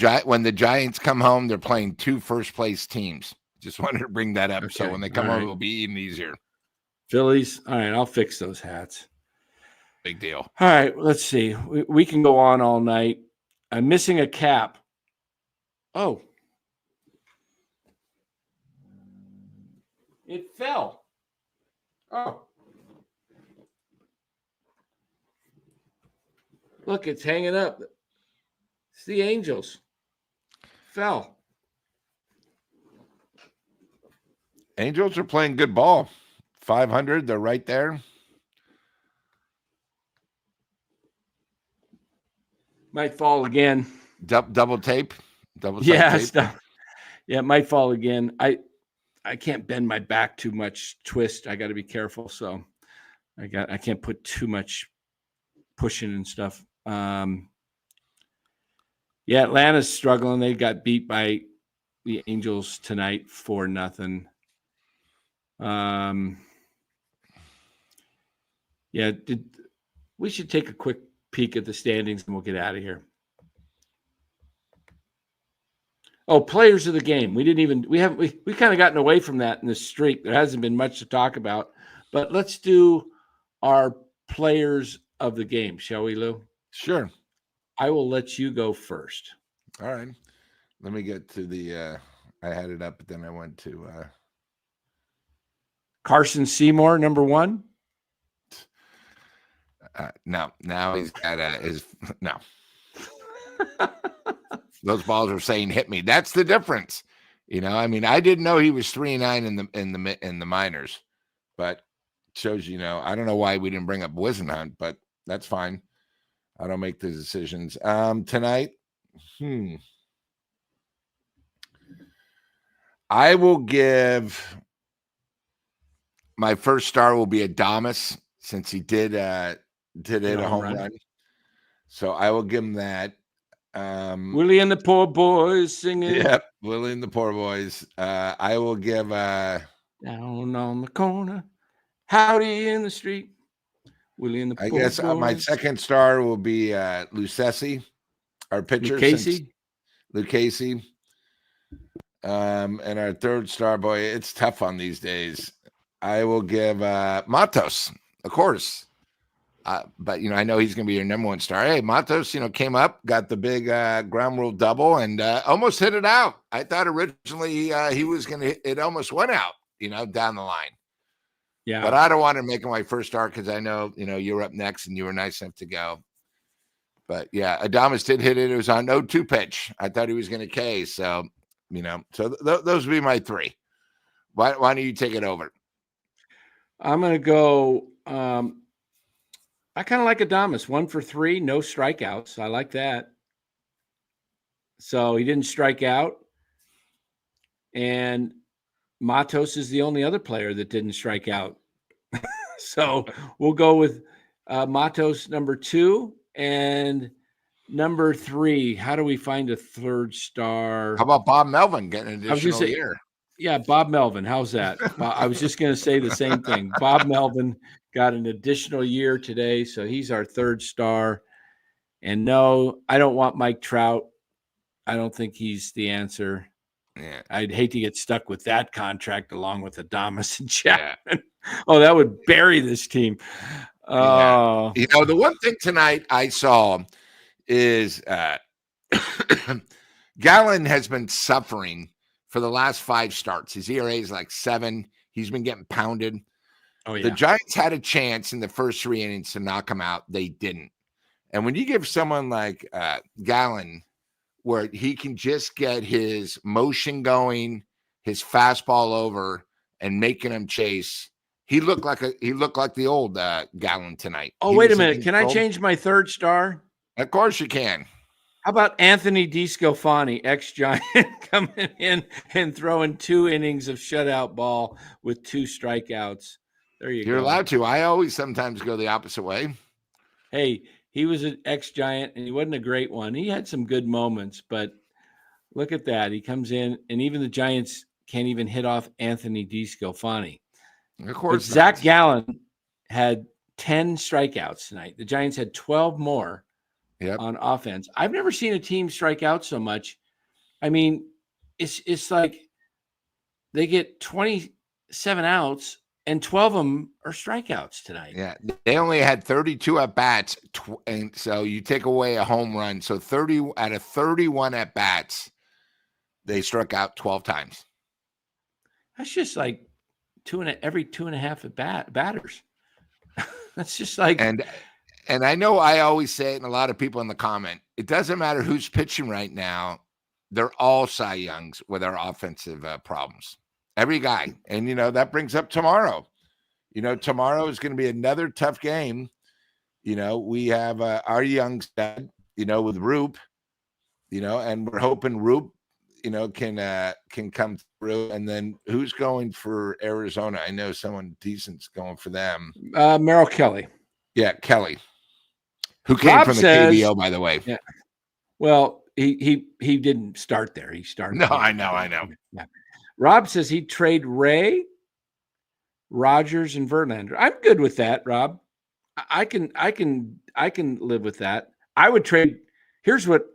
Giants come home, they're playing 2 first-place teams. Just wanted to bring that up. Okay. So when they come home, it'll be even easier. Phillies. All right, I'll fix those hats. Big deal. All right, let's see. We can go on all night. I'm missing a cap. Oh. It fell. Oh. Look, it's hanging up. It's the Angels. Fell. Angels are playing good ball. 500, they're right there. Might fall again. Double tape. Double Yeah, tape. stuff. Yeah, it might fall again. I can't bend my back too much, twist. I got to be careful. So I can't put too much pushing and stuff. Yeah, Atlanta's struggling. They got beat by the Angels tonight 4-0. Yeah, we should take a quick peek at the standings and we'll get out of here. Oh, players of the game. We kind of gotten away from that in this streak. There hasn't been much to talk about, but let's do our players of the game, shall we, Lou? Sure. I will let you go first. All right. Let me get to the I had it up, but then I went to Carson Seymour, number 1. No, now he's got no. Those balls are saying hit me. That's the difference. I mean, I didn't know he was 3-9 in the minors, but shows I don't know why we didn't bring up Wisenhunt, but that's fine. I don't make the decisions. Tonight, I will give my first star will be Adames, since he did hit a home run. So I will give him that. Willie and the Poor Boys singing. Yep, Willie and the Poor Boys. I will give Down on the corner, howdy in the street. Willie and the Poor Boys. My second star will be Lucchesi, our pitcher. Lucchesi. And our third star, boy, it's tough on these days. I will give Matos, of course. But I know he's going to be your number 1 star. Hey, Matos, came up, got the big ground rule double, and almost hit it out. I thought originally he was going to. It almost went out, down the line. Yeah. But I don't want to make him my first star because I know you're up next and you were nice enough to go. But yeah, Adames did hit it. It was on 0-2 pitch. I thought he was going to K. So those would be my 3. Why don't you take it over? I'm going to go. I kind of like Adames, 1 for 3, no strikeouts. I like that. So he didn't strike out. And Matos is the only other player that didn't strike out. So we'll go with Matos number 2 and number 3. How do we find a third star? How about Bob Melvin getting an additional year? Yeah, Bob Melvin. How's that? I was just going to say the same thing. Bob Melvin got an additional year today, so he's our third star. And no, I don't want Mike Trout. I don't think he's the answer. Yeah. I'd hate to get stuck with that contract along with Adames and Chapman. Yeah. Oh, that would bury this team. Yeah. The one thing tonight I saw is Gallen has been suffering for the last 5 starts. His ERA is like 7. He's been getting pounded. Oh, yeah. The Giants had a chance in the first 3 innings to knock him out. They didn't. And when you give someone like Gallen, where he can just get his motion going, his fastball over, and making him chase, he looked like the old Gallen tonight. Oh, wait a minute. Can I change my third star? Of course you can. How about Anthony DeScalfani, ex-Giant, coming in and throwing 2 innings of shutout ball with 2 strikeouts? There you go. You're allowed to. I always sometimes go the opposite way. Hey, he was an ex-Giant, and he wasn't a great one. He had some good moments, but look at that. He comes in, and even the Giants can't even hit off Anthony DeScalfani. Of course. But Zach Gallen had 10 strikeouts tonight. The Giants had 12 more. Yep. On offense. I've never seen a team strike out so much. I mean, it's like they get 27 outs and 12 of them are strikeouts tonight. Yeah, they only had 32 at bats, and so you take away a home run. So 30 out of 31 at bats, they struck out 12 times. That's just like every 2.5 batters. That's just like And I know I always say it, and a lot of people in the comment, it doesn't matter who's pitching right now. They're all Cy Youngs with our offensive problems. Every guy. And, that brings up tomorrow. Tomorrow is going to be another tough game. We have our young stud, with Roop, and we're hoping Roop, can come through. And then who's going for Arizona? I know someone decent's going for them. Merrill Kelly. Yeah, Kelly, who came Rob from the says, KBO, by the way. Yeah. Well, he didn't start there. He started. No, I know. Yeah. Rob says he'd trade Ray, Rogers, and Verlander. I'm good with that, Rob. I can live with that. I would trade. Here's what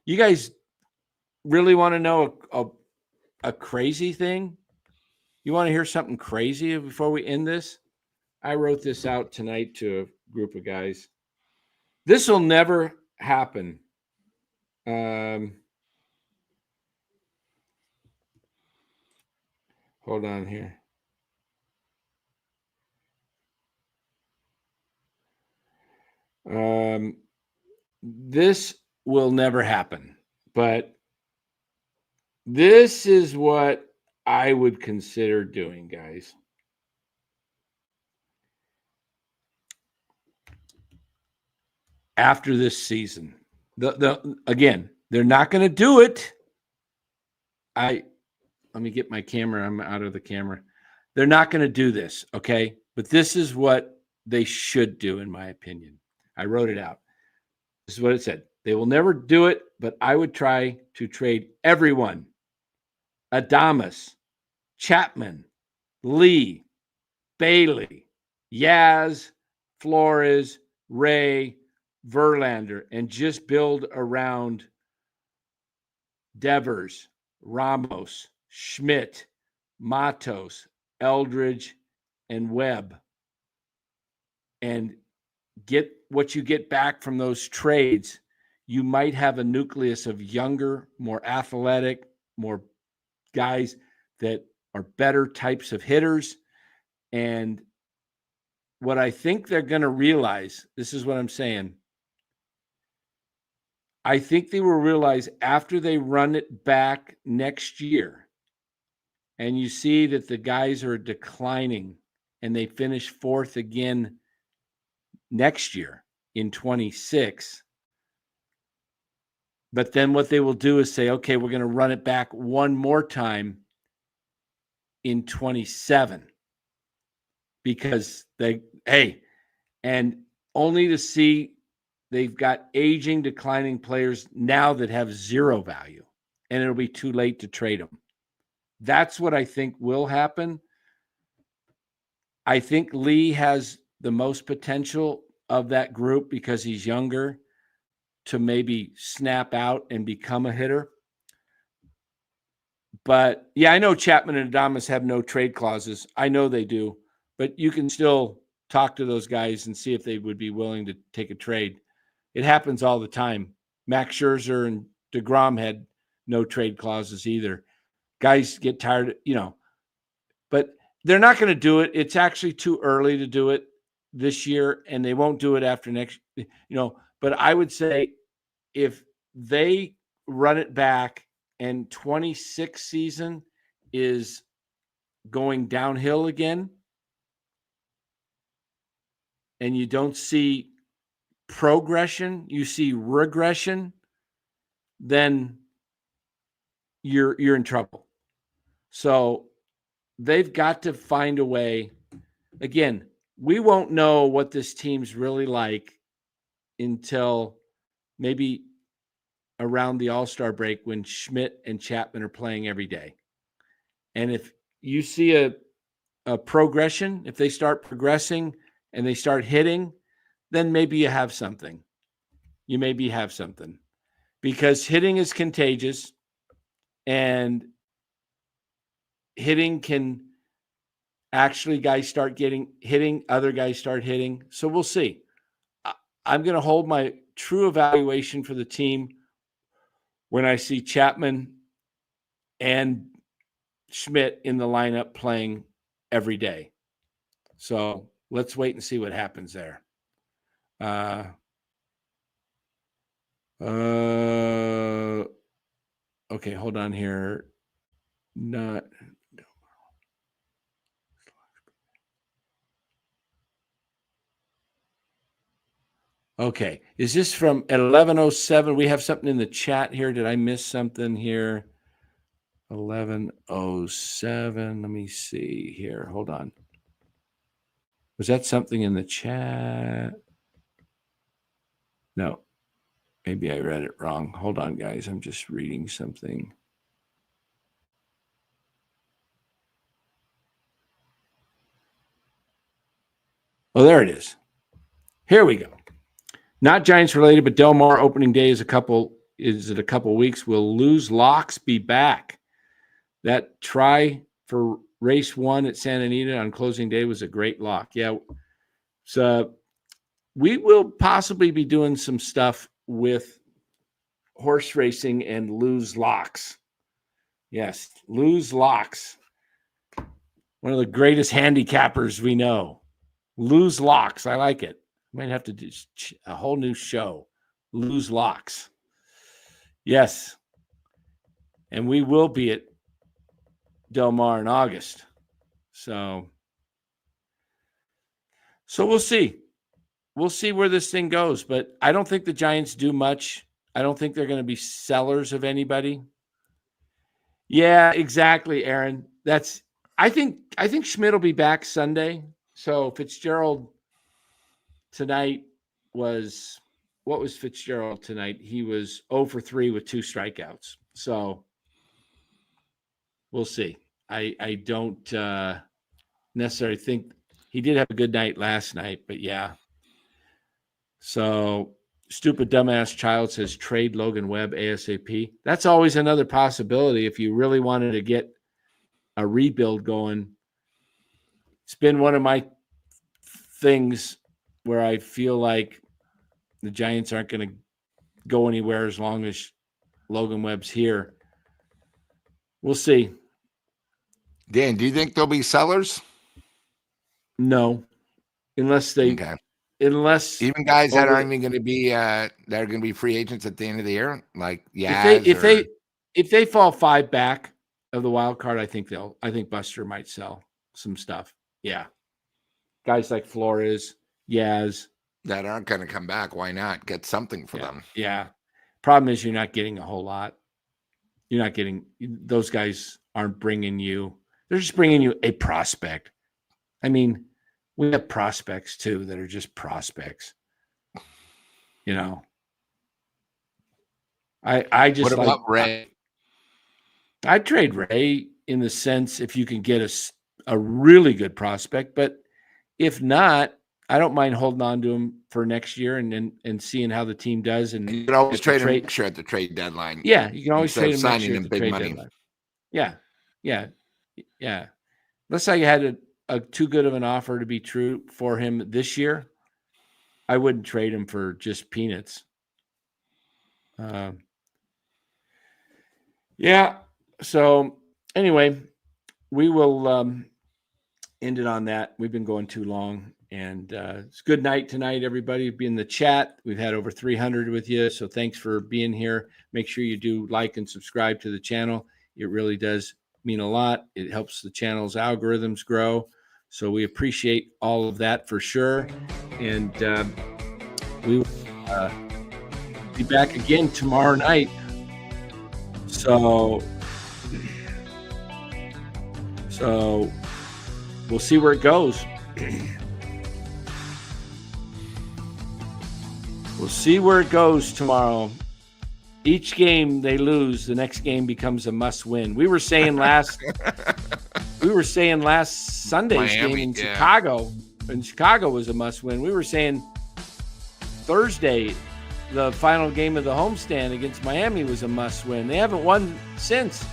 you guys really want to know: a crazy thing. You want to hear something crazy before we end this? I wrote this out tonight to a group of guys. This will never happen. Hold on here. This will never happen, but this is what I would consider doing, guys. After this season, again, they're not going to do it. Let me get my camera. I'm out of the camera. They're not going to do this, okay? But this is what they should do, in my opinion. I wrote it out. This is what it said. They will never do it, but I would try to trade everyone. Adames, Chapman, Lee, Bailey, Yaz, Flores, Ray, Verlander, and just build around Devers, Ramos, Schmidt, Matos, Eldridge, and Webb, and get what you get back from those trades. You might have a nucleus of younger, more athletic, more guys that are better types of hitters. And what I think they're going to realize, this is what I'm saying. I think they will realize after they run it back next year and you see that the guys are declining and they finish fourth again next year in 26. But then what they will do is say, okay, we're going to run it back one more time in 27 because and only to see they've got aging, declining players now that have zero value, and it'll be too late to trade them. That's what I think will happen. I think Lee has the most potential of that group because he's younger to maybe snap out and become a hitter. But yeah, I know Chapman and Adames have no trade clauses. I know they do, but you can still talk to those guys and see if they would be willing to take a trade. It happens all the time. Max Scherzer and DeGrom had no trade clauses either. Guys get tired, but they're not going to do it. It's actually too early to do it this year, and they won't do it after next, but I would say if they run it back and 26 season is going downhill again, and you don't see progression, you see regression, then you're in trouble. So they've got to find a way. Again, we won't know what this team's really like until maybe around the All-Star break when Schmidt and Chapman are playing every day. And if you see a progression, if they start progressing and they start hitting, then maybe you have something. You maybe have something. Because hitting is contagious, and hitting can actually guys start getting hitting, other guys start hitting. So we'll see. I'm going to hold my true evaluation for the team when I see Chapman and Schmidt in the lineup playing every day. So let's wait and see what happens there. Okay, hold on here. Okay. Is this from at 11:07? We have something in the chat here. Did I miss something here? 11:07. Let me see here. Hold on. Was that something in the chat? No. Maybe I read it wrong. Hold on, guys. I'm just reading something. Oh, there it is. Here we go. Not Giants related, but Del Mar opening day is in a couple weeks. Will Lose Locks be back? That try for race 1 at Santa Anita on closing day was a great lock. Yeah. So we will possibly be doing some stuff with horse racing and Lose Locks. Yes, Lose Locks. One of the greatest handicappers we know. Lose Locks. I like it. Might have to do a whole new show. Lose Locks. Yes. And we will be at Del Mar in August. So we'll see. We'll see where this thing goes. But I don't think the Giants do much. I don't think they're going to be sellers of anybody. Yeah, exactly, Aaron. I think Schmidt will be back Sunday. So Fitzgerald tonight was, what was Fitzgerald tonight? He was 0 for 3 with 2 strikeouts. So we'll see. I don't necessarily think he did have a good night last night, but yeah. So stupid dumbass child says trade Logan Webb ASAP. That's always another possibility if you really wanted to get a rebuild going. It's been one of my things where I feel like the Giants aren't going to go anywhere as long as Logan Webb's here. We'll see. Dan, do you think there'll be sellers? No, unless they, unless even guys that aren't even going to be that are going to be free agents at the end of the year, like if they fall 5 back of the wild card, I think Buster might sell some stuff. Yeah, guys like Flores, Yaz, that aren't going to come back. Why not get something for them? Yeah. Problem is you're not getting a whole lot. You're not getting, those guys aren't bringing you. They're just bringing you a prospect. I mean, we have prospects too that are just prospects. You know, I just what about Ray? I'd trade Ray in the sense if you can get a really good prospect, but if not, I don't mind holding on to him for next year and seeing how the team does. And you can always trade him next year at the trade deadline. Yeah, you can always trade him next year at the big trade money. deadline. Yeah. Let's say you had a too good of an offer to be true for him this year. I wouldn't trade him for just peanuts. Yeah. So anyway, we will end it on that. We've been going too long. And it's good night tonight, everybody. Be in the chat. We've had over 300 with you. So thanks for being here. Make sure you do like and subscribe to the channel. It really does mean a lot. It helps the channel's algorithms grow. So we appreciate all of that for sure. And we will be back again tomorrow night. So we'll see where it goes. We'll see where it goes tomorrow. Each game they lose, the next game becomes a must-win. We were saying last Sunday's game in Chicago, and Chicago was a must-win. We were saying Thursday, the final game of the homestand against Miami was a must-win. They haven't won since.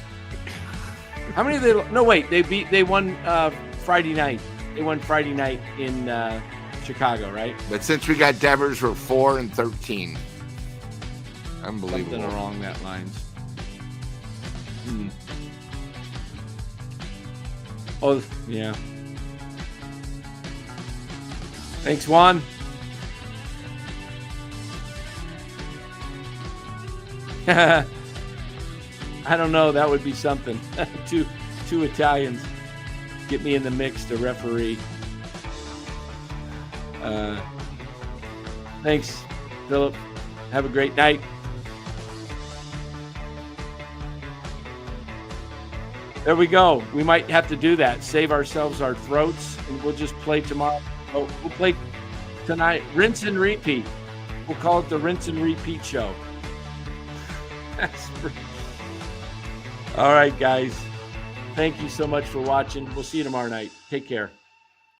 How many did they? No, wait. They won Friday night. They won Friday night in Chicago, right? But since we got Devers, we're 4-13. Unbelievable. Something along that lines. Oh, yeah. Thanks, Juan. I don't know. That would be something. Two Italians get me in the mix to referee. Thanks. Philip. Have a great night. There we go. We might have to do that. Save ourselves our throats, and we'll just play tomorrow. Oh, we'll play tonight. Rinse and repeat. We'll call it the Rinse and Repeat Show. All right, guys. Thank you so much for watching. We'll see you tomorrow night. Take care.